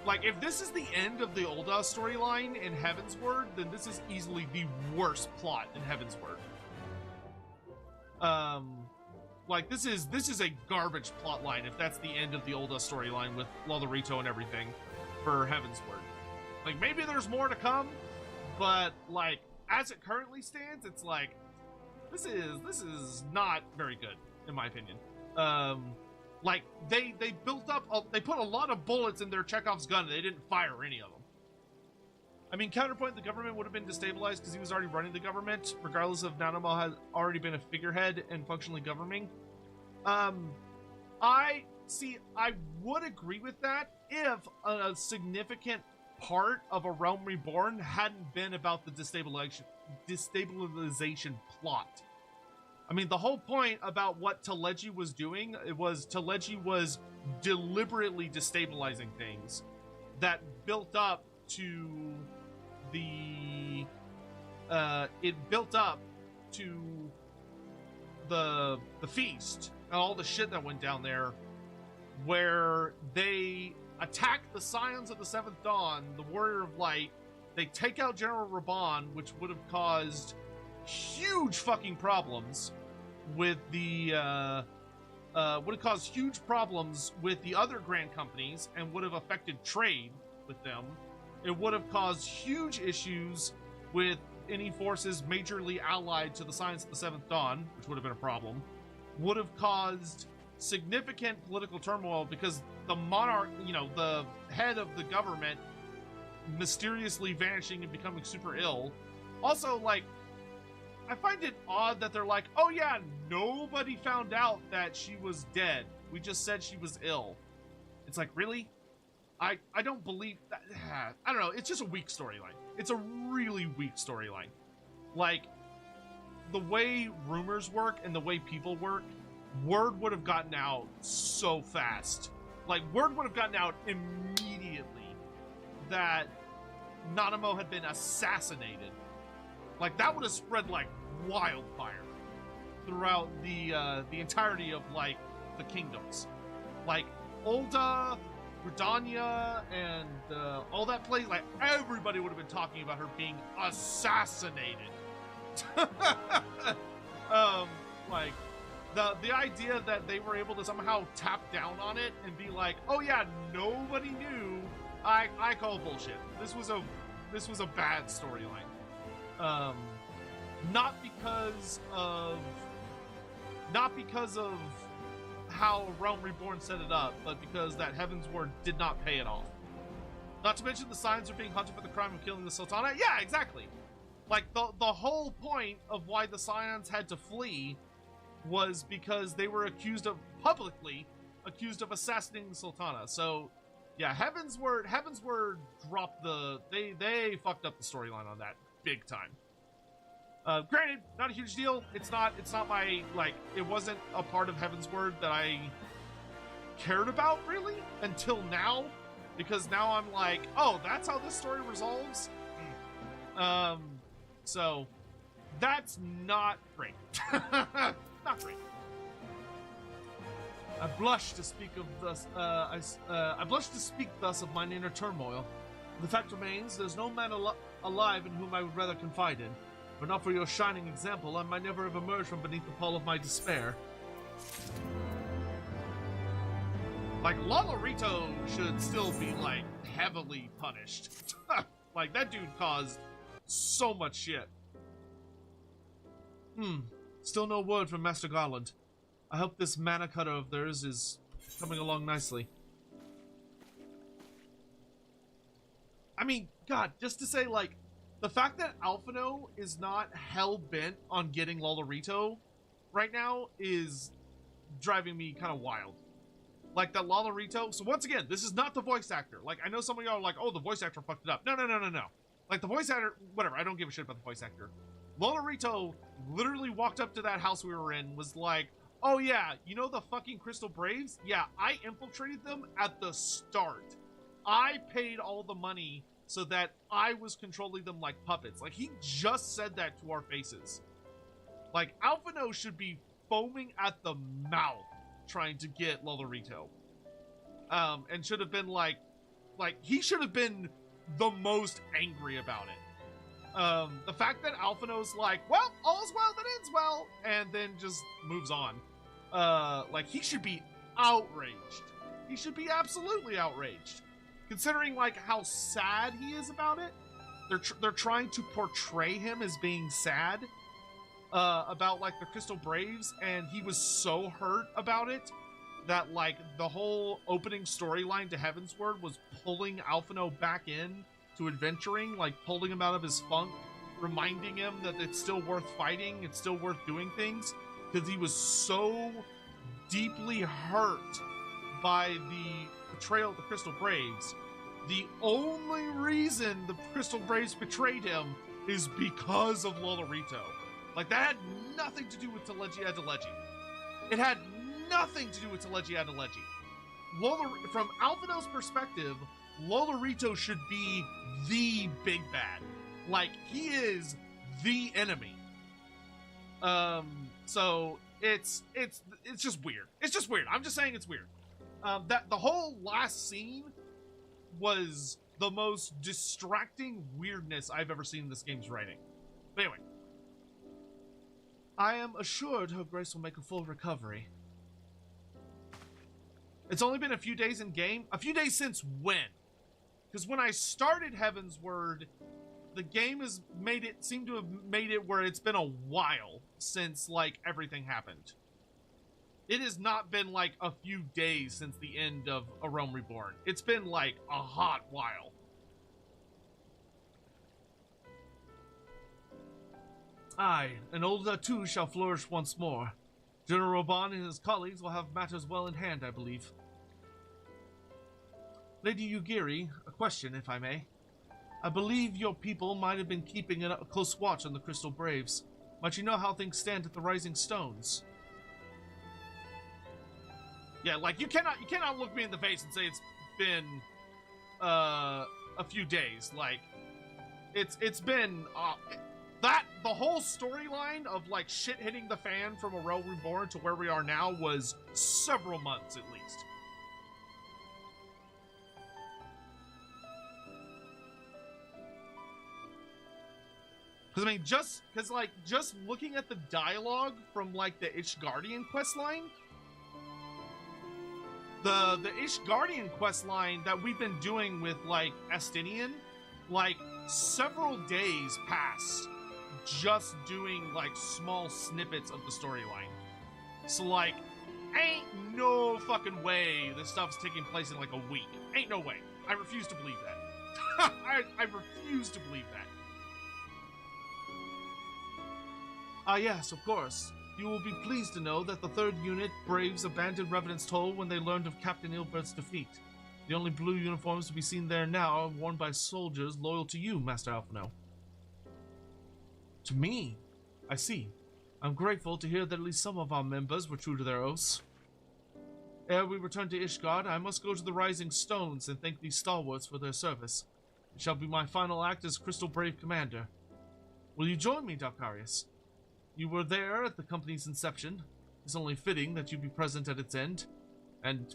Like, if this is the end of the Ulda storyline in Heavensward, then this is easily the worst plot in Heavensward. Like, this is a garbage plot line if that's the end of the Ulda storyline with Lolorito and everything for Heavensward. Like, maybe there's more to come, but, like, as it currently stands, it's like, this is not very good, in my opinion. Like, they built up, they put a lot of bullets in their Chekhov's gun, and they didn't fire any of them. I mean, counterpoint, the government would have been destabilized because he was already running the government, regardless of Nanamo has already been a figurehead and functionally governing. I would agree with that if a significant part of A Realm Reborn hadn't been about the destabilization plot. I mean, the whole point about what Taleji was doing, Taleji was deliberately destabilizing things that built up to the feast and all the shit that went down there, where they attack the Scions of the Seventh Dawn, the Warrior of Light. They take out General Raban, which would have caused huge fucking problems with the other Grand Companies and would have affected trade with them. It would have caused huge issues with any forces majorly allied to the Scions of the Seventh Dawn, which would have been a problem. Would have caused significant political turmoil because the monarch, you know, the head of the government mysteriously vanishing and becoming super ill. Also, like, I find it odd that they're like, oh yeah, nobody found out that she was dead. We just said she was ill. It's like, really? I don't believe that. I don't know. It's just a weak storyline. It's a really weak storyline. Like, the way rumors work and the way people work, word would have gotten out so fast. Like, word would have gotten out immediately that Nanamo had been assassinated, like that would have spread like wildfire throughout the entirety of like the kingdoms. Like Ul'dah, Gridania, and all that place, like everybody would have been talking about her being assassinated. Like the idea that they were able to somehow tap down on it and be like, oh yeah, nobody knew, I call bullshit. This was a bad storyline. Not because of how Realm Reborn set it up, but because that Heaven's Word did not pay it off. Not to mention the Scions are being hunted for the crime of killing the Sultana. Yeah, exactly. Like, the whole point of why the Scions had to flee was because they were publicly accused of assassinating the Sultana. So, yeah, Heaven's Word dropped they fucked up the storyline on that big time. Granted, not a huge deal. It's not my, like, it wasn't a part of Heaven's Word that I cared about, really, until now, because now I'm like, oh, that's how this story resolves? So, that's not great. Not great. I blush to speak of thus, I blush to speak thus of mine inner turmoil. The fact remains, there's no man alive in whom I would rather confide in. But not for your shining example, I might never have emerged from beneath the pall of my despair. Like, Lolorito should still be, like, heavily punished. Like, that dude caused so much shit. Still no word from Master Garland. I hope this mana cutter of theirs is coming along nicely. I mean, God, just to say, like, the fact that Alphino is not hell-bent on getting Lolorito right now is driving me kind of wild. Like, that Lolorito... So, once again, this is not the voice actor. Like, I know some of y'all are like, oh, the voice actor fucked it up. No. Like, the voice actor... Whatever, I don't give a shit about the voice actor. Lolorito literally walked up to that house we were in, was like, oh yeah, you know the fucking Crystal Braves? Yeah, I infiltrated them at the start. I paid all the money so that I was controlling them like puppets. Like, he just said that to our faces. Like, Alphino should be foaming at the mouth trying to get Lolorito. And should have been like, he should have been the most angry about it. The fact that Alphino's like, well, all's well that ends well, and then just moves on. Like, he should be outraged. He should be absolutely outraged. Considering, like, how sad he is about it. They're trying to portray him as being sad about, like, the Crystal Braves, and he was so hurt about it that, like, the whole opening storyline to Heaven's Word was pulling Alphino back in to adventuring, like, pulling him out of his funk, reminding him that it's still worth fighting, it's still worth doing things, because he was so deeply hurt by the betrayal of the Crystal Braves. The only reason the Crystal Braves betrayed him is because of Lolorito. Like, that had nothing to do with Teleji Adeleji. It had nothing to do with Teleji Adeleji. From Alphino's perspective, Lolorito should be the big bad. Like, he is the enemy. So it's just weird. It's just weird. I'm just saying it's weird. That the whole last scene was the most distracting weirdness I've ever seen in this game's writing. But anyway, I am assured Her Grace will make a full recovery. It's only been a few days in game. A few days since when? Because when I started Heaven's Word, the game has seemed to have made it where it's been a while since, like, everything happened. It has not been, like, a few days since the end of A Realm Reborn. It's been, like, a hot while. Aye, and Ul'dah too shall flourish once more. General Ban and his colleagues will have matters well in hand, I believe. Lady Yugiri, a question, if I may. I believe your people might have been keeping a close watch on the Crystal Braves. Might you know how things stand at the Rising Stones? Yeah, like, you cannot look me in the face and say it's been a few days. Like, it's been the whole storyline of like shit hitting the fan from A Realm Reborn to where we are now was several months at least. Because, I mean, just looking at the dialogue from, like, the Ishgardian questline, the Ishgardian questline that we've been doing with, like, Estinian, like, several days passed just doing, like, small snippets of the storyline. So, like, ain't no fucking way this stuff's taking place in, like, a week. Ain't no way. I refuse to believe that. I refuse to believe that. Ah yes, of course. You will be pleased to know that the 3rd Unit Braves abandoned Revenant's Toll when they learned of Captain Ilbert's defeat. The only blue uniforms to be seen there now are worn by soldiers loyal to you, Master Alphino. To me? I see. I'm grateful to hear that at least some of our members were true to their oaths. Ere we return to Ishgard, I must go to the Rising Stones and thank these stalwarts for their service. It shall be my final act as Crystal Brave Commander. Will you join me, Dalkarius? You were there at the company's inception. It's only fitting that you be present at its end, and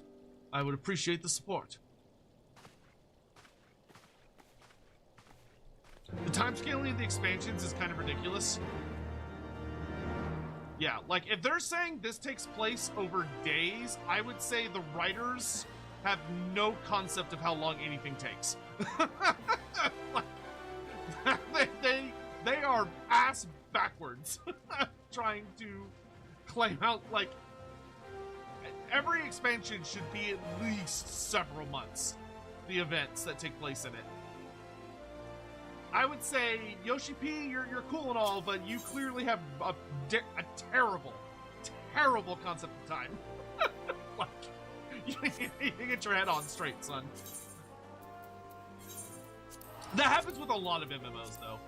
I would appreciate the support. The time scaling of the expansions is kind of ridiculous. Yeah, like, if they're saying this takes place over days, I would say the writers have no concept of how long anything takes. They are ass backwards trying to claim out, like, every expansion should be at least several months, the events that take place in it. I would say, Yoshi P, you're cool and all, but you clearly have a terrible concept of time. Like, you need to get your head on straight, son. That happens with a lot of MMOs, though.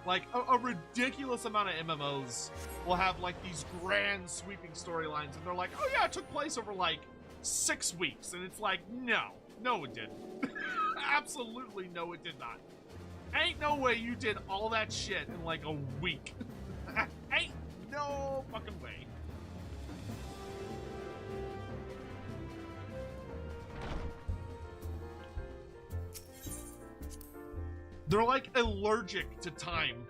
Like, a ridiculous amount of MMOs will have, like, these grand sweeping storylines, and they're like, oh yeah, it took place over, like, 6 weeks. And it's like, no it didn't. Absolutely no, it did not. Ain't no way you did all that shit in, like, a week. Ain't no fucking way. They're, like, allergic to time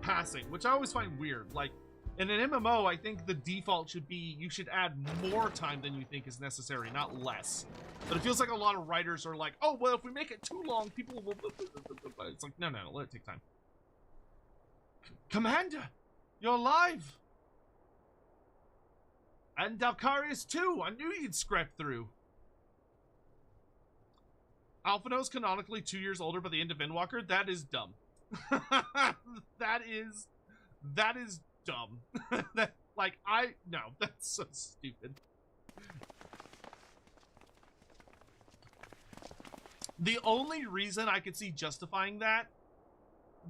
passing, which I always find weird. Like, in an MMO, I think the default should be you should add more time than you think is necessary, not less. But it feels like a lot of writers are like, oh, well, if we make it too long, people will... It's like, no, let it take time. Commander, you're alive! And Dalkarius, too! I knew you'd scrap through. Alphino's canonically 2 years older by the end of Endwalker. That is dumb. That is dumb. No, that's so stupid. The only reason I could see justifying that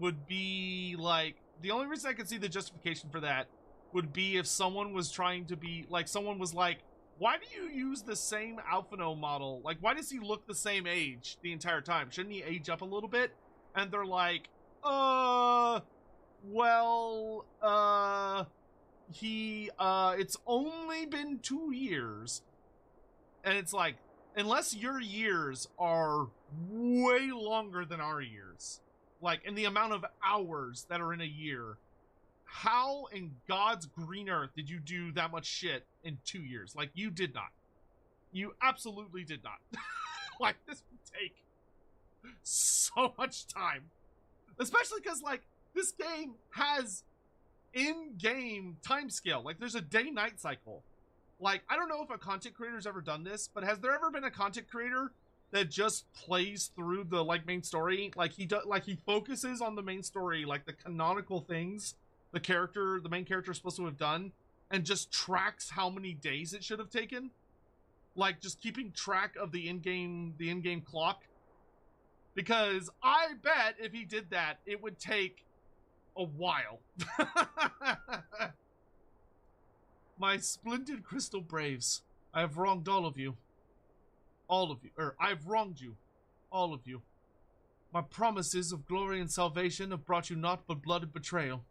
would be, like, the only reason I could see the justification for that would be if someone was trying to be, like, someone was like, why do you use the same Alphino model? Like, why does he look the same age the entire time? Shouldn't he age up a little bit? And they're like, it's only been 2 years. And it's like, unless your years are way longer than our years, like, in the amount of hours that are in a year, how in God's green earth did you do that much shit in 2 years? Like, you did not. You absolutely did not. Like, this would take so much time. Especially because, like, this game has in-game time scale. Like, there's a day-night cycle. Like, I don't know if a content creator's ever done this, but has there ever been a content creator that just plays through the, like, main story? Like, he focuses on the main story, like, the canonical things the main character is supposed to have done, and just tracks how many days it should have taken? Like, just keeping track of the in-game clock? Because I bet if he did that, it would take a while. My splendid Crystal Braves, I have wronged all of you. All of you. I've wronged you. All of you. My promises of glory and salvation have brought you naught but blood and betrayal.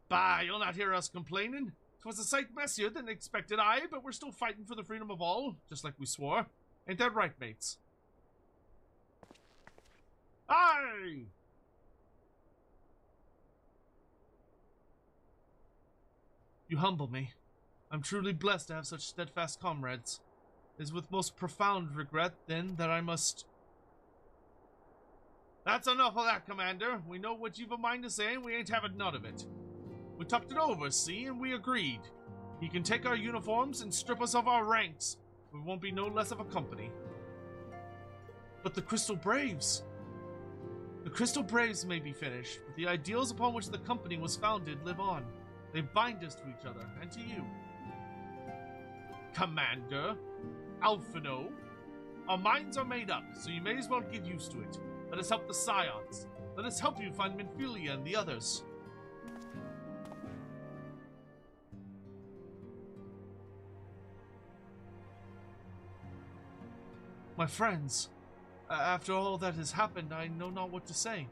Bah, you'll not hear us complaining. 'Twas a sight messier than expected, aye, but we're still fighting for the freedom of all, just like we swore. Ain't that right, mates? Aye! You humble me. I'm truly blessed to have such steadfast comrades. It is with most profound regret, then, that I must... That's enough of that, Commander. We know what you've a mind to say, and we ain't having none of it. We talked it over, see, and we agreed. He can take our uniforms and strip us of our ranks. We won't be no less of a company. But the Crystal Braves... The Crystal Braves may be finished, but the ideals upon which the company was founded live on. They bind us to each other, and to you. Commander, Alphino, our minds are made up, so you may as well get used to it. Let us help the Scions. Let us help you find Minfilia and the others. My friends, after all that has happened, I know not what to say.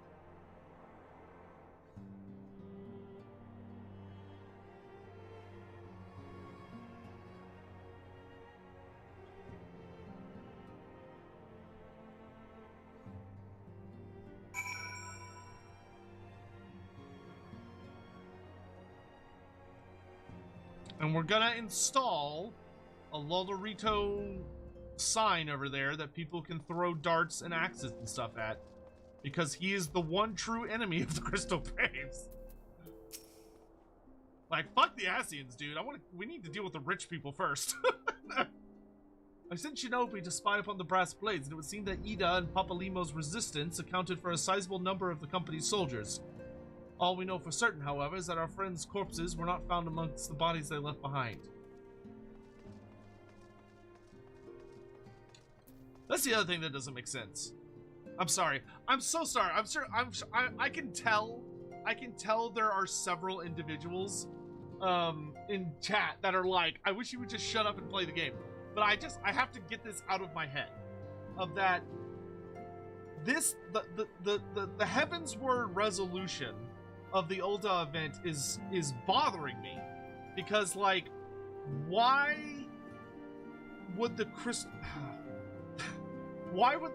And we're gonna install a Lolorito sign over there that people can throw darts and axes and stuff at, because he is the one true enemy of the Crystal Braves. Like, fuck the Asians, dude. We need to deal with the rich people first. I sent Shinobi to spy upon the Brass Blades, and it would seem that Ida and Papalimo's resistance accounted for a sizable number of the company's soldiers. All we know for certain, however, is that our friends' corpses were not found amongst the bodies they left behind. That's the other thing that doesn't make sense. I'm sorry. I'm so sorry. I can tell there are several individuals in chat that are like, I wish you would just shut up and play the game. But I have to get this out of my head. Of that, the Heavensward resolution of the Ulda event is bothering me, because, like, why would the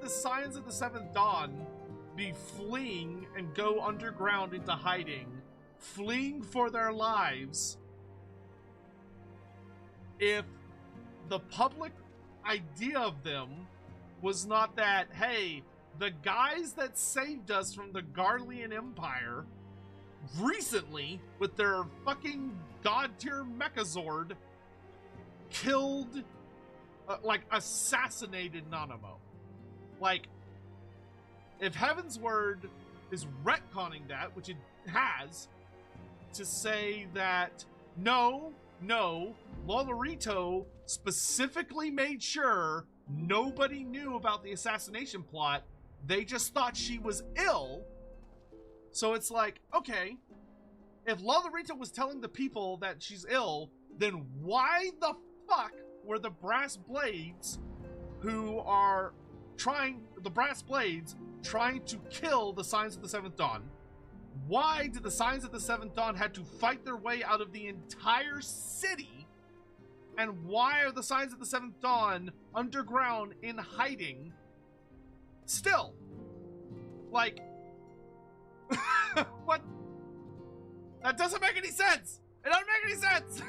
Scions of the Seventh Dawn be fleeing and go underground into hiding, fleeing for their lives, if the public idea of them was not that, hey, the guys that saved us from the Garlean Empire recently with their fucking god-tier Mechazord killed, like, assassinated Nanamo. Like, if Heavensward is retconning that, which it has, to say that, no, Lolorito specifically made sure nobody knew about the assassination plot, they just thought she was ill. So it's like, okay, if Lolorito was telling the people that she's ill, then why the fuck were the Brass Blades trying to kill the Scions of the Seventh Dawn? Why did the Scions of the Seventh Dawn had to fight their way out of the entire city? And why are the Scions of the Seventh Dawn underground in hiding still? Like, what? That doesn't make any sense! It doesn't make any sense!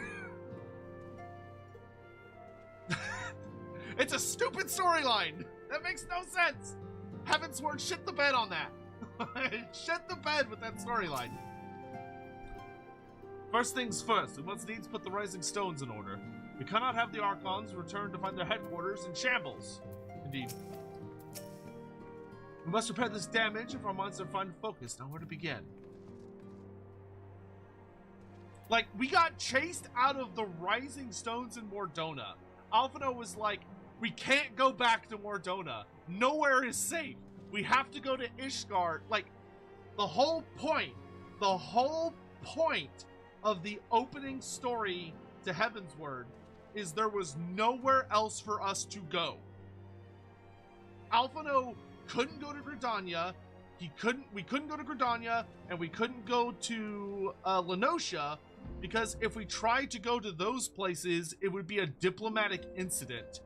It's a stupid storyline! That makes no sense! Heavensward shit the bed on that! Shit the bed with that storyline. First things first, we must needs put the Rising Stones in order. We cannot have the Archons return to find their headquarters in shambles. Indeed. We must repair this damage if our minds are finally focused. Now where to begin? Like, we got chased out of the Rising Stones in Mordona. Alphino was like, we can't go back to Mordona. Nowhere is safe. We have to go to Ishgard. Like, the whole point of the opening story to Heavensward is there was nowhere else for us to go. Alphino couldn't go to Gridania. We couldn't go to Gridania, and we couldn't go to Lenosha, because if we tried to go to those places, it would be a diplomatic incident.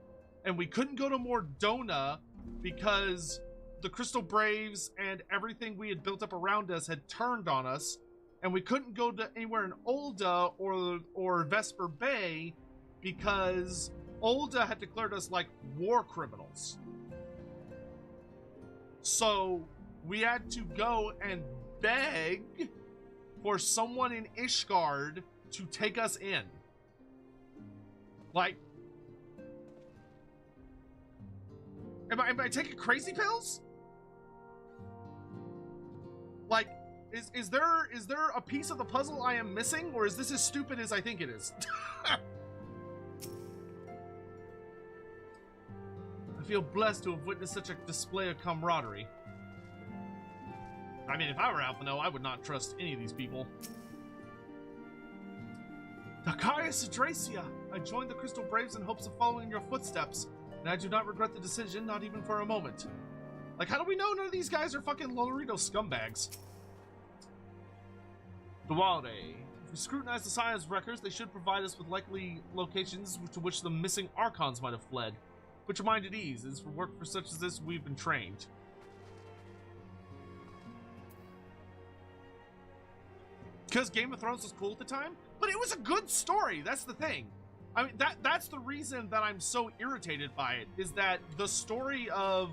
And we couldn't go to Mordona because the Crystal Braves and everything we had built up around us had turned on us. And we couldn't go to anywhere in Ul'dah or Vesper Bay because Ul'dah had declared us like war criminals. So we had to go and beg for someone in Ishgard to take us in. Like, am I taking crazy pills? Like, is there a piece of the puzzle I am missing, or is this as stupid as I think it is? I feel blessed to have witnessed such a display of camaraderie. I mean, if I were Alphino, I would not trust any of these people. Dacarius Adracia, I joined the Crystal Braves in hopes of following in your footsteps, and I do not regret the decision, not even for a moment. Like, how do we know none of these guys are fucking Lolorito scumbags? Dualde, if we scrutinize the science records, they should provide us with likely locations to which the missing Archons might have fled. Put your mind at ease, as for work for such as this, we've been trained. Because Game of Thrones was cool at the time, but it was a good story. That's the thing. I mean, that's the reason that I'm so irritated by it, is that the story of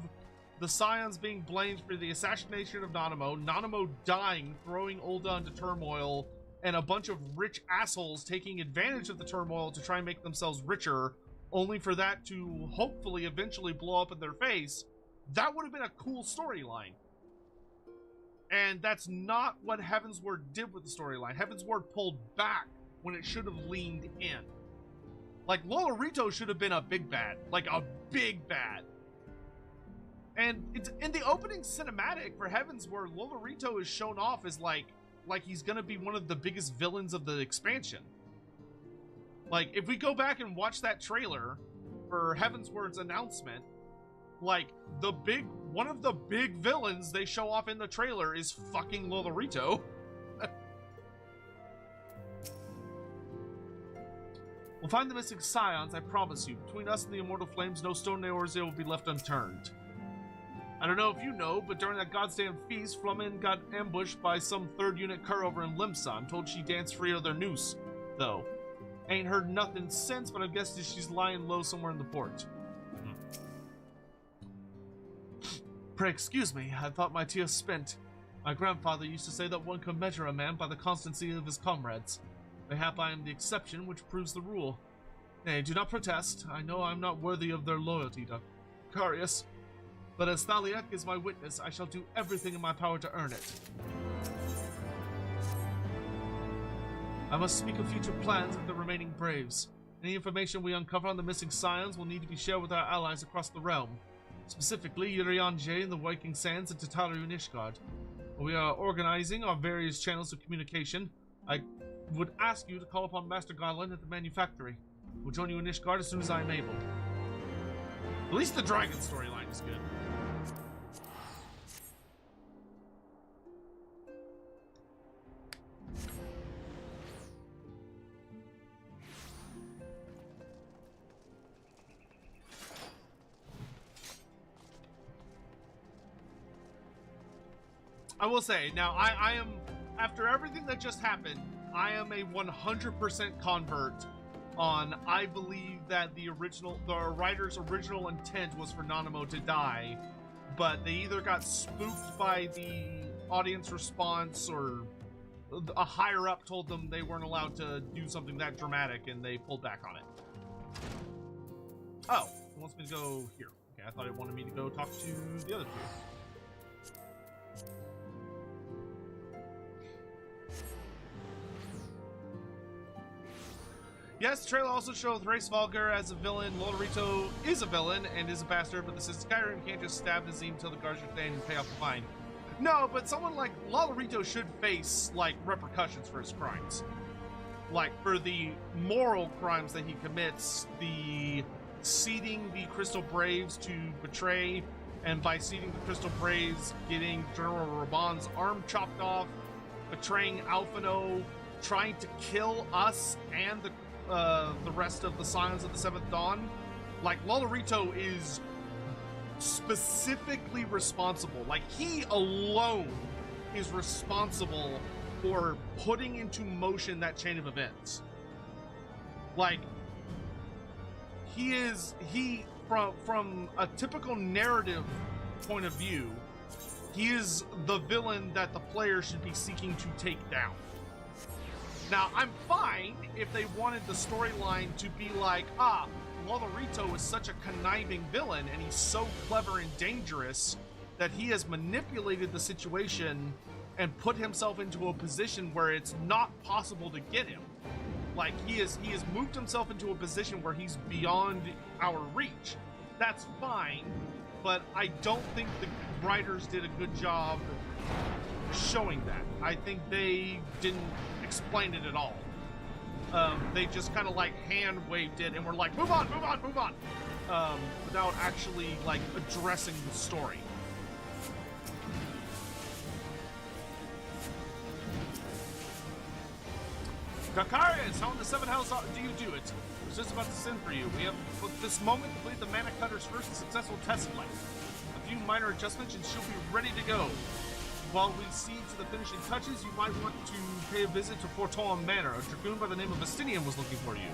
the Scions being blamed for the assassination of Nanamo dying, throwing Ul'dah into turmoil, and a bunch of rich assholes taking advantage of the turmoil to try and make themselves richer, only for that to hopefully eventually blow up in their face. That would have been a cool storyline. And that's not what Heavensward did with the storyline. Heavensward pulled back when it should have leaned in. Like, Lolorito should have been a big bad. Like, a big bad. And it's in the opening cinematic for Heavensward, Lolorito is shown off as like he's gonna be one of the biggest villains of the expansion. Like, if we go back and watch that trailer for Heavensward's announcement, like, one of the big villains they show off in the trailer is fucking Lolorito. We'll find the missing Scions, I promise you. Between us and the Immortal Flames, no stone nor Orzea will be left unturned. I don't know if you know, but during that goddamn feast, Flumin got ambushed by some 3rd unit cur over in Limsa. I'm told she danced free of their noose, though. Ain't heard nothing since, but I guess she's lying low somewhere in the port. Pray excuse me, I thought my tears spent. My grandfather used to say that one could measure a man by the constancy of his comrades. Mayhap I am the exception, which proves the rule. Nay, do not protest. I know I am not worthy of their loyalty, Dacarius. But as Thaliak is my witness, I shall do everything in my power to earn it. I must speak of future plans of the remaining Braves. Any information we uncover on the missing Scions will need to be shared with our allies across the realm. Specifically, Urianger in the Waking Sands and Tataru in Ishgard. We are organizing our various channels of communication. I would ask you to call upon Master Garland at the manufactory. We'll join you in Ishgard as soon as I am able. At least the dragon storyline is good. I will say, now, I am, after everything that just happened, I am a 100% convert on, I believe that the writer's original intent was for Nanamo to die, but they either got spooked by the audience response or a higher up told them they weren't allowed to do something that dramatic and they pulled back on it. Oh, it wants me to go here. Okay, I thought it wanted me to go talk to the other two. Yes, the trailer also shows Race Valgar as a villain. Lolorito is a villain and is a bastard, but this is Skyrim. Can't just stab Nazim until the guards are staying and pay off the fine. No, but someone like Lolorito should face, like, repercussions for his crimes. Like, for the moral crimes that he commits, the seeding the Crystal Braves to betray and by seeding the Crystal Braves, getting General Raban's arm chopped off, betraying Alphino, trying to kill us and the rest of the Scions of the Seventh Dawn. Like, Lolorito is specifically responsible. Like, he alone is responsible for putting into motion that chain of events. Like, from a typical narrative point of view, he is the villain that the player should be seeking to take down. Now, I'm fine if they wanted the storyline to be like, Lolorito is such a conniving villain and he's so clever and dangerous that he has manipulated the situation and put himself into a position where it's not possible to get him. Like, he has moved himself into a position where he's beyond our reach. That's fine, but I don't think the writers did a good job showing that. I think they didn't explain it at all. They just kind of like hand waved it and were like, move on, without actually like addressing the story. Kakarius, how in the 7th house do you do it? I was just about to send for you. We have, for this moment, completed the Mana Cutter's first successful test flight. A few minor adjustments and she'll be ready to go. While we see to the finishing touches, you might want to pay a visit to Forton Manor. A Dragoon by the name of Astinian was looking for you.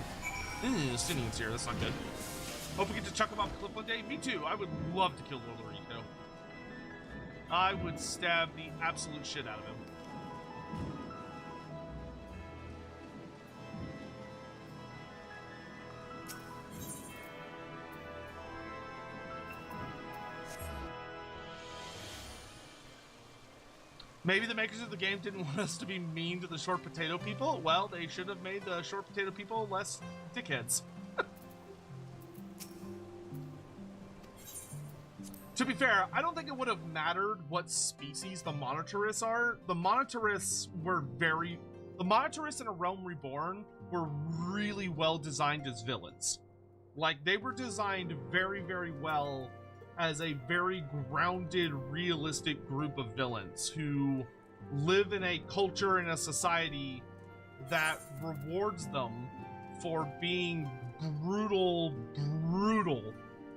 Astinian's here, that's not good. Hope we get to chuck him off the cliff one day. Me too, I would love to kill Lolorito. I would stab the absolute shit out of him. Maybe the makers of the game didn't want us to be mean to the short potato people. Well, they should have made the short potato people less dickheads. To be fair, I don't think it would have mattered what species the Monitarists are. The Monitarists in A Realm Reborn were really well designed as villains. Like, they were designed very, very well as a very grounded, realistic group of villains who live in a culture and a society that rewards them for being brutal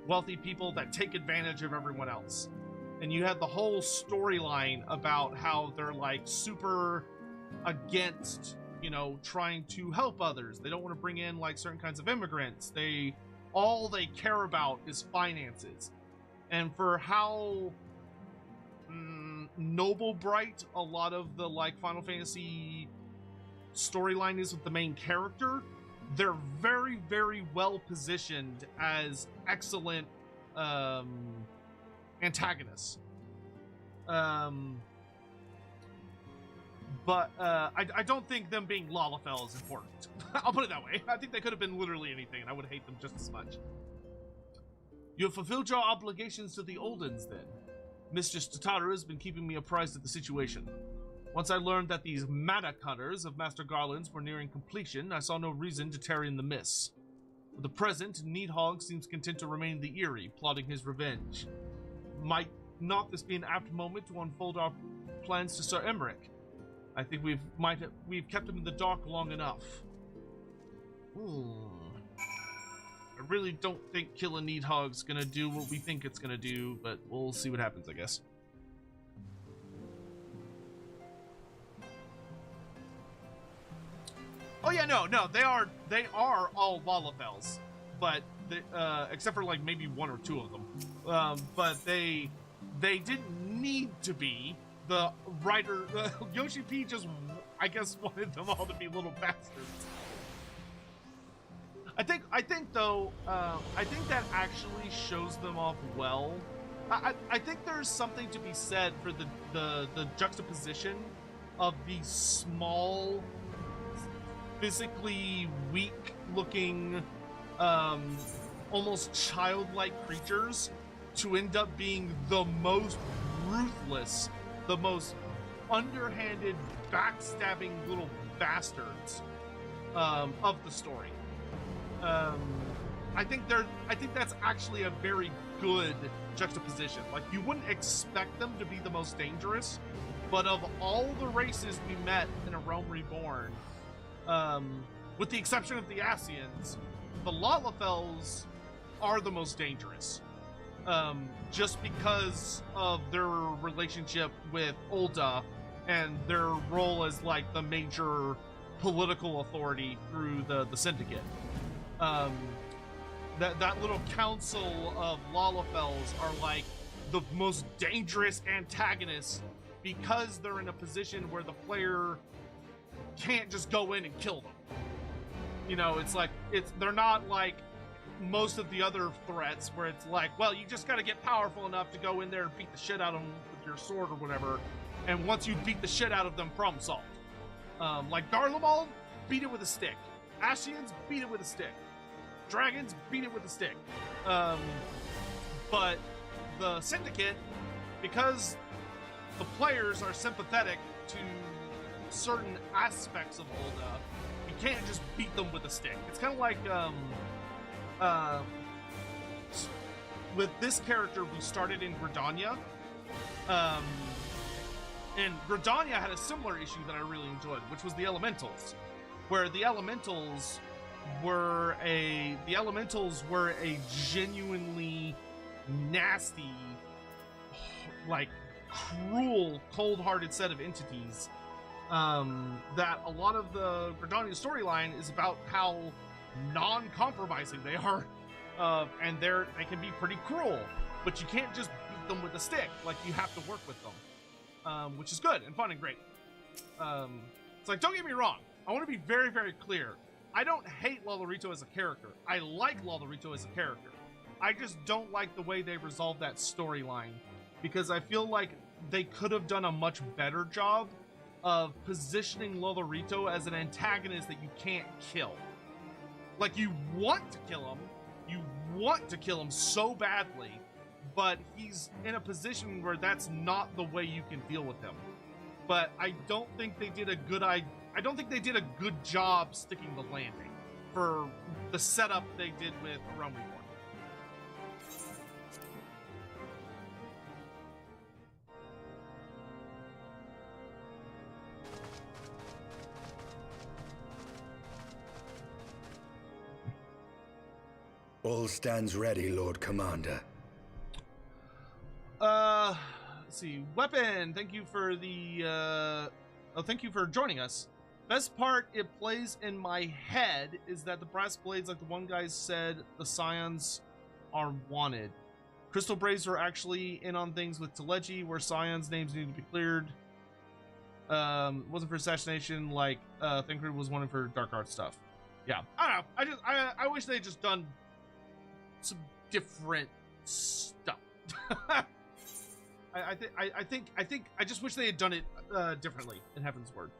wealthy people that take advantage of everyone else. And you have the whole storyline about how they're like super against, you know, trying to help others. They don't want to bring in like certain kinds of immigrants. All they care about is finances. And for how noble bright a lot of the like Final Fantasy storyline is with the main character, they're very, very well positioned as excellent antagonists. But I don't think them being Lalafell is important. I'll put it that way. I think they could have been literally anything, and I would hate them just as much. You have fulfilled your obligations to the Oldens, then. Mistress Tataru has been keeping me apprised of the situation. Once I learned that these Mana Cutters of Master Garland's were nearing completion, I saw no reason to tarry in the mists. For the present, Nidhogg seems content to remain the Eyrie, plotting his revenge. Might not this be an apt moment to unfold our plans to Sir Emmerich? I think we've kept him in the dark long enough. I really don't think killing Nidhogg's gonna do what we think it's gonna do, but we'll see what happens, I guess. Oh yeah, no, they are all Lalafells, but except for like maybe one or two of them, but they didn't need to be. The writer, Yoshi P just, I guess, wanted them all to be little bastards. I think though, I think that actually shows them off well. I think there's something to be said for the juxtaposition of these small, physically weak-looking, almost childlike creatures to end up being the most ruthless, the most underhanded, backstabbing little bastards of the story. I think that's actually a very good juxtaposition. Like, you wouldn't expect them to be the most dangerous, but of all the races we met in A Realm Reborn, with the exception of the Ascians, the Lalafels are the most dangerous. Just because of their relationship with Ulda and their role as, like, the major political authority through the Syndicate. That little council of Lalafels are, like, the most dangerous antagonists because they're in a position where the player can't just go in and kill them. You know, it's like, they're not like most of the other threats where it's like, well, you just gotta get powerful enough to go in there and beat the shit out of them with your sword or whatever, and once you beat the shit out of them, problem solved. Like Garlemald, beat it with a stick. Ascians, beat it with a stick. Dragons, beat it with a stick. But the Syndicate, because the players are sympathetic to certain aspects of Ulda, you can't just beat them with a stick. It's kind of like, with this character, we started in Gridania, and Gridania had a similar issue that I really enjoyed, which was the Elementals, where the Elementals were a genuinely nasty, like, cruel, cold-hearted set of entities. That a lot of the Gridania storyline is about how non-compromising they are, and they can be pretty cruel, but you can't just beat them with a stick. Like, you have to work with them, which is good and fun and great. It's like, don't get me wrong, I want to be very, very clear. I don't hate Lolorito as a character. I like Lolorito as a character. I just don't like the way they resolved that storyline, because I feel like they could have done a much better job of positioning Lolorito as an antagonist that you can't kill. Like, you want to kill him so badly, but he's in a position where that's not the way you can deal with him. But I don't think they did a good job sticking the landing for the setup they did with A Realm Reborn. All stands ready, Lord Commander. Let's see. Weapon, thank you for the, thank you for joining us. Best part it plays in my head is that the brass blades, like the one guy said, the Scions are wanted. Crystal Braves were actually in on things with Teleji, where Scions names need to be cleared. Wasn't for assassination, like, Thinker was wanted for dark art stuff. Yeah, I don't know. I wish they'd just done some different stuff. I just wish they had done it differently in Heaven's Word.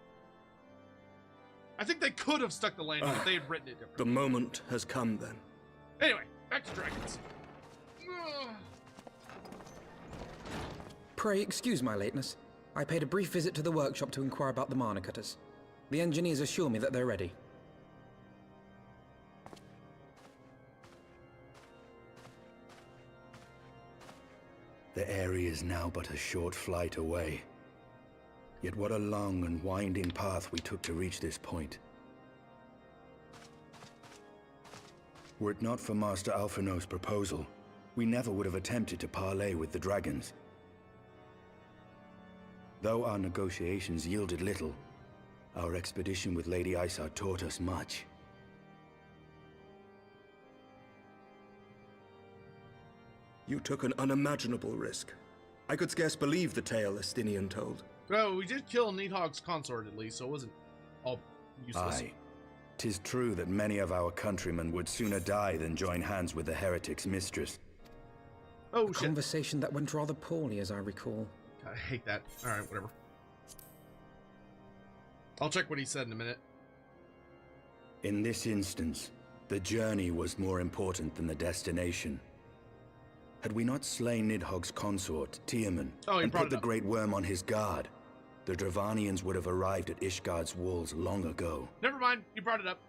I think they could have stuck the landing if they had written it differently. The moment has come then. Anyway, back to dragons. Pray excuse my lateness. I paid a brief visit to the workshop to inquire about the mana cutters. The engineers assure me that they're ready. The area is now but a short flight away. Yet what a long and winding path we took to reach this point. Were it not for Master Alphino's proposal, we never would have attempted to parley with the dragons. Though our negotiations yielded little, our expedition with Lady Isar taught us much. You took an unimaginable risk. I could scarce believe the tale Estinian told. Well, we did kill Nidhogg's consort at least, so it wasn't all useless. Aye. 'Tis true that many of our countrymen would sooner die than join hands with the heretic's mistress. Oh, a conversation that went rather poorly, as I recall. I hate that. Alright, whatever. I'll check what he said in a minute. In this instance, the journey was more important than the destination. Had we not slain Nidhogg's consort, Tiaman, and put the Great Worm on his guard, the Dravanians would have arrived at Ishgard's walls long ago. Never mind, you brought it up.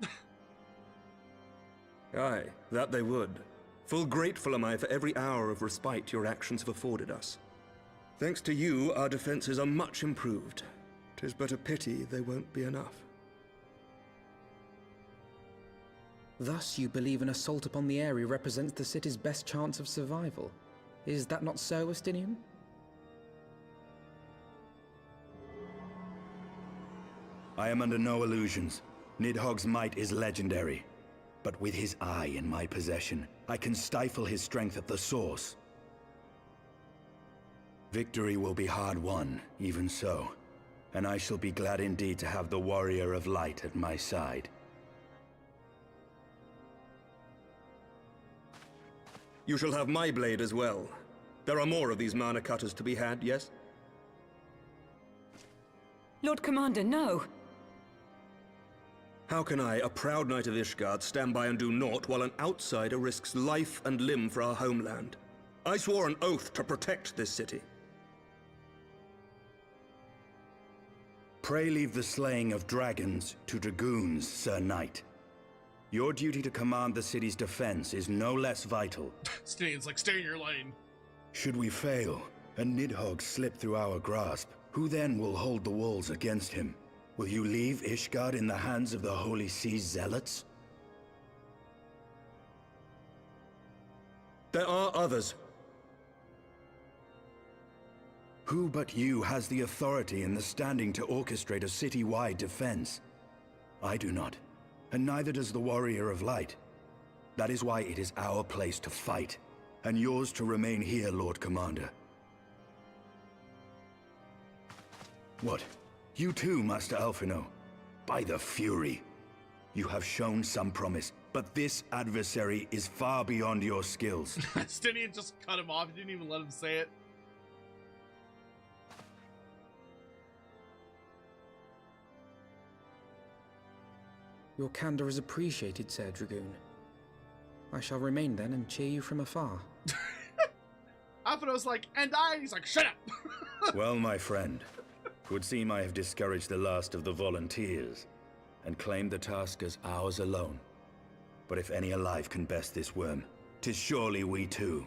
Aye, that they would. Full grateful am I for every hour of respite your actions have afforded us. Thanks to you, our defenses are much improved. 'Tis but a pity they won't be enough. Thus you believe an assault upon the area represents the city's best chance of survival. Is that not so, Astinian? I am under no illusions. Nidhogg's might is legendary. But with his eye in my possession, I can stifle his strength at the source. Victory will be hard won, even so. And I shall be glad indeed to have the Warrior of Light at my side. You shall have my blade as well. There are more of these mana cutters to be had, yes? Lord Commander, no! How can I, a proud knight of Ishgard, stand by and do naught while an outsider risks life and limb for our homeland? I swore an oath to protect this city. Pray leave the slaying of dragons to dragoons, Sir Knight. Your duty to command the city's defense is no less vital. It's like, stay in your lane. Should we fail, and Nidhogg slip through our grasp, who then will hold the walls against him? Will you leave Ishgard in the hands of the Holy Sea's zealots? There are others. Who but you has the authority and the standing to orchestrate a city-wide defense? I do not, and neither does the Warrior of Light. That is why it is our place to fight, and yours to remain here, Lord Commander. What? You too, Master Alphino? By the Fury! You have shown some promise, but this adversary is far beyond your skills. Stinian just cut him off, he didn't even let him say it. Your candor is appreciated, Sir Dragoon. I shall remain then and cheer you from afar. Alphino's like, and I? He's like, shut up! Well, my friend, 'twould seem I have discouraged the last of the volunteers, and claimed the task as ours alone. But if any alive can best this worm, 'tis surely we too.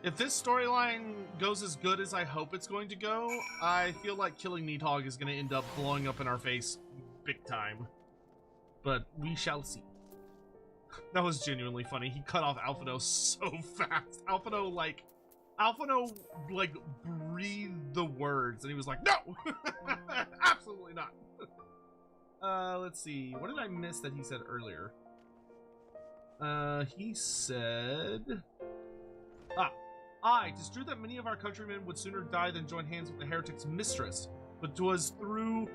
If this storyline goes as good as I hope it's going to go, I feel like killing Nidhogg is going to end up blowing up in our face big time. But we shall see. That was genuinely funny. He cut off Alphino so fast. Alphino breathed the words and he was like, no! Absolutely not. Let's see. What did I miss that he said earlier? He said... Aye, 'tis true that many of our countrymen would sooner die than join hands with the heretic's mistress, but 'twas through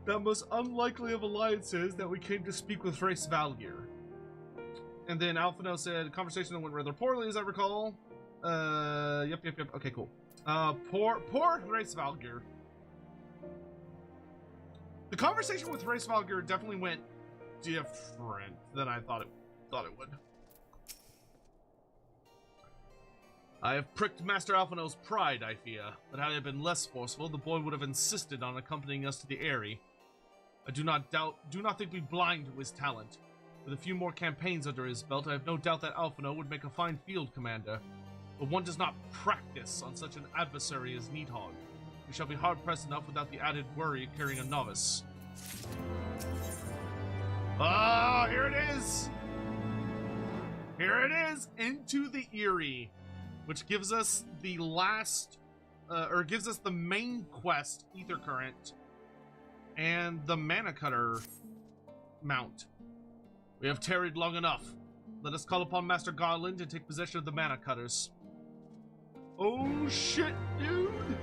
that most unlikely of alliances that we came to speak with Race Valgir. And then Alphino said, conversation went rather poorly, as I recall. Yep. Okay, cool. Poor Race Valgir. The conversation with Race Valgir definitely went different than I thought it would. I have pricked Master Alphino's pride, I fear, but had I been less forceful, the boy would have insisted on accompanying us to the Eyrie. I do not think we blind to his talent. With a few more campaigns under his belt, I have no doubt that Alphino would make a fine field commander. But one does not practice on such an adversary as Nidhogg. We shall be hard-pressed enough without the added worry of carrying a novice. Ah, here it is! Here it is! Into the Eyrie! Which gives us the last, gives us the main quest, Ether Current, and the Mana Cutter mount. We have tarried long enough. Let us call upon Master Garland to take possession of the Mana Cutters. Oh shit, dude!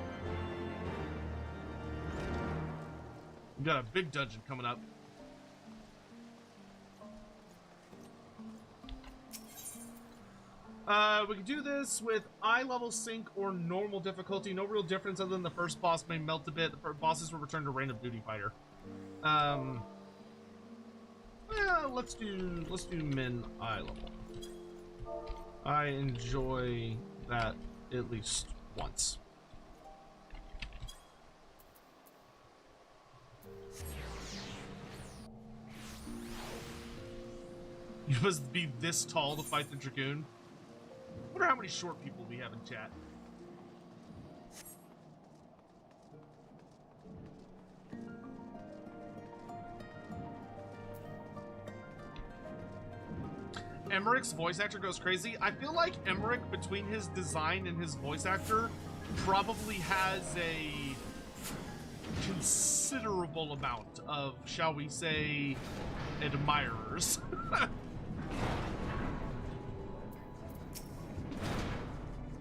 We got a big dungeon coming up. We can do this with eye level sync or normal difficulty. No real difference other than the first boss may melt a bit. The bosses will return to random duty fighter. Yeah, let's do min eye level. I enjoy that at least once. You must be this tall to fight the Dragoon. I wonder how many short people we have in chat. Emmerich's voice actor goes crazy. I feel like Emmerich, between his design and his voice actor, probably has a considerable amount of, shall we say, admirers.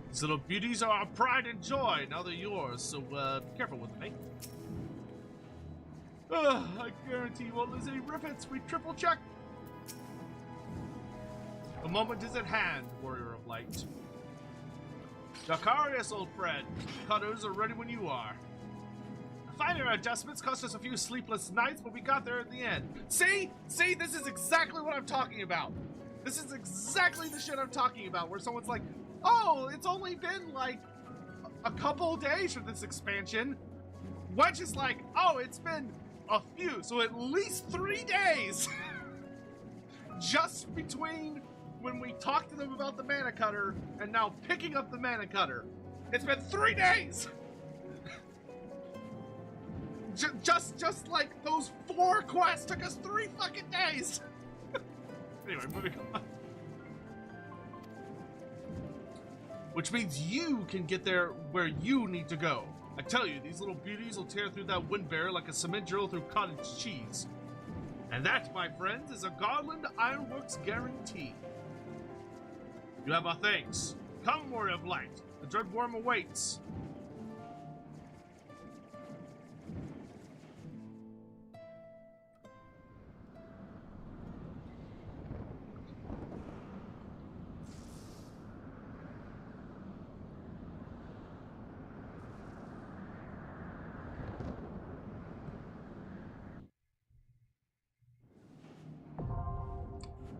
These little beauties are our pride and joy. Now they're yours, so be careful with them, eh? I guarantee you won't lose any rivets. We triple check. The moment is at hand, Warrior of Light. Dakarius, old friend. Cutters are ready when you are. Finer adjustments cost us a few sleepless nights, but we got there at the end. See? See? This is exactly what I'm talking about. This is exactly the shit I'm talking about, where someone's like, oh, it's only been like a couple days for this expansion. Wedge is like, oh, it's been a few, so at least 3 days. Just between when we talked to them about the mana cutter and now picking up the mana cutter. It's been 3 days. just like those 4 quests took us 3 fucking days. Anyway, moving on. Which means you can get there where you need to go. I tell you, these little beauties will tear through that wind barrier like a cement drill through cottage cheese. And that, my friends, is a Garland Ironworks guarantee. You have our thanks. Come, Warrior of Light. The Dreadworm awaits.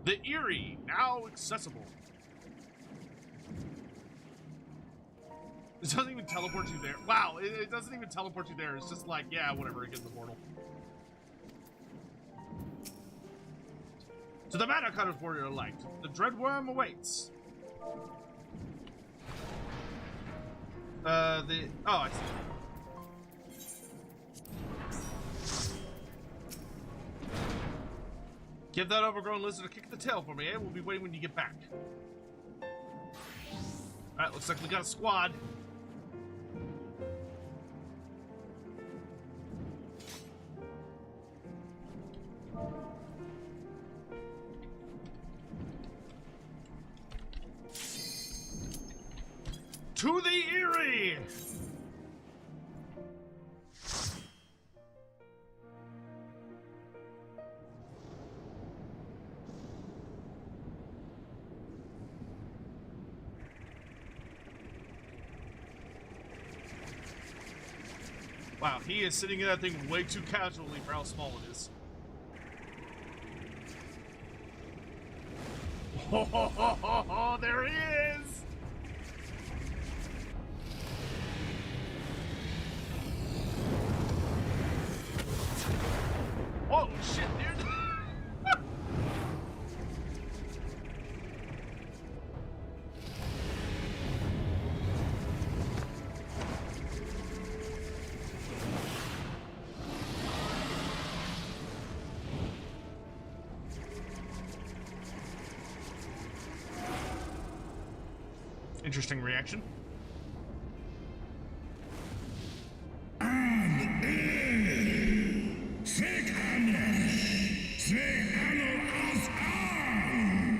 The Eyrie, now accessible. It doesn't even teleport you there. Wow, it doesn't even teleport you there. It's just like, yeah, whatever, it gets the portal. To the Mana Cutters, Warrior of Light. The Dreadworm awaits. Oh, I see. Give that overgrown lizard a kick in the tail for me, eh? We'll be waiting when you get back. Alright, looks like we got a squad. To the Eyrie! Wow, he is sitting in that thing way too casually for how small it is. Oh, there he is! Oh, shit, dude! Interesting reaction.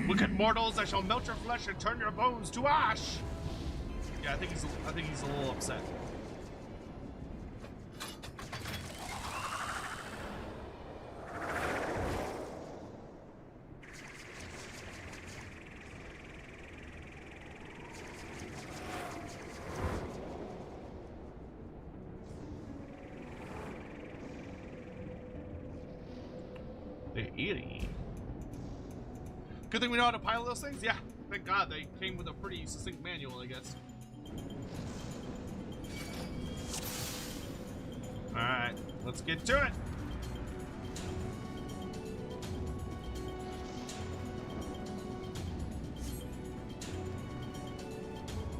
Wicked mortals, I shall melt your flesh and turn your bones to ash. Yeah, I think he's a little upset. Eyrie. Good thing we know how to pilot those things. Yeah, thank God they came with a pretty succinct manual, I guess. Alright, let's get to it.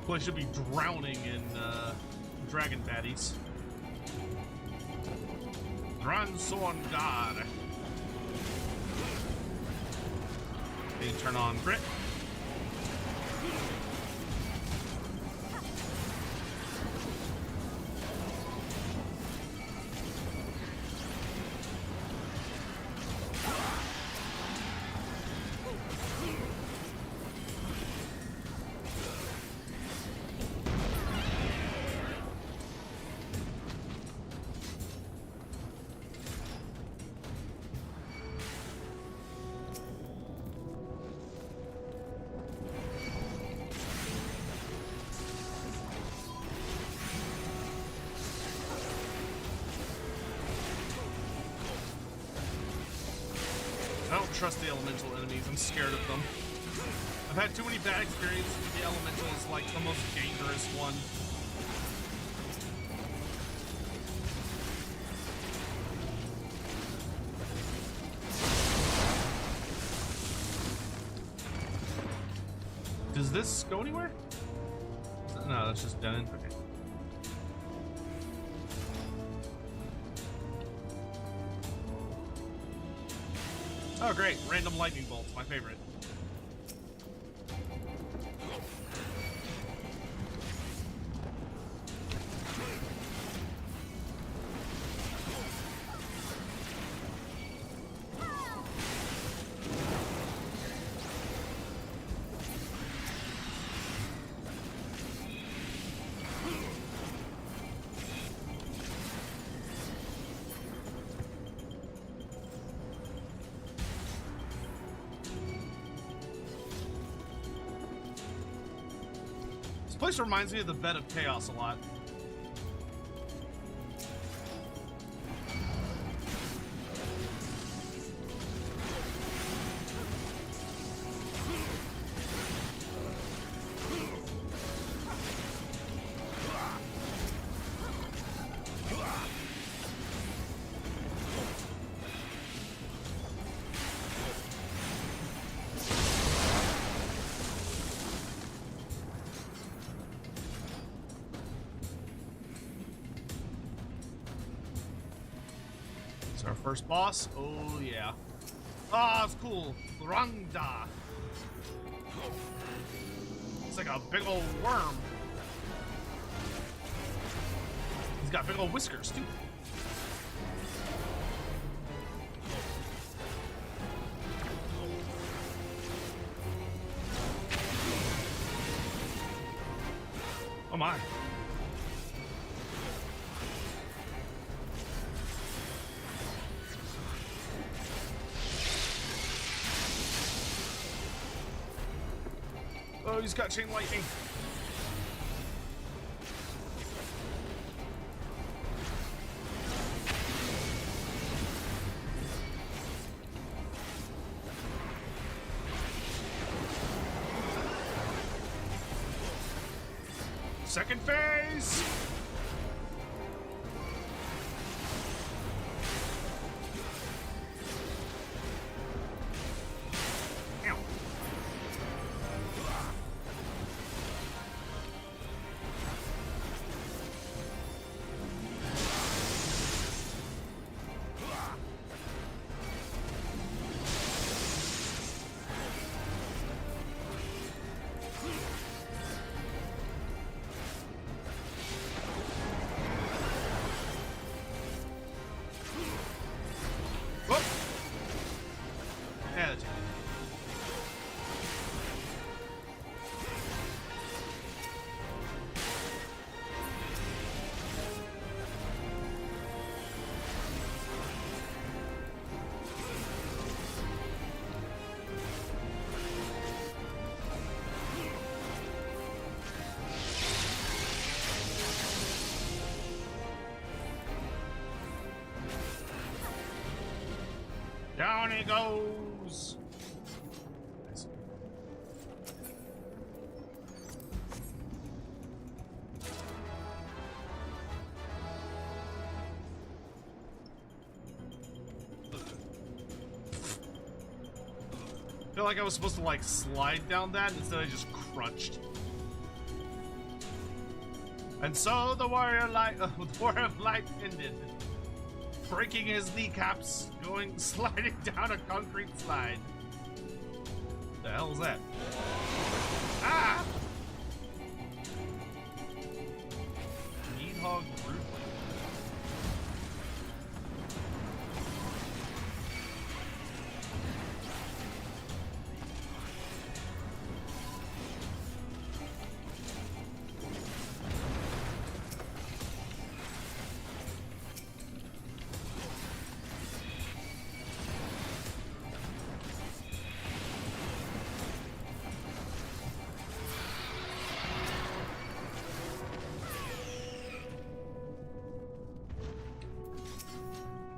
Place should be drowning in dragon baddies. Dranson God. They turn on crit. I don't trust the elemental enemies. I'm scared of them. I've had too many bad experiences with the elemental is like the most dangerous one. Does this go anywhere? No, that's just dead end. Okay. Oh great, random lightning bolts, my favorite. This place reminds me of the Bed of Chaos a lot. Our first boss. Oh yeah. Ah, it's cool. Rangda. It's like a big old worm. He's got big old whiskers too. Oh my. Oh, he's got chain lightning. Second phase. Down he goes. Nice. feel like I was supposed to like slide down that, instead I just crunched. And so the warrior of light ended, breaking his kneecaps, sliding down a concrete slide. What the hell is that? Ah! Nidhogg brute.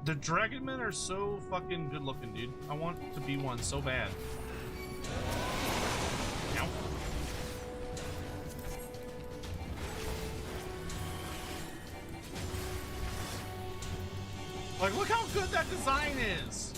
The dragon men are so fucking good looking, dude. I want to be one so bad. Ow. Like, look how good that design is.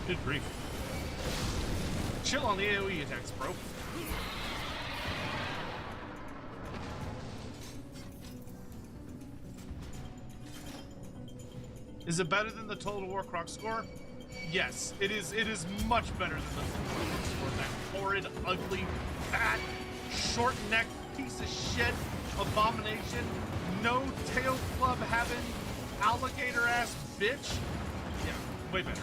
Good grief. Chill on the AoE attacks, bro. Is it better than the Total War Croc score? Yes, it is. It is much better than the Total War score. That horrid, ugly, fat, short-necked piece of shit abomination, no tail club having alligator ass bitch. Yeah, way better.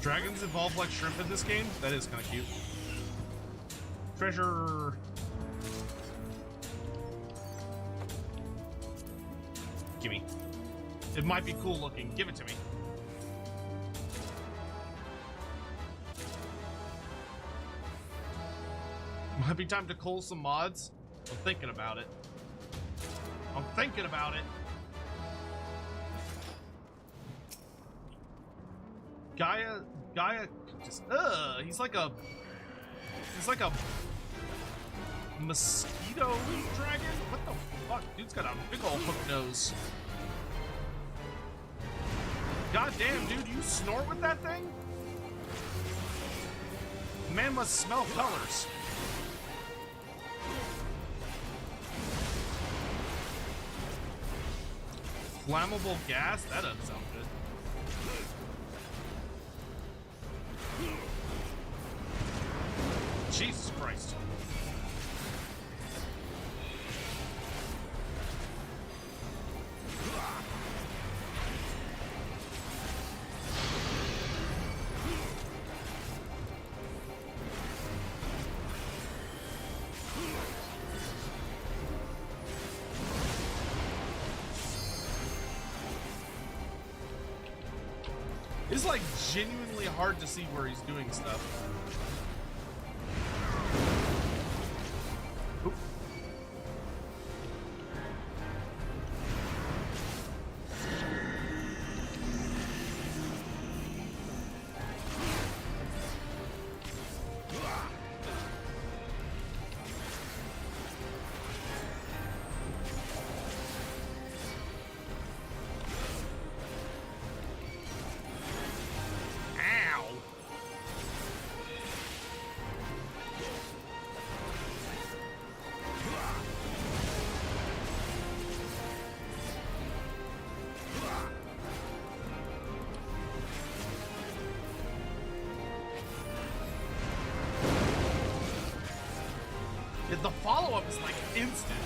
Dragons evolve like shrimp in this game? That is kind of cute. Treasure. Gimme. It might be cool looking. Give it to me. Might be time to cull some mods. I'm thinking about it. I'm thinking about it. Gaia just, he's like a mosquito dragon? What the fuck? Dude's got a big old hook nose. God damn, dude, you snort with that thing? Man must smell colors. Flammable gas? That doesn't sound good. Jesus Christ. It's like genuinely hard to see where he's doing stuff. instant.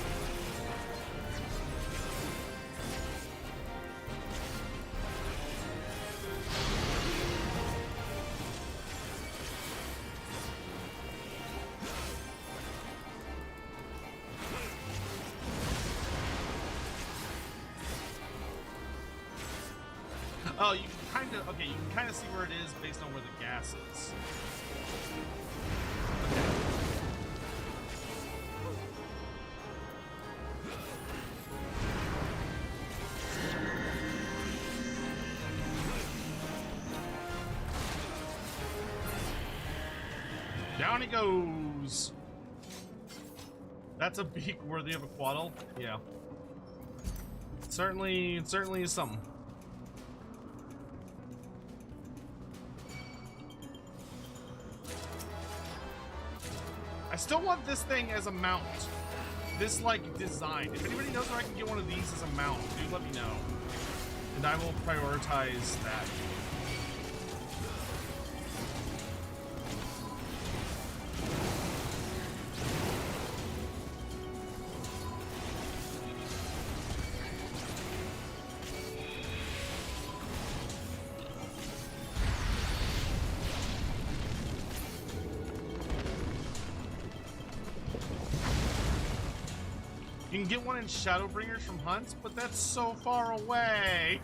Oh, you can kind of, okay, you can kind of see where it is based on where the gas is. Down he goes. That's a beak worthy of a quaddle. Yeah. It certainly is something. I still want this thing as a mount. This, like, design. If anybody knows where I can get one of these as a mount, do let me know. And I will prioritize that. You can get one in Shadowbringers from hunts, but that's so far away.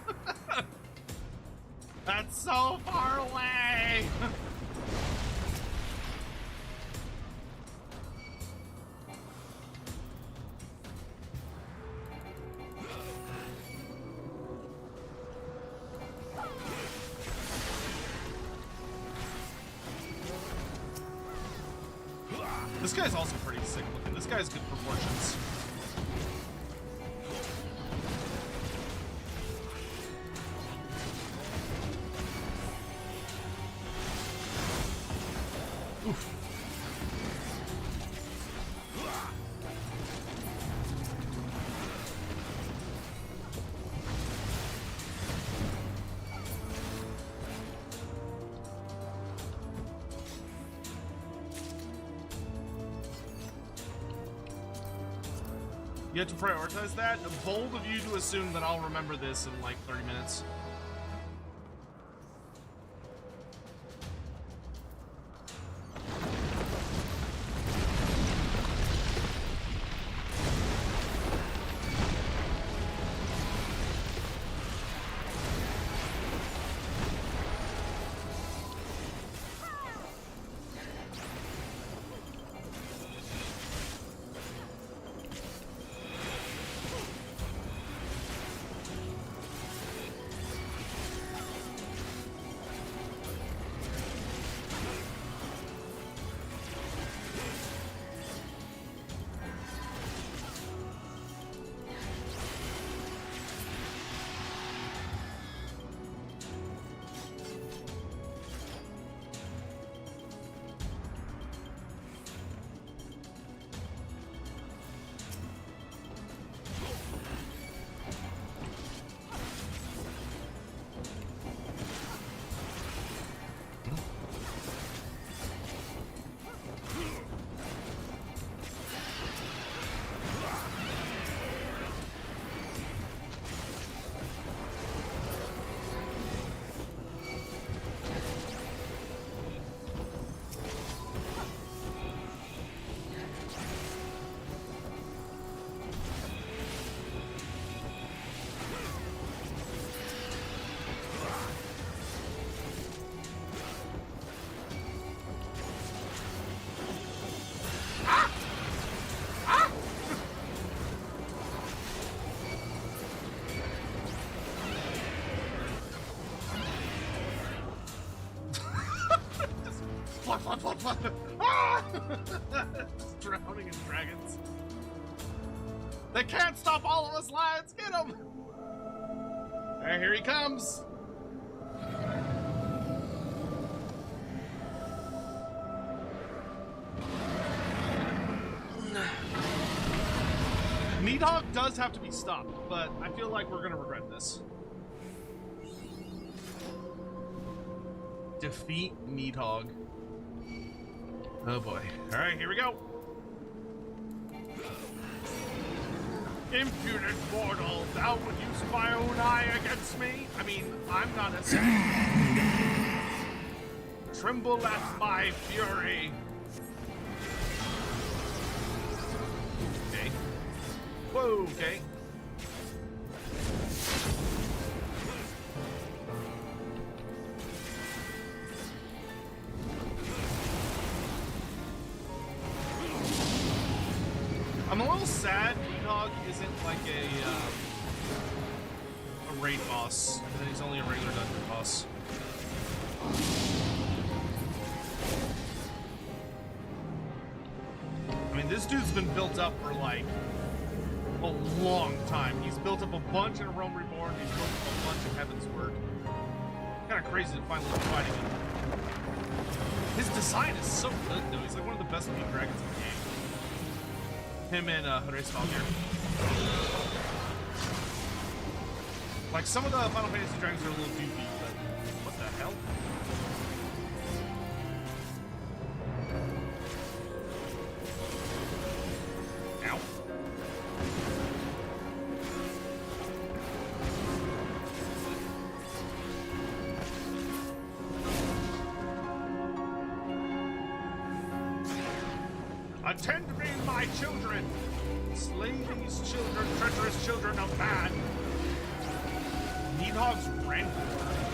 That's so far away. This guy's also pretty sick looking. This guy's good proportions. Oof. You have to prioritize that? Bold of you to assume that I'll remember this in like 30 minutes. Ah! Drowning in dragons. They can't stop all of us, lads! Get him! Alright, here he comes! Nidhogg does have to be stopped, but I feel like we're gonna regret this. Defeat Nidhogg. Oh boy. Alright, here we go. Impudent mortal, thou would use my own eye against me? I mean, I'm not a... Tremble at my fury. Okay. Whoa, okay. I'm a little sad Nidhogg isn't like a raid boss, and he's only a regular dungeon boss. I mean, this dude's been built up for like a long time. He's built up a bunch in Realm Reborn, he's built up a bunch in Heaven's Word. Kind of crazy to finally be fighting him. His design is so good though, he's like one of the best looking dragons in the game. Him and Hraesvelgr. Like, some of the Final Fantasy dragons are a little doofy, but what the hell? Ow. Attend me, my children! Slay these children, treacherous children of man! Nidhogg's Rancor.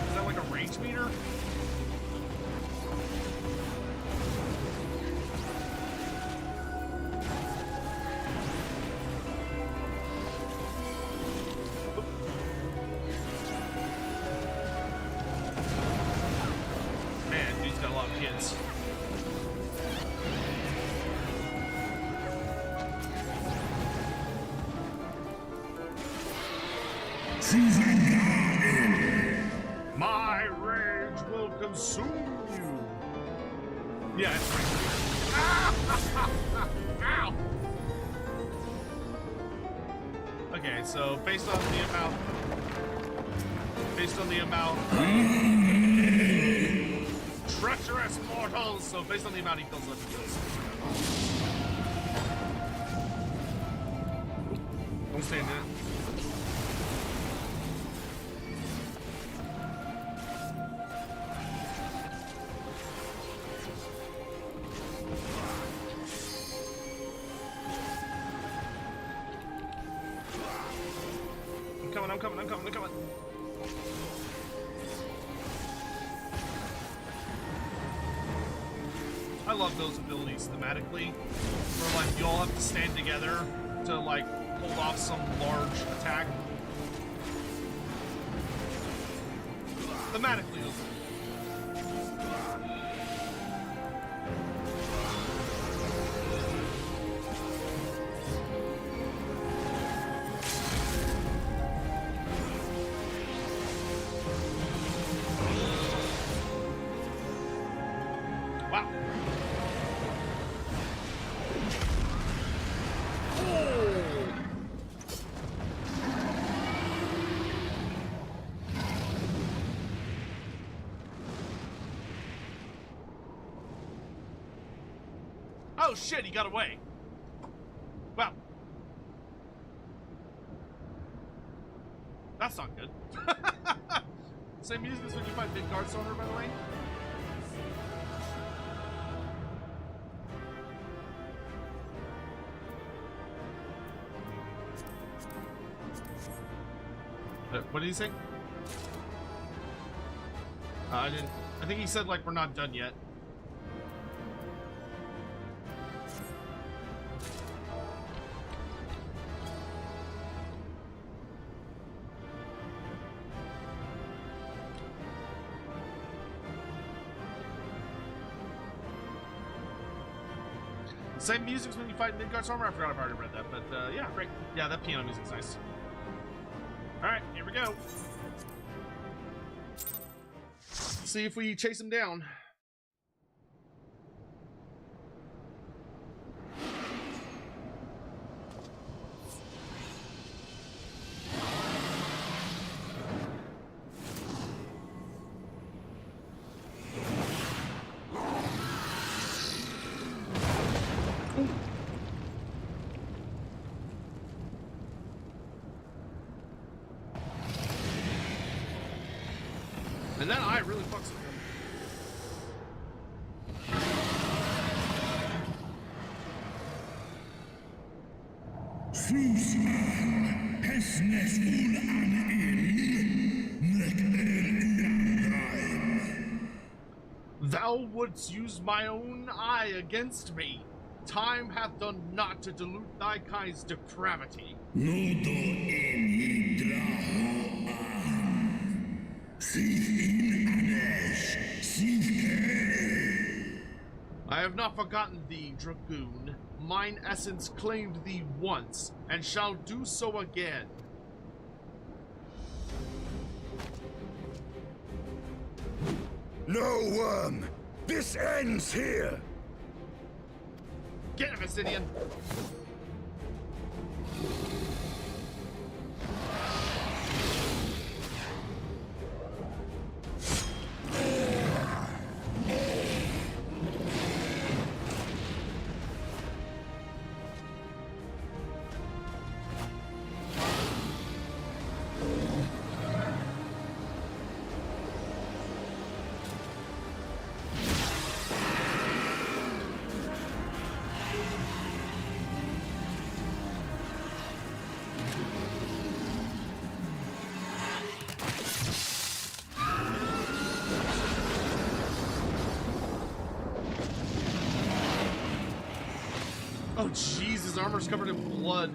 Is that like a range meter? Man, dude's got a lot of kids. My rage will consume you. Yeah, it's right here. Ow! Okay, so based on the amount treacherous mortals. So based on the amount he kills, let me kills. Don't stand in it. I'm coming. I love those abilities thematically, where like you all have to stand together to like hold off some large attack. Thematically, those Oh shit, he got away. Well. That's not good. Same music as when you fight Big Guard Sonar, by the way. What did he say? I didn't. I think he said like we're not done yet. Same music's when you fight Midgard's armor. I forgot I've already read that, but yeah, great. Yeah, that piano music's nice. All right, here we go. Let's see if we chase him down. And that eye really fucks with him. Thou wouldst use my own eye against me. Time hath done naught to dilute thy kind's depravity. I have not forgotten thee, Dragoon. Mine essence claimed thee once, and shall do so again. No, Worm! This ends here! Get him, Astidian! Oh jeez, his armor's covered in blood.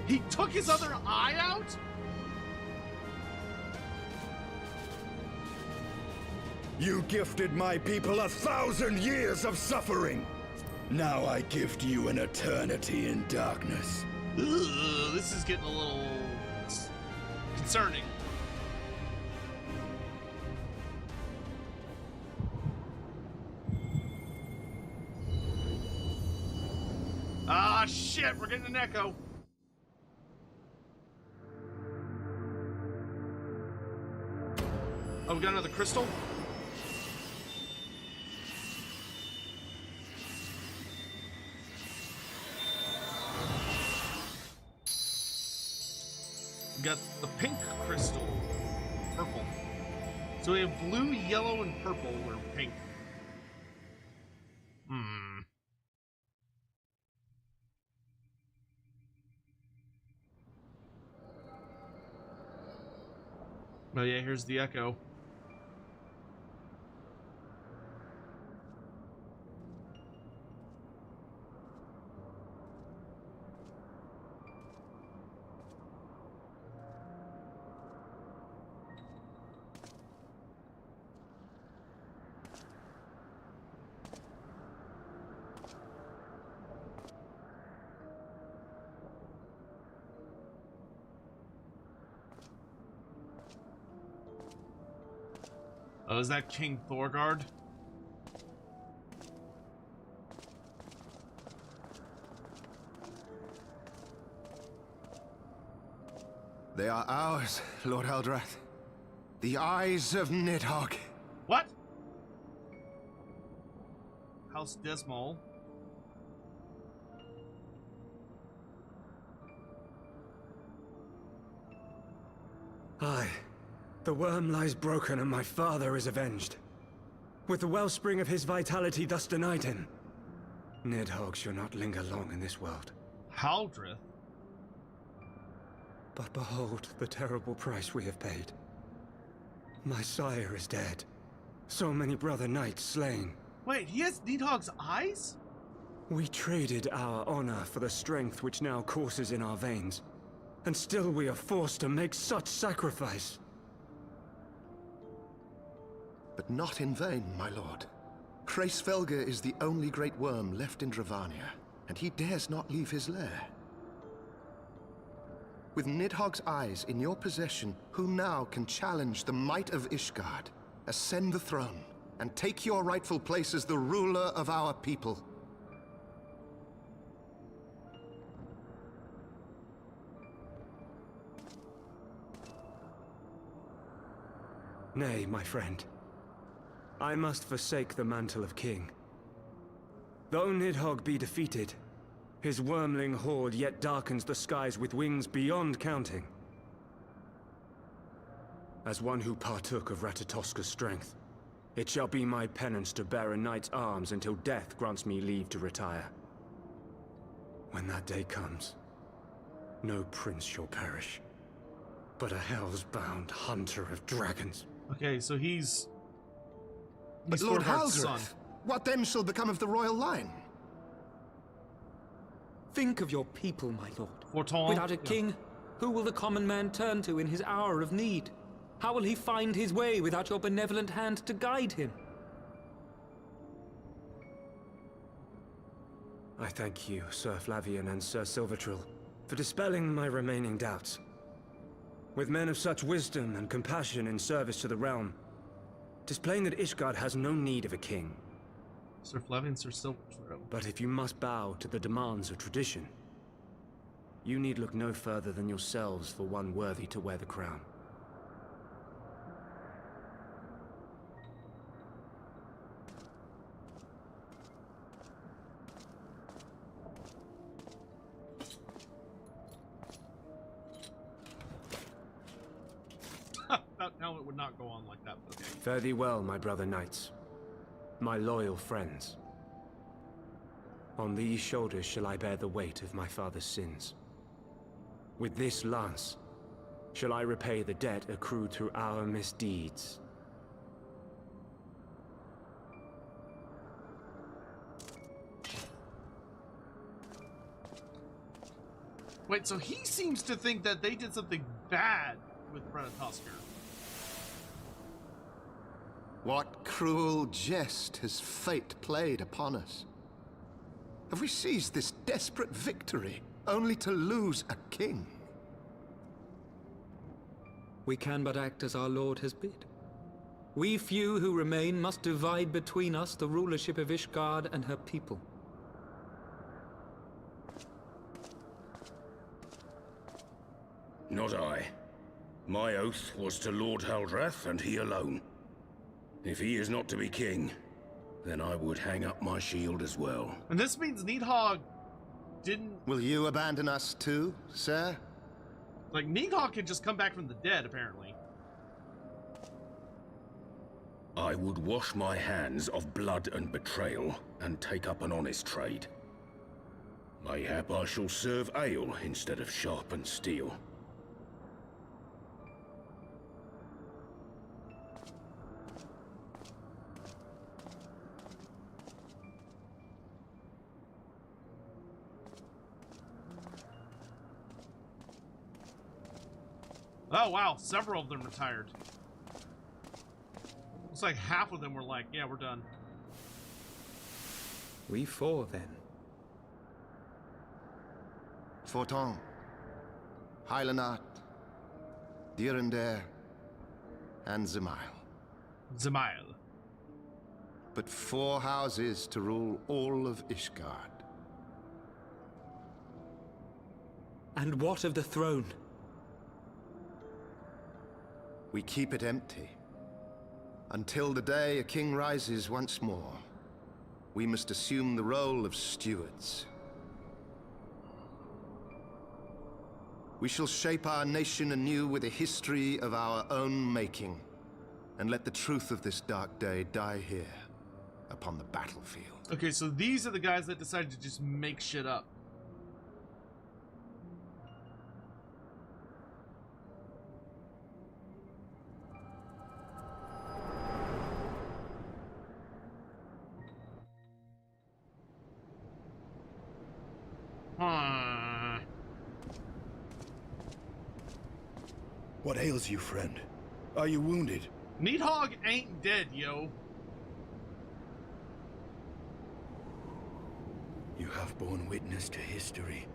He took his other eye out? You gifted my people 1,000 years of suffering. Now I gift you an eternity in darkness. Ugh, this is getting a little concerning. Ah, shit, we're getting an echo. Oh, we got another crystal? Got the pink crystal. Purple. So we have blue, yellow, and purple, or pink. Oh yeah, here's the echo. Oh, is that King Thorgard? They are ours, Lord Eldrath. The eyes of Nidhogg. What? House Desmol. Aye. The worm lies broken and my father is avenged. With the wellspring of his vitality thus denied him, Nidhogg shall not linger long in this world. Haldreth? But behold the terrible price we have paid. My sire is dead. So many brother knights slain. Wait, he has Nidhogg's eyes? We traded our honor for the strength which now courses in our veins. And still we are forced to make such sacrifice. But not in vain, my lord. Hraesvelgr is the only great worm left in Dravania, and he dares not leave his lair. With Nidhogg's eyes in your possession, who now can challenge the might of Ishgard, ascend the throne, and take your rightful place as the ruler of our people? Nay, my friend. I must forsake the mantle of king. Though Nidhogg be defeated, his wormling horde yet darkens the skies with wings beyond counting. As one who partook of Ratatoska's strength, it shall be my penance to bear a knight's arms until death grants me leave to retire. When that day comes, no prince shall perish, but a hell's-bound hunter of dragons. Okay, so he's But Lord Thorgard's son. Haldreth, what then shall become of the royal line? Think of your people, my lord. Forton, Without a king, who will the common man turn to in his hour of need? How will he find his way without your benevolent hand to guide him? I thank you, Sir Flavian and Sir Silvertrill, for dispelling my remaining doubts. With men of such wisdom and compassion in service to the realm, 'tis plain that Ishgard has no need of a king. Sir Flavian, Sir Silvertrill. But if you must bow to the demands of tradition, you need look no further than yourselves for one worthy to wear the crown. Now it would not go on like that, but okay. Fare thee well, my brother knights, my loyal friends. On these shoulders shall I bear the weight of my father's sins. With this lance shall I repay the debt accrued through our misdeeds. Wait, so he seems to think that they did something bad with Ratatoska. What cruel jest has fate played upon us? Have we seized this desperate victory only to lose a king? We can but act as our lord has bid. We few who remain must divide between us the rulership of Ishgard and her people. Not I. My oath was to Lord Haldreth, and he alone. If he is not to be king, then I would hang up my shield as well. And this means Nidhogg didn't... Will you abandon us too, sir? Like, Nidhogg can just come back from the dead, apparently. I would wash my hands of blood and betrayal, and take up an honest trade. Mayhap I shall serve ale instead of sharpened steel. Oh, wow. Several of them retired. Looks like half of them were like, yeah, we're done. We four, then. Forton, Hylanat, Dyrendare, and Zemail. Zemail. But 4 houses to rule all of Ishgard. And what of the throne? We keep it empty. Until the day a king rises once more, we must assume the role of stewards. We shall shape our nation anew with a history of our own making, and let the truth of this dark day die here, upon the battlefield. Okay, so these are the guys that decided to just make shit up. What ails you, friend? Are you wounded? Nidhogg ain't dead, yo. You have borne witness to history.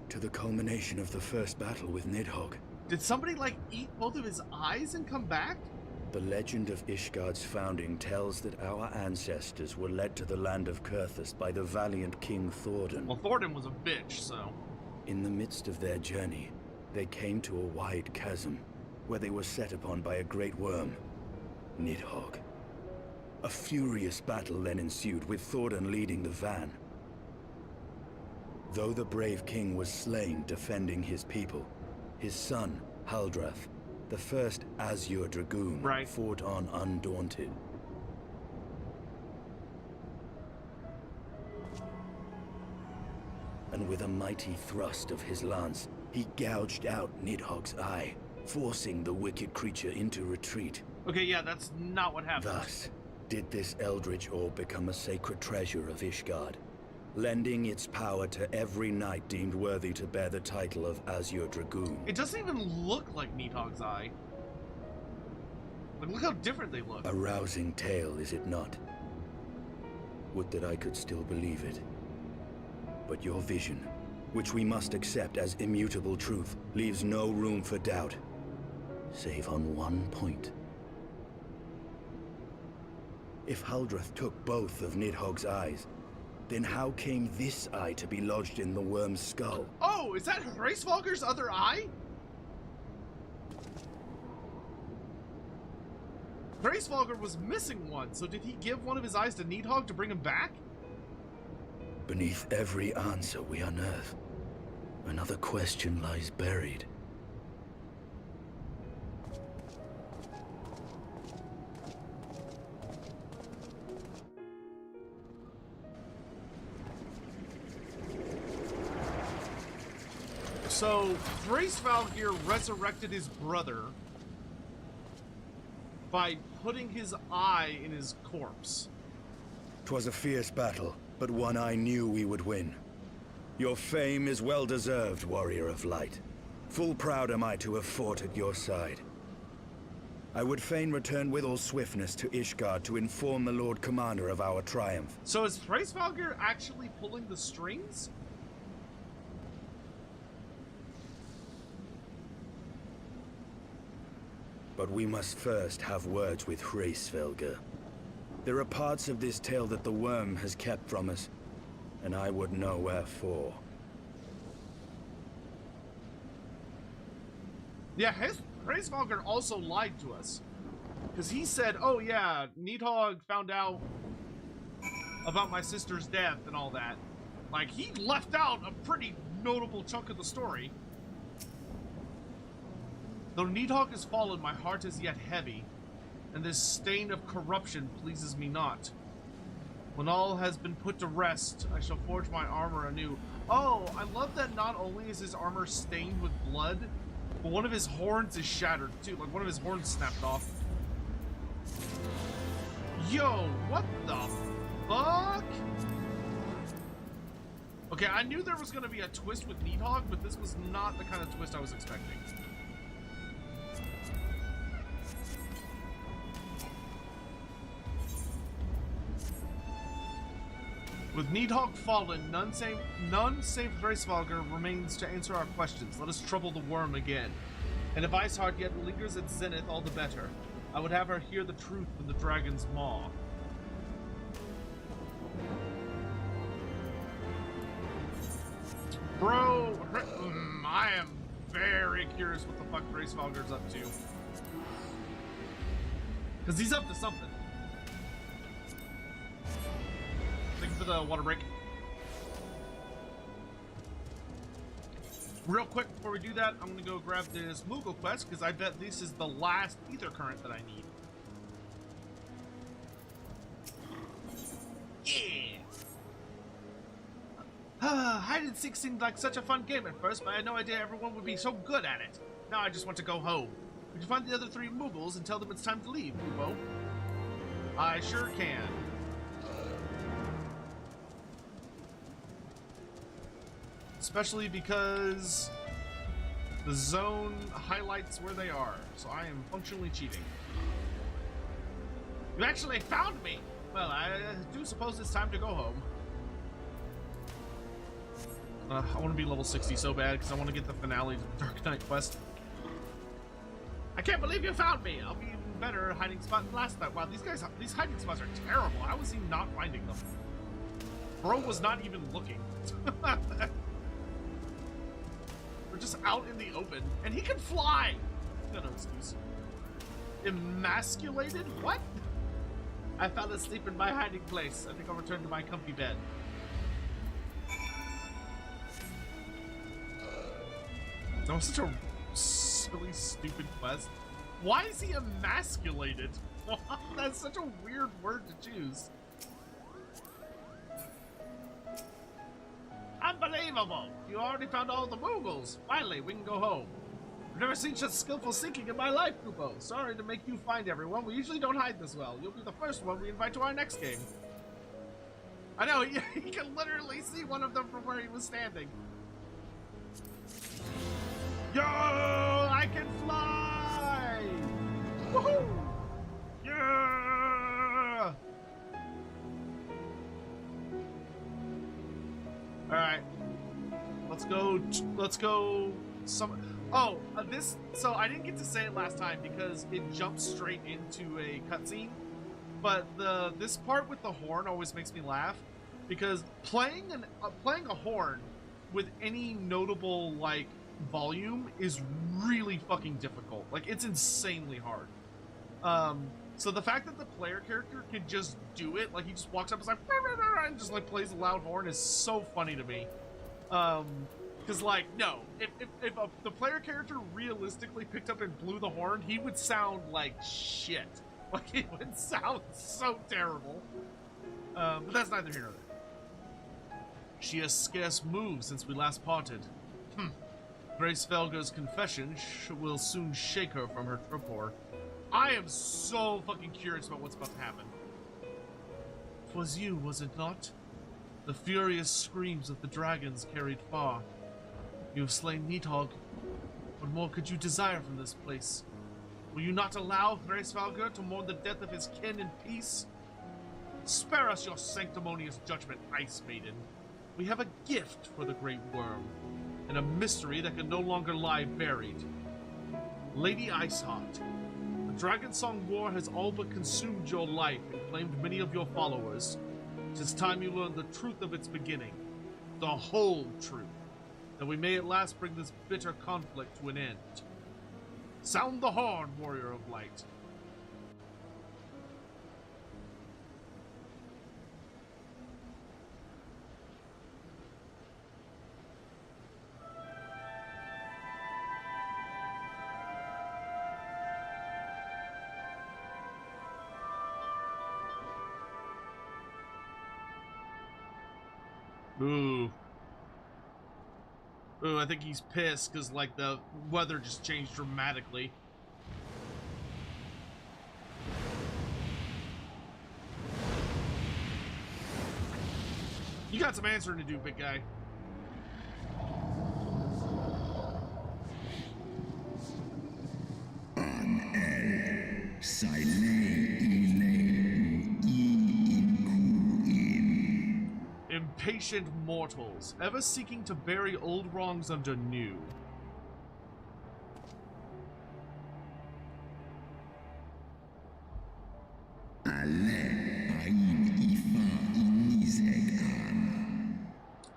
To the culmination of the first battle with Nidhogg. Did somebody, like, eat both of his eyes and come back? The legend of Ishgard's founding tells that our ancestors were led to the land of Kurthus by the valiant King Thordan. Well, Thordan was a bitch, so... In the midst of their journey, they came to a wide chasm, where they were set upon by a great worm, Nidhogg. A furious battle then ensued, with Thordan leading the van. Though the brave king was slain defending his people, his son, Haldrath, the first Azure Dragoon, fought on undaunted. And with a mighty thrust of his lance, he gouged out Nidhogg's eye, forcing the wicked creature into retreat. Okay, yeah, that's not what happened. Thus, did this eldritch orb become a sacred treasure of Ishgard, lending its power to every knight deemed worthy to bear the title of Azure Dragoon. It doesn't even look like Nidhogg's eye. Like, look how different they look. A rousing tale, is it not? Would that I could still believe it. But your vision, which we must accept as immutable truth, leaves no room for doubt, save on one point. If Haldrath took both of Nidhogg's eyes, then how came this eye to be lodged in the worm's skull? Oh, is that Hraesvalger's other eye? Hraesvalger was missing one, so did he give one of his eyes to Nidhogg to bring him back? Beneath every answer we unearth, another question lies buried. So, Hraesvalger resurrected his brother by putting his eye in his corpse. 'Twas a fierce battle, but one I knew we would win. Your fame is well deserved, warrior of light. Full proud am I to have fought at your side. I would fain return with all swiftness to Ishgard to inform the Lord Commander of our triumph. So is Hraesvalger actually pulling the strings? But we must first have words with Hraesvalger. There are parts of this tale that the worm has kept from us, and I would know wherefore. Yeah, Hraesvalger also lied to us. Because he said, oh yeah, Nidhogg found out about my sister's death and all that. Like, he left out a pretty notable chunk of the story. Though Nidhogg has fallen, my heart is yet heavy, and this stain of corruption pleases me not. When all has been put to rest, I shall forge my armor anew. Oh, I love that not only is his armor stained with blood, but one of his horns is shattered too. Like, one of his horns snapped off. Yo, what the fuck? Okay, I knew there was going to be a twist with Nidhogg, but this was not the kind of twist I was expecting. With Nidhogg fallen, none save Hraesvalger remains to answer our questions. Let us trouble the worm again. And if Iceheart yet lingers at zenith, all the better. I would have her hear the truth from the dragon's maw. Bro, I am very curious what the fuck Hraesvalger's up to. Because he's up to something. Thank you for the water break. Real quick, before we do that, I'm going to go grab this Moogle quest, because I bet this is the last ether current that I need. Yeah! Hide and seek seemed like such a fun game at first, but I had no idea everyone would be so good at it. Now I just want to go home. Could you find the other 3 Moogles and tell them it's time to leave, Kubo? I sure can. Especially because the zone highlights where they are, so I am functionally cheating. You actually found me! Well, I do suppose it's time to go home. I want to be level 60 so bad because I want to get the finale to the Dark Knight quest. I can't believe you found me! I'll be even better at hiding spot than last night. Wow, these hiding spots are terrible. How was he not finding them? Bro was not even looking. We're just out in the open, and he can fly! got no excuse. Emasculated? What? I fell asleep in my hiding place. I think I'll return to my comfy bed. That was such a silly, stupid quest. Why is he emasculated? That's such a weird word to choose. Unbelievable! You already found all the Moogles. Finally, we can go home. I've never seen such skillful sinking in my life, Kupo. Sorry to make you find everyone. We usually don't hide this well. You'll be the first one we invite to our next game. I know, he can literally see one of them from where he was standing. Yo, I can fly! Woohoo! Yeah! Alright. Let's go so I didn't get to say it last time because it jumps straight into a cutscene, but this part with the horn always makes me laugh because playing a horn with any notable like volume is really fucking difficult. Like, it's insanely hard. So the fact that the player character can just do it, like he just walks up and is like and just like plays a loud horn is so funny to me. Because, like, no, if the player character realistically picked up and blew the horn, he would sound like shit. Like, he would sound so terrible. But that's neither here nor there. She has scarce moved since we last parted. Grace Felger's confession will soon shake her from her torpor. I am so fucking curious about what's about to happen. 'Twas you, was it not? The furious screams of the dragons carried far. You have slain Nidhogg. What more could you desire from this place? Will you not allow Grace Felger to mourn the death of his kin in peace? Spare us your sanctimonious judgment, Ice Maiden. We have a gift for the Great Worm, and a mystery that can no longer lie buried. Lady Iceheart, the Dragon Song War has all but consumed your life and claimed many of your followers. 'Tis time you learn the truth of its beginning, the whole truth, that we may at last bring this bitter conflict to an end. Sound the horn, Warrior of Light. Ooh. Ooh, I think he's pissed because, like, the weather just changed dramatically. You got some answering to do, big guy. Impatient mortals, ever seeking to bury old wrongs under new.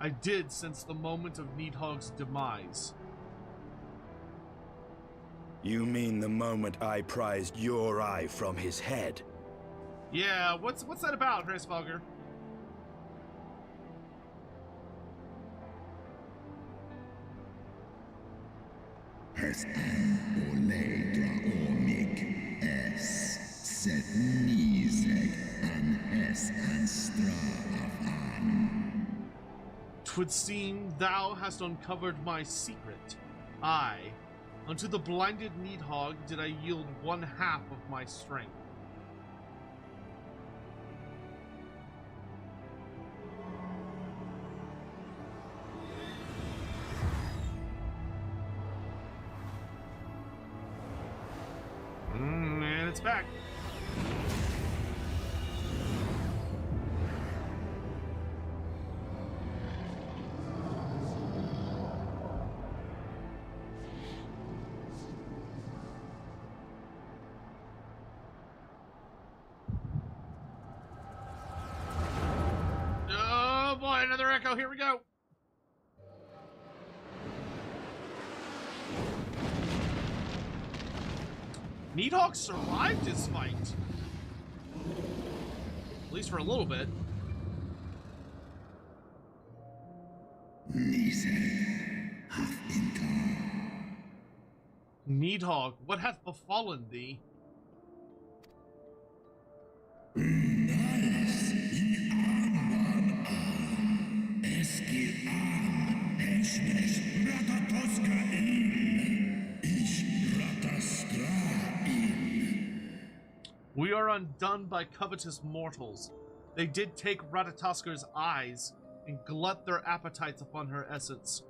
I did since the moment of Nidhogg's demise. You mean the moment I prized your eye from his head? Yeah, what's that about, Hrisvalger? Es ole draomik es set nizeg an es an straf an. 'Twould seem thou hast uncovered my secret. I, unto the blinded Nidhogg did I yield 1/2 of my strength. And it's back. Oh boy, another echo. Here we go. Nidhogg survived his fight. At least for a little bit. Nidhogg, what hath befallen thee? We are undone by covetous mortals. They did take Ratataskar's eyes and glut their appetites upon her essence.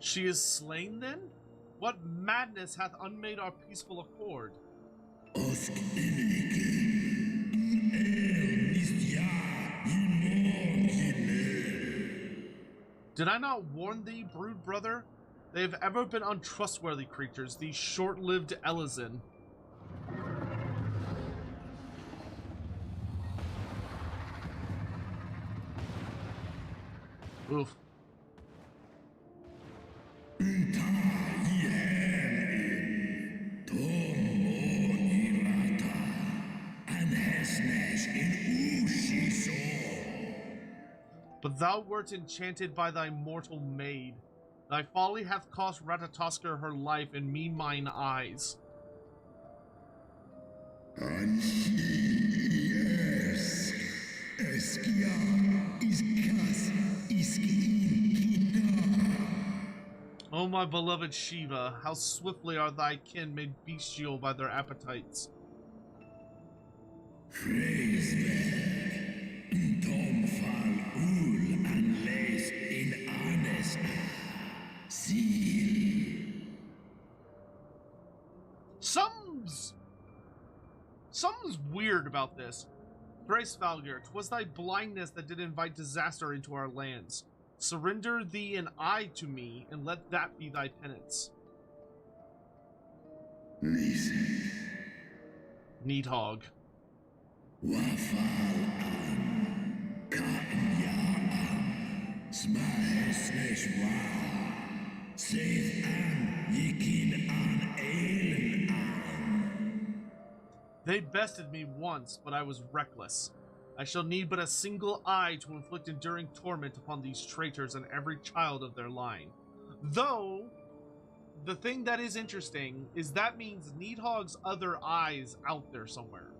She is slain then? What madness hath unmade our peaceful accord? Did I not warn thee, brood brother? They have ever been untrustworthy creatures, these short-lived Elizin. Oof. But thou wert enchanted by thy mortal maid. Thy folly hath cost Ratatoskr her life and me mine eyes. Yes. O my beloved Shiva, how swiftly are thy kin made bestial by their appetites. Something's weird about this. Thrace Valgir, 'twas thy blindness that did invite disaster into our lands. Surrender thee an eye to me, and let that be thy penance. Nidhogg. They bested me once, but I was reckless. I shall need but a single eye to inflict enduring torment upon these traitors and every child of their line. Though, the thing that is interesting is that means Nidhogg's other eye is out there somewhere.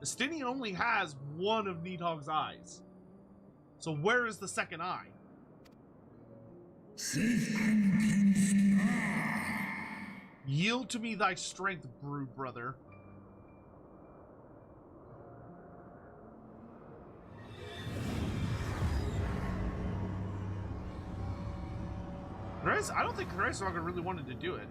Estinian only has one of Nidhogg's eyes. So where is the second eye? Yield to me thy strength, brood brother. I don't think Nidhogg really wanted to do it.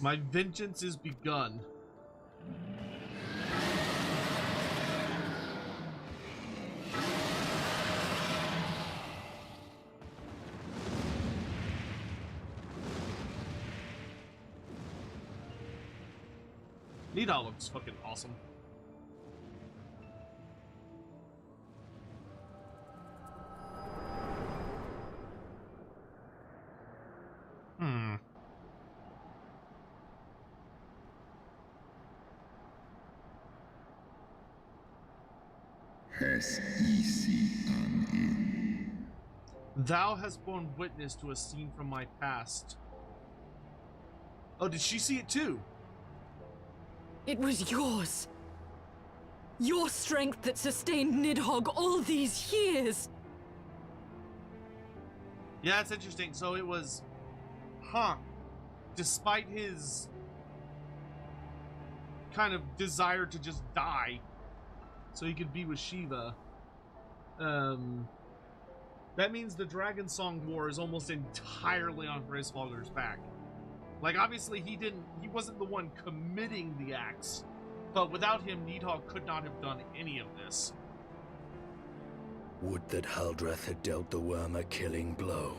My vengeance is begun. Nidhogg looks fucking awesome. Thou hast borne witness to a scene from my past. Oh, did she see it too? It was yours. Your strength that sustained Nidhogg all these years. Yeah, it's interesting. So it was, despite his kind of desire to just die so he could be with Shiva, that means the Dragon Song War is almost entirely on Thrace Valgir's back. Like, obviously he wasn't the one committing the acts, but without him, Nidhogg could not have done any of this. Would that Haldreth had dealt the worm a killing blow.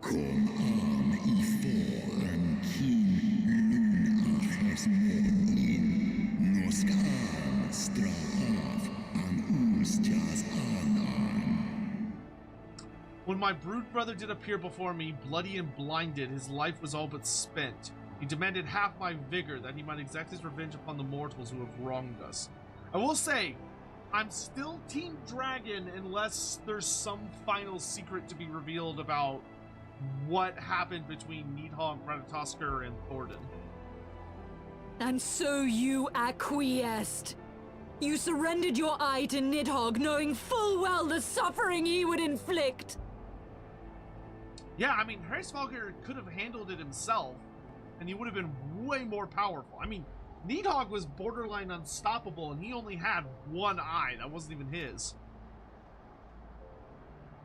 Kom an I fåren Kim Luna has morgon in. Nå ska han strå av an Ulstjas anarm. When my brood brother did appear before me, bloody and blinded, his life was all but spent. He demanded half my vigor that he might exact his revenge upon the mortals who have wronged us. I will say, I'm still Team Dragon unless there's some final secret to be revealed about what happened between Nidhogg, Ratatoskr, and Thordan. And so you acquiesced. You surrendered your eye to Nidhogg, knowing full well the suffering he would inflict. Yeah, I mean, Hraesvelgr could have handled it himself, and he would have been way more powerful. I mean, Nidhogg was borderline unstoppable, and he only had one eye. That wasn't even his.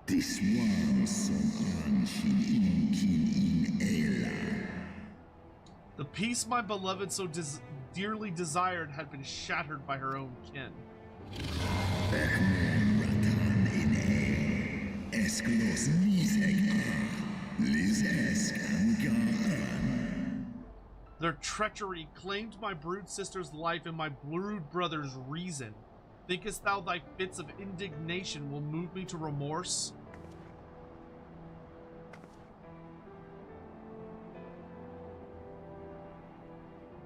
This one som in Ela. The peace my beloved so dearly desired had been shattered by her own kin. Their treachery claimed my brood sister's life and my brood brother's reason. Thinkest thou thy fits of indignation will move me to remorse?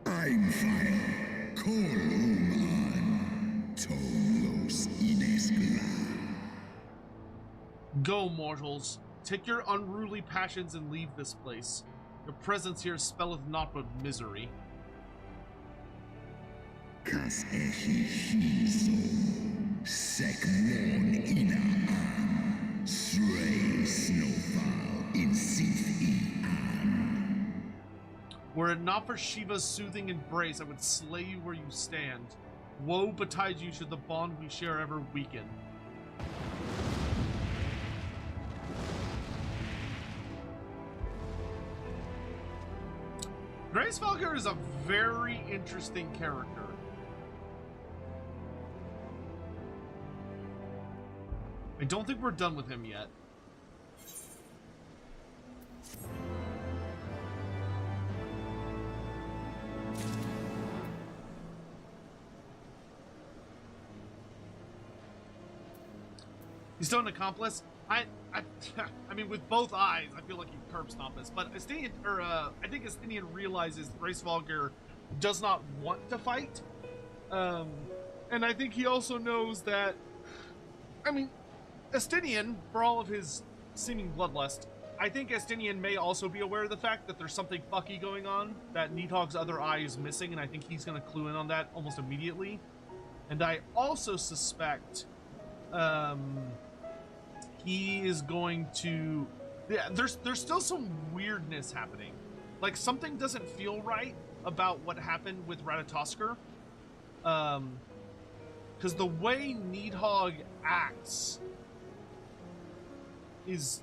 I'm fire. Kolum Tolos Ineskla. Go, mortals. Take your unruly passions and leave this place. Your presence here spelleth naught but misery. Kas echi shiso, sekmon ina an, stray snowfall in sith an. Were it not for Shiva's soothing embrace, I would slay you where you stand. Woe betide you should the bond we share ever weaken. Hraesvelgr is a very interesting character. I don't think we're done with him yet. He's still an accomplice. I mean, with both eyes, I feel like he curb stomped us. But Estinian, I think Estinian realizes Hraesvelgr does not want to fight, and I think he also knows that. I mean, Estinian, for all of his seeming bloodlust, I think Estinian may also be aware of the fact that there's something fucky going on. That Nidhogg's other eye is missing, and I think he's going to clue in on that almost immediately. And I also suspect. He is going to... Yeah, there's still some weirdness happening. Like, something doesn't feel right about what happened with Ratatoskr. Because the way Nidhogg acts is...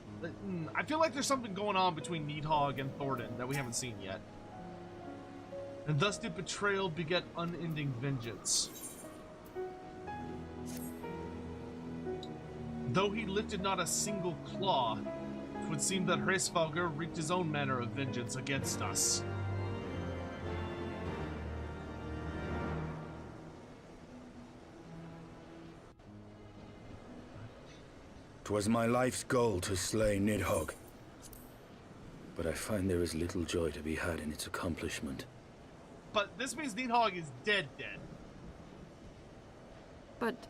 I feel like there's something going on between Nidhogg and Thordan that we haven't seen yet. And thus did betrayal beget unending vengeance. Though he lifted not a single claw, it would seem that Hraesvelgr wreaked his own manner of vengeance against us. 'Twas my life's goal to slay Nidhogg, but I find there is little joy to be had in its accomplishment. But this means Nidhogg is dead. But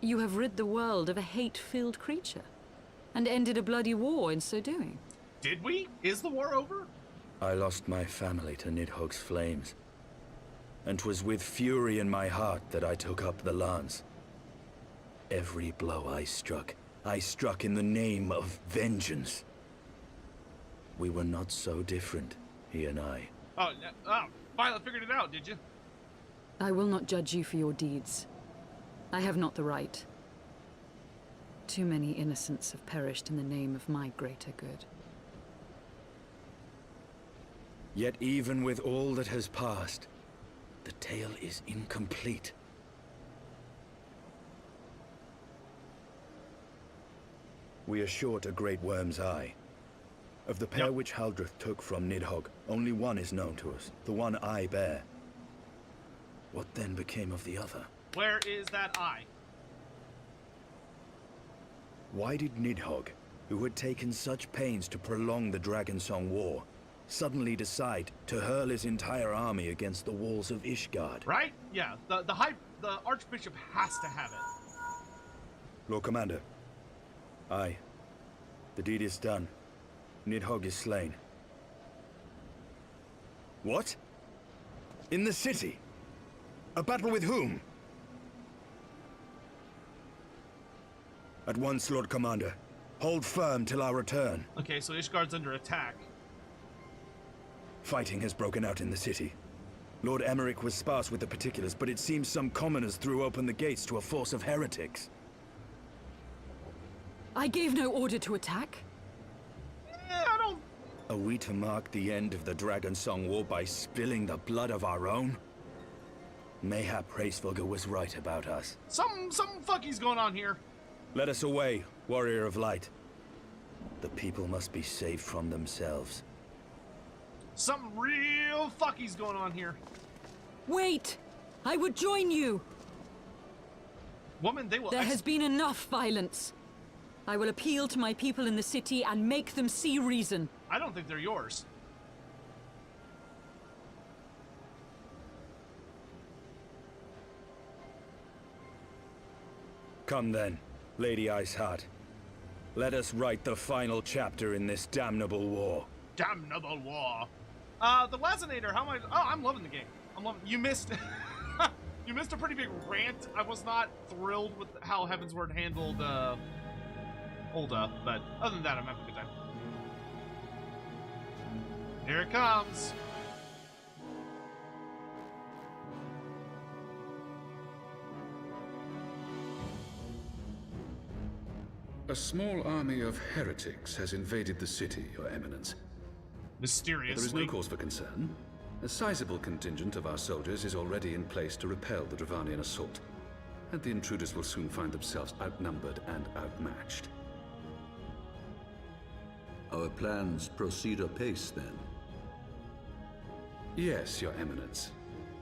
you have rid the world of a hate-filled creature, and ended a bloody war in so doing. Did we? Is the war over? I lost my family to Nidhogg's flames, and 'twas with fury in my heart that I took up the lance. Every blow I struck in the name of vengeance. We were not so different, he and I. Oh, Violet figured it out, did you? I will not judge you for your deeds. I have not the right. Too many innocents have perished in the name of my greater good. Yet even with all that has passed, the tale is incomplete. We are short a great worm's eye. Of the pair which Haldreth took from Nidhogg, only one is known to us, the one I bear. What then became of the other? Where is that eye? Why did Nidhogg, who had taken such pains to prolong the Dragonsong War, suddenly decide to hurl his entire army against the walls of Ishgard? Right? Yeah, the Archbishop has to have it. Lord Commander. Aye. The deed is done. Nidhogg is slain. What? In the city? A battle with whom? At once, Lord Commander. Hold firm till our return. Okay, so Ishgard's under attack. Fighting has broken out in the city. Lord Emmerich was sparse with the particulars, but it seems some commoners threw open the gates to a force of heretics. I gave no order to attack. I don't... Are we to mark the end of the Dragonsong War by spilling the blood of our own? Mayhap Hraesvelgr was right about us. Some fucky's going on here. Let us away, Warrior of Light. The people must be saved from themselves. Something real fucky's going on here. Wait! I would join you! Woman, they will... There has been enough violence. I will appeal to my people in the city and make them see reason. I don't think they're yours. Come then, Lady Iceheart. Let us write the final chapter in this damnable war. Damnable war. The Lazinator, how am I... Oh, I'm loving the game. I'm loving... You missed... You missed a pretty big rant. I was not thrilled with how Heavensward handled, Ulda, but other than that, I'm having a good time. Here it comes. A small army of heretics has invaded the city, Your Eminence. Mysteriously. There is no cause for concern. A sizable contingent of our soldiers is already in place to repel the Dravanian assault, and the intruders will soon find themselves outnumbered and outmatched. Our plans proceed apace, then? Yes, Your Eminence.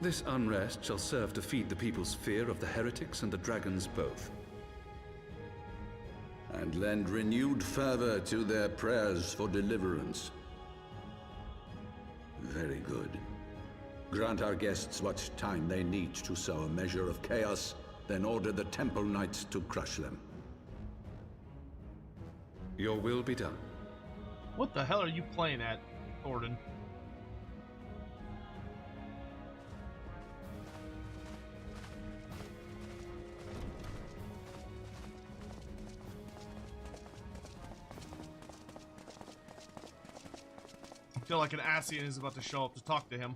This unrest shall serve to feed the people's fear of the heretics and the dragons both. And lend renewed fervor to their prayers for deliverance. Very good. Grant our guests what time they need to sow a measure of chaos, then order the Temple Knights to crush them. Your will be done. What the hell are you playing at, Thornton? I feel like an Ascian is about to show up to talk to him.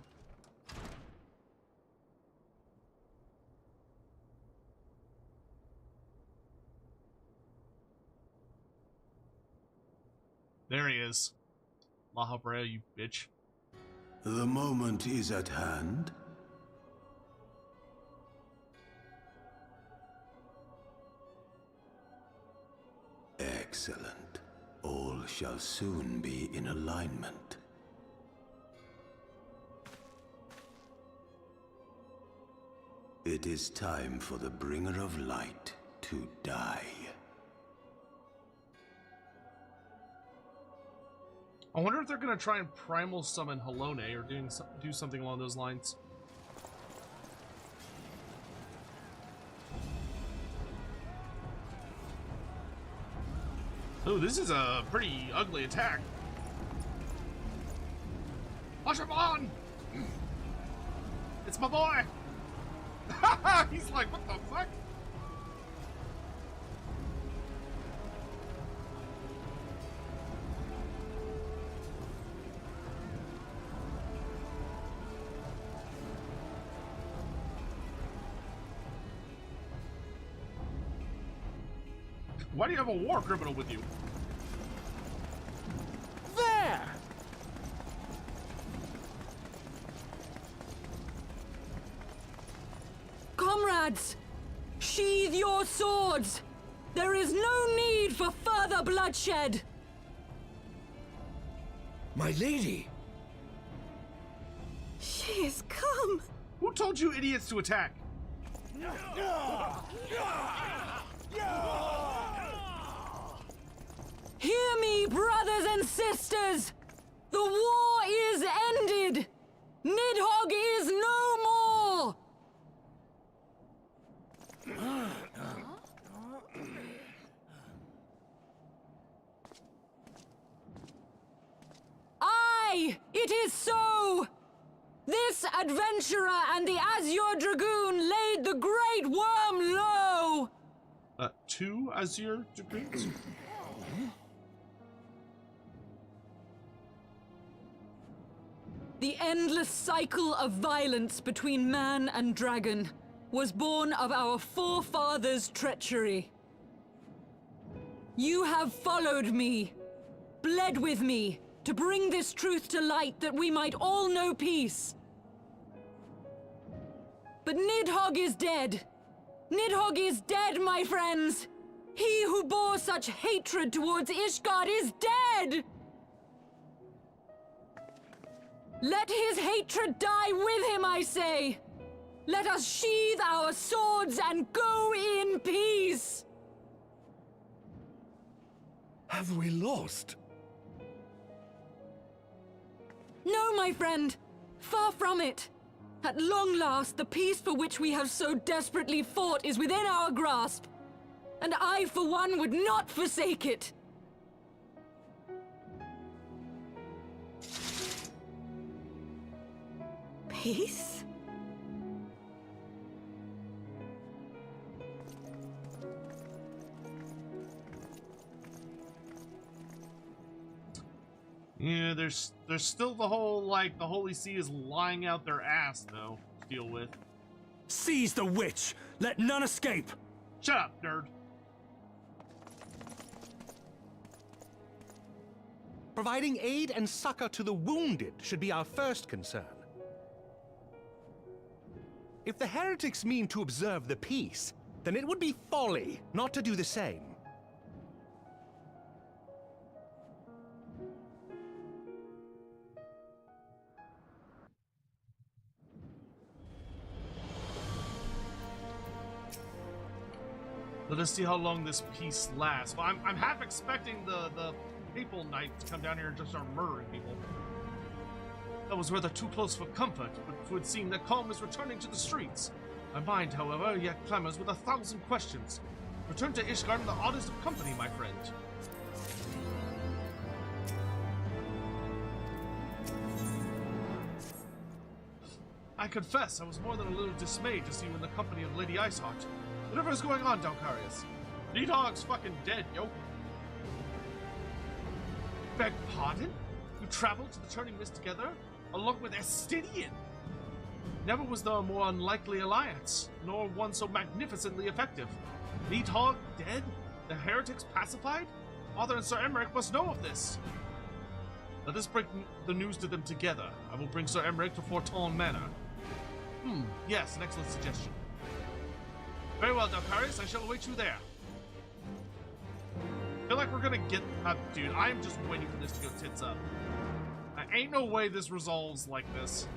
There he is. Mahabrea, you bitch. The moment is at hand. Excellent. All shall soon be in alignment. It is time for the Bringer of Light to die. I wonder if they're gonna try and primal summon Halone or do something along those lines. Oh, this is a pretty ugly attack. Push him on! It's my boy! He's like, what the fuck? Why do you have a war criminal with you? There! Comrades! Sheathe your swords! There is no need for further bloodshed! My lady! She is come! Who told you idiots to attack? Hear me, brothers and sisters! The war is ended! Nidhogg is no more! Aye, it is so! This adventurer and the Azure Dragoon laid the great worm low! 2 Azure Dragoons? The endless cycle of violence between man and dragon was born of our forefathers' treachery. You have followed me, bled with me, to bring this truth to light that we might all know peace. But Nidhogg is dead. Nidhogg is dead, my friends! He who bore such hatred towards Ishgard is dead! Let his hatred die with him, I say! Let us sheathe our swords and go in peace! Have we lost? No, my friend! Far from it! At long last, the peace for which we have so desperately fought is within our grasp. And I, for one, would not forsake it. Peace? Yeah, there's still the whole, like, the Holy See is lying out their ass, though, to deal with. Seize the witch! Let none escape! Shut up, nerd! Providing aid and succor to the wounded should be our first concern. If the heretics mean to observe the peace, then it would be folly not to do the same. Let us see how long this peace lasts. Well, I'm half expecting the Papal Knight to come down here and just start murdering people. That was rather too close for comfort, but it would seem that calm is returning to the streets. My mind, however, yet clamors with 1,000 questions. Return to Ishgard in the oddest of company, my friend. I confess, I was more than a little dismayed to see you in the company of Lady Iceheart. Whatever is going on, Dalkarius? Nidhogg's fucking dead, yo. Beg pardon? You traveled to the Turning Mist together, along with Estidian? Never was there a more unlikely alliance, nor one so magnificently effective. Nidhogg dead? The heretics pacified? Arthur and Sir Emmerich must know of this. Let us break the news to them together. I will bring Sir Emmerich to Forton Manor. Yes, an excellent suggestion. Very well, Dalkarius, I shall await you there. I feel like we're gonna get... dude, I am just waiting for this to go tits up. Ain't no way this resolves like this.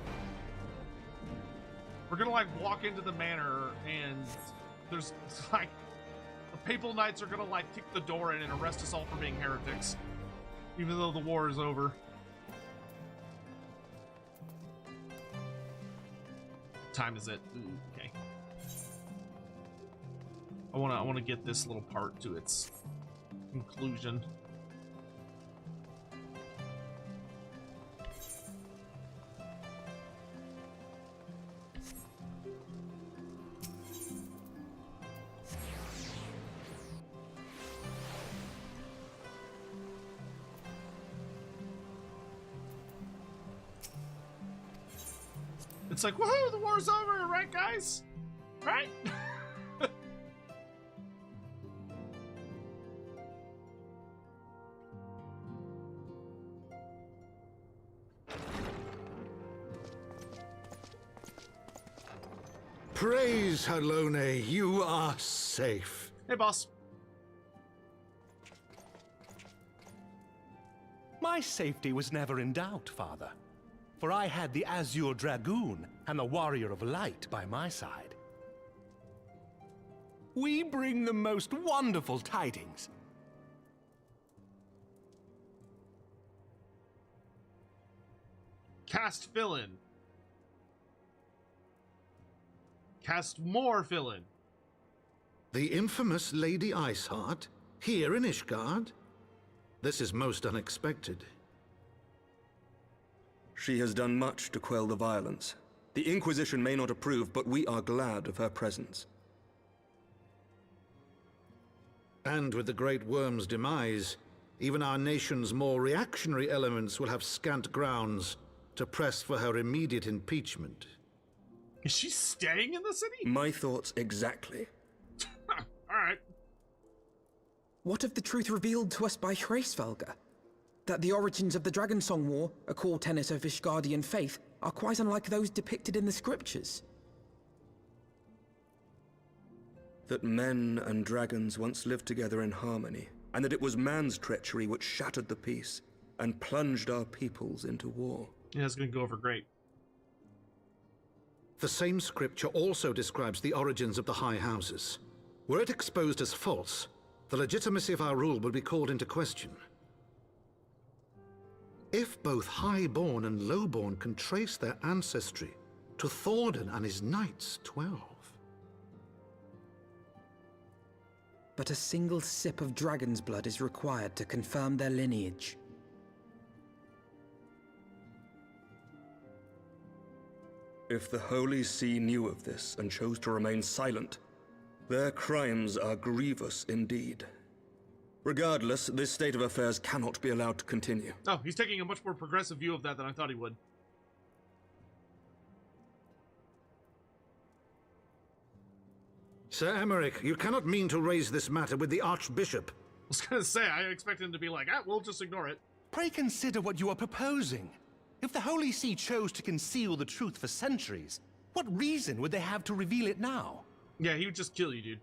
We're gonna, like, walk into the manor, and there's, like... The Papal Knights are gonna, like, kick the door in and arrest us all for being heretics. Even though the war is over. What time is it? Ooh, okay. I wanna get this little part to its conclusion. It's like, woohoo, the war's over, right, guys? Right? Praise Halone, you are safe. Hey, boss. My safety was never in doubt, Father. For I had the Azure Dragoon and the Warrior of Light by my side. We bring the most wonderful tidings. Cast fill-in. Cast more fill-in. The infamous Lady Iceheart? Here in Ishgard? This is most unexpected. She has done much to quell the violence. The Inquisition may not approve, but we are glad of her presence. And with the Great Worm's demise, even our nation's more reactionary elements will have scant grounds to press for her immediate impeachment. Is she staying in the city? My thoughts exactly. Alright. What of the truth revealed to us by Hraesvelgr? That the origins of the Dragonsong War, a core tenet of Ishgardian faith, are quite unlike those depicted in the scriptures. That men and dragons once lived together in harmony, and that it was man's treachery which shattered the peace and plunged our peoples into war. Yeah, it's gonna go over great. The same scripture also describes the origins of the High Houses. Were it exposed as false, the legitimacy of our rule would be called into question. If both Highborn and Lowborn can trace their ancestry to Thordan and his Knights 12. But a single sip of dragon's blood is required to confirm their lineage. If the Holy See knew of this and chose to remain silent, their crimes are grievous indeed. Regardless, this state of affairs cannot be allowed to continue. Oh, he's taking a much more progressive view of that than I thought he would. Sir Emmerich, you cannot mean to raise this matter with the Archbishop. I was gonna say, I expect him to be like, we'll just ignore it. Pray consider what you are proposing. If the Holy See chose to conceal the truth for centuries, what reason would they have to reveal it now? Yeah, he would just kill you, dude.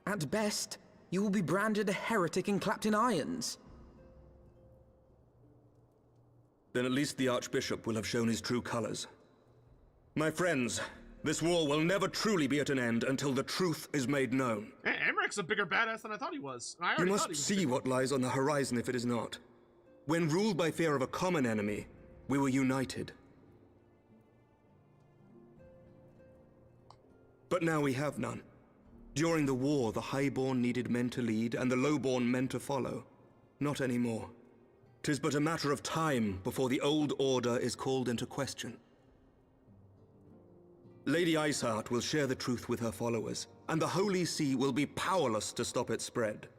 At best, you will be branded a heretic and clapped in irons. Then at least the Archbishop will have shown his true colors. My friends, this war will never truly be at an end until the truth is made known. Hey, Emmerich's a bigger badass than I thought he was. And I You already must thought he was see what lies on the horizon if it is not. When ruled by fear of a common enemy, we were united. But now we have none. During the war, the Highborn needed men to lead, and the Lowborn men to follow. Not anymore. 'Tis but a matter of time before the old order is called into question. Lady Iceheart will share the truth with her followers, and the Holy See will be powerless to stop its spread.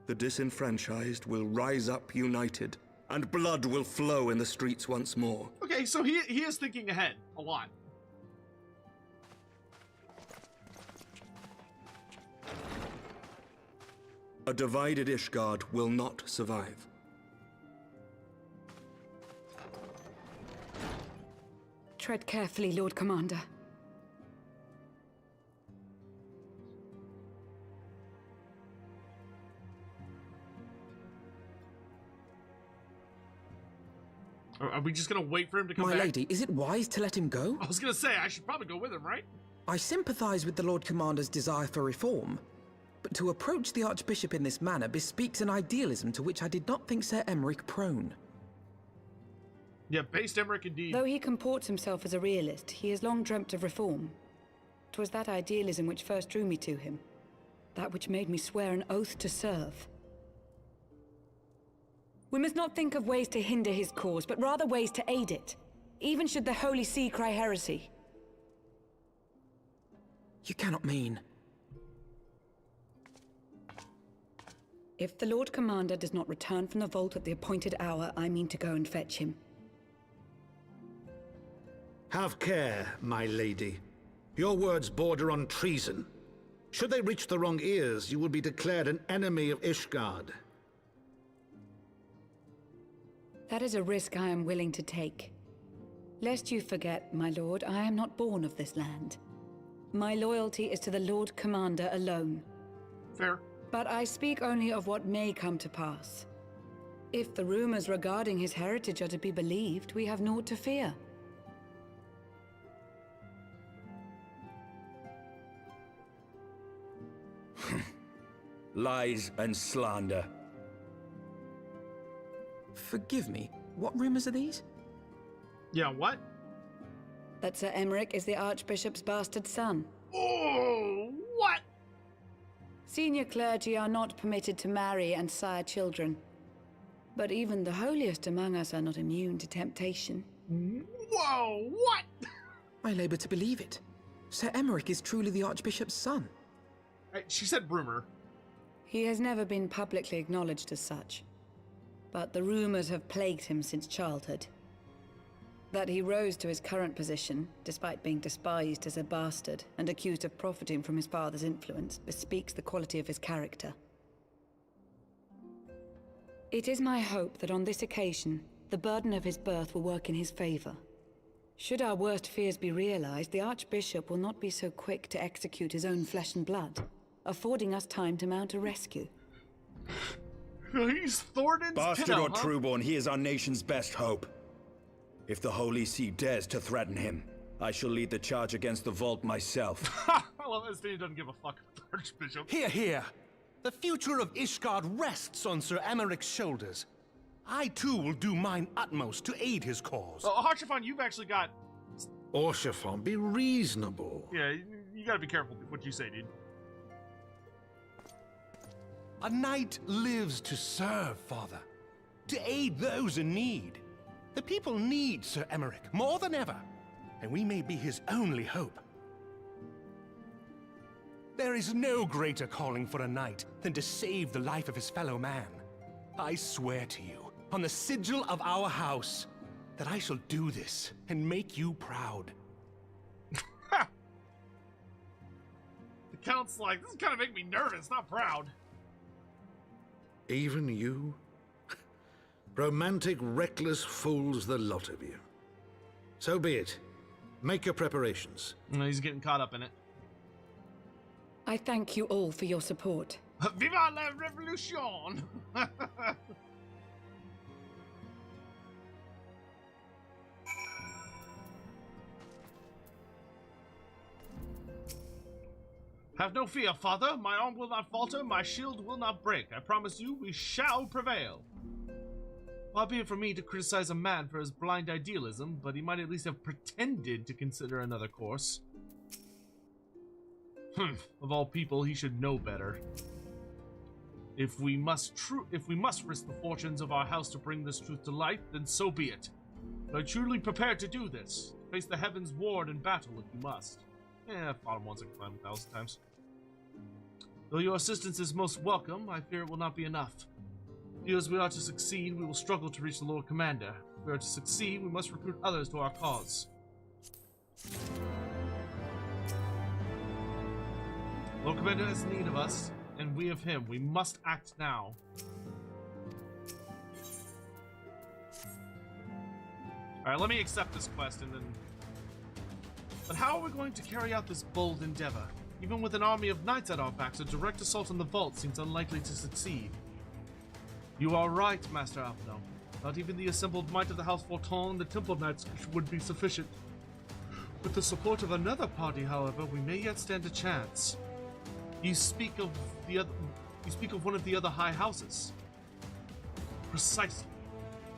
The disenfranchised will rise up united, and blood will flow in the streets once more. Okay, so he is thinking ahead a lot. A divided Ishgard will not survive. Tread carefully, Lord Commander. Are we just gonna wait for him to come back? back? My lady, is it wise to let him go? I was gonna say, I should probably go with him, right? I sympathize with the Lord Commander's desire for reform, but to approach the Archbishop in this manner bespeaks an idealism to which I did not think Sir Emmerich prone. Yeah, based Emmerich indeed. Though he comports himself as a realist, he has long dreamt of reform. 'Twas that idealism which first drew me to him. That which made me swear an oath to serve. We must not think of ways to hinder his cause, but rather ways to aid it, even should the Holy See cry heresy. You cannot mean... If the Lord Commander does not return from the vault at the appointed hour, I mean to go and fetch him. Have care, my lady. Your words border on treason. Should they reach the wrong ears, you will be declared an enemy of Ishgard. That is a risk I am willing to take. Lest you forget, my lord, I am not born of this land. My loyalty is to the Lord Commander alone. Fair. But I speak only of what may come to pass. If the rumors regarding his heritage are to be believed, we have naught to fear. Lies and slander. Forgive me, what rumors are these? Yeah, what? That Sir Emmerich is the Archbishop's bastard son. Oh, what? Senior clergy are not permitted to marry and sire children. But even the holiest among us are not immune to temptation. Whoa, what? I labor to believe it. Sir Emmerich is truly the Archbishop's son. She said rumor. He has never been publicly acknowledged as such. But the rumors have plagued him since childhood. That he rose to his current position, despite being despised as a bastard and accused of profiting from his father's influence, bespeaks the quality of his character. It is my hope that on this occasion, the burden of his birth will work in his favor. Should our worst fears be realized, the Archbishop will not be so quick to execute his own flesh and blood, affording us time to mount a rescue. He's Thornton's Bastard kiddo, or trueborn, he is our nation's best hope. If the Holy See dares to threaten him, I shall lead the charge against the Vault myself. I love that Steve doesn't give a fuck about the Archbishop. Here, here. The future of Ishgard rests on Sir Emmerich's shoulders. I too will do mine utmost to aid his cause. Oh, Harshaphon, you've actually got... Harshaphon, be reasonable. Yeah, you gotta be careful with what you say, dude. A knight lives to serve, Father. To aid those in need. The people need Sir Emmerich more than ever, and we may be his only hope. There is no greater calling for a knight than to save the life of his fellow man. I swear to you, on the sigil of our house, that I shall do this and make you proud. The Count's like, this is kind of making me nervous, not proud. Even you? Romantic, reckless fools, the lot of you. So be it. Make your preparations. No, he's getting caught up in it. I thank you all for your support. Viva la revolution! Have no fear, Father. My arm will not falter, my shield will not break. I promise you, we shall prevail. Far be it from me to criticize a man for his blind idealism, but he might at least have pretended to consider another course. Of all people, he should know better. If we must risk the fortunes of our house to bring this truth to light, then so be it. But I'm truly prepared to do this. Face the heavens ward in battle if you must. I've fought him once and climbed 1,000 times. Though your assistance is most welcome, I fear it will not be enough. As we are to succeed, we will struggle to reach the Lord Commander. If we are to succeed, we must recruit others to our cause. Lord Commander has need of us, and we of him. We must act now. Alright, let me accept this quest and then... But how are we going to carry out this bold endeavor? Even with an army of knights at our backs, a direct assault on the vault seems unlikely to succeed. You are right, Master Alpno. Not even the assembled might of the House Forton and the Temple Knights would be sufficient. With the support of another party, however, we may yet stand a chance. You speak of one of the other high houses. Precisely.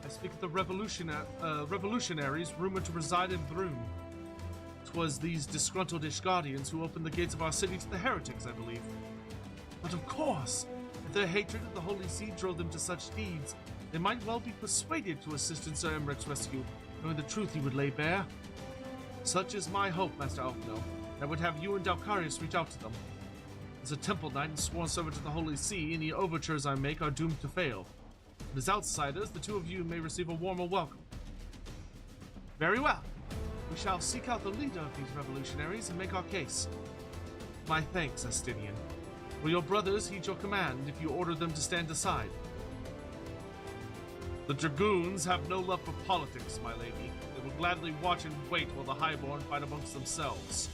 I speak of the revolutionaries rumored to reside in Brune. 'Twas these disgruntled Ishgardians who opened the gates of our city to the heretics, I believe. But of course, if their hatred of the Holy See drove them to such deeds, they might well be persuaded to assist in Sir Emmerich's rescue, knowing the truth he would lay bare. Such is my hope, Master Alpno. I would have you and Dalkarius reach out to them. As a Temple Knight and sworn servant to the Holy See, any overtures I make are doomed to fail. And as outsiders, the two of you may receive a warmer welcome. Very well. We shall seek out the leader of these revolutionaries and make our case. My thanks, Astinian. Will your brothers heed your command if you order them to stand aside? The Dragoons have no love for politics, my lady. They will gladly watch and wait while the Highborn fight amongst themselves.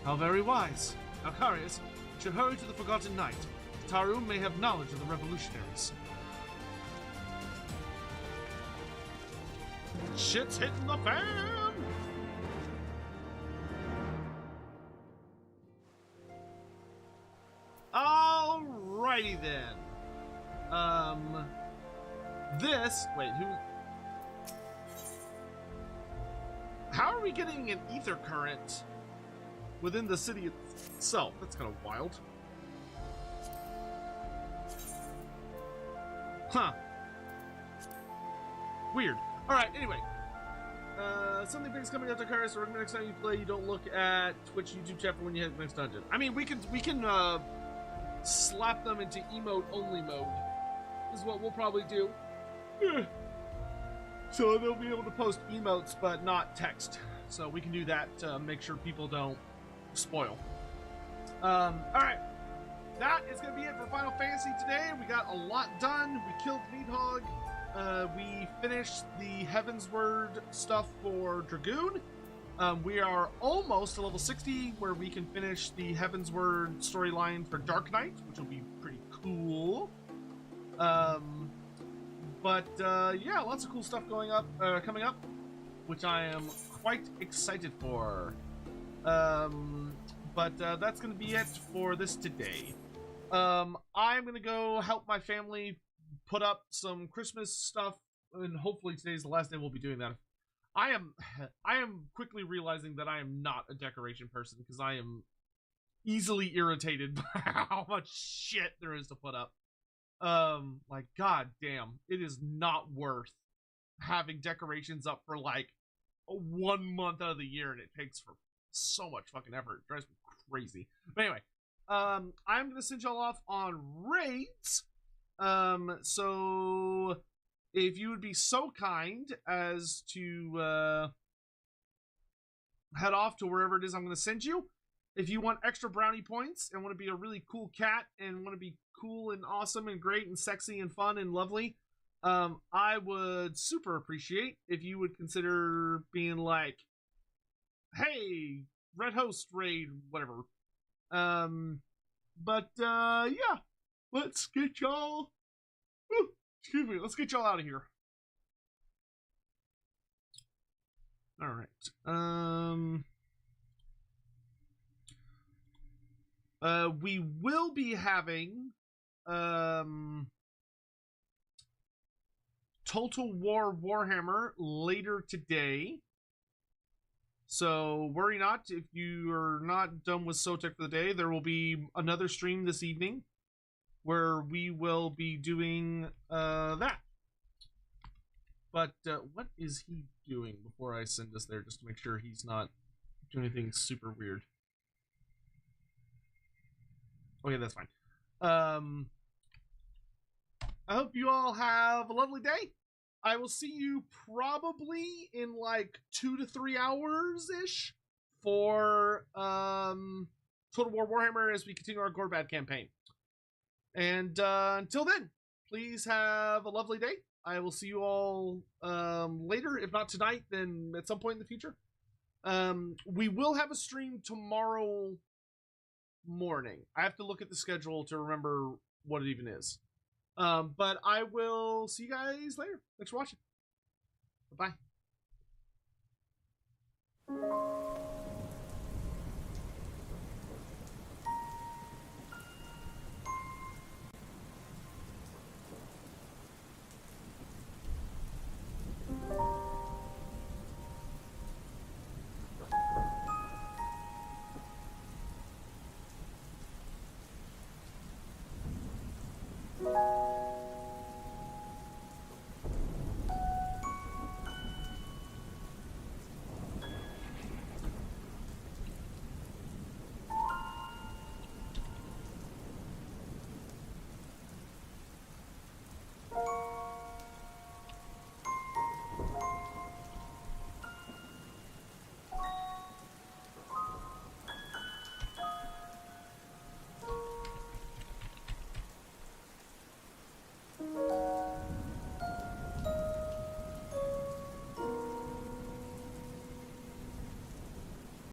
How very wise. Dalkarius, should hurry to the Forgotten Knight. Tarum may have knowledge of the revolutionaries. Shit's hitting the fan! Alrighty then. Wait, who? How are we getting an ether current within the city itself? That's kind of wild. Huh. Weird. Alright, anyway. Something big is coming out to Curse, so next time you play, you don't look at Twitch YouTube chat for when you hit the next dungeon. I mean, we can slap them into emote only mode. Is what we'll probably do. So they'll be able to post emotes, but not text. So we can do that to make sure people don't spoil. Alright. That is going to be it for Final Fantasy today. We got a lot done. We killed Nidhogg. We finished the Heavensward stuff for Dragoon. We are almost to level 60, where we can finish the Heavensward storyline for Dark Knight, which will be pretty cool. Yeah, lots of cool stuff coming up, which I am quite excited for. That's going to be it for this today. I'm going to go help my family put up some Christmas stuff, and hopefully today's the last day we'll be doing that. I am quickly realizing that I am not a decoration person, because I am easily irritated by how much shit there is to put up. Like, god damn, it is not worth having decorations up for like 1 month out of the year, and it takes for so much fucking effort. It drives me crazy. But anyway, I'm gonna send y'all off on raids. So if you would be so kind as to head off to wherever it is I'm going to send you. If you want extra brownie points and want to be a really cool cat and want to be cool and awesome and great and sexy and fun and lovely, I would super appreciate if you would consider being like, hey, Red Host raid, whatever. Yeah, let's get y'all, let's get y'all out of here. All right. We will be having Total War Warhammer later today. So worry not if you are not done with Sotek for the day. There will be another stream this evening where we will be doing that. But what is he doing before I send this there, just to make sure he's not doing anything super weird? Okay, that's fine. I hope you all have a lovely day. I will see you probably in like 2 to 3 hours ish for Total War Warhammer as we continue our Gorbad campaign. And until then, please have a lovely day. I will see you all later, if not tonight, then at some point in the future. We will have a stream tomorrow morning. I have to look at the schedule to remember what it even is. But I will see you guys later. Thanks for watching. Bye-bye.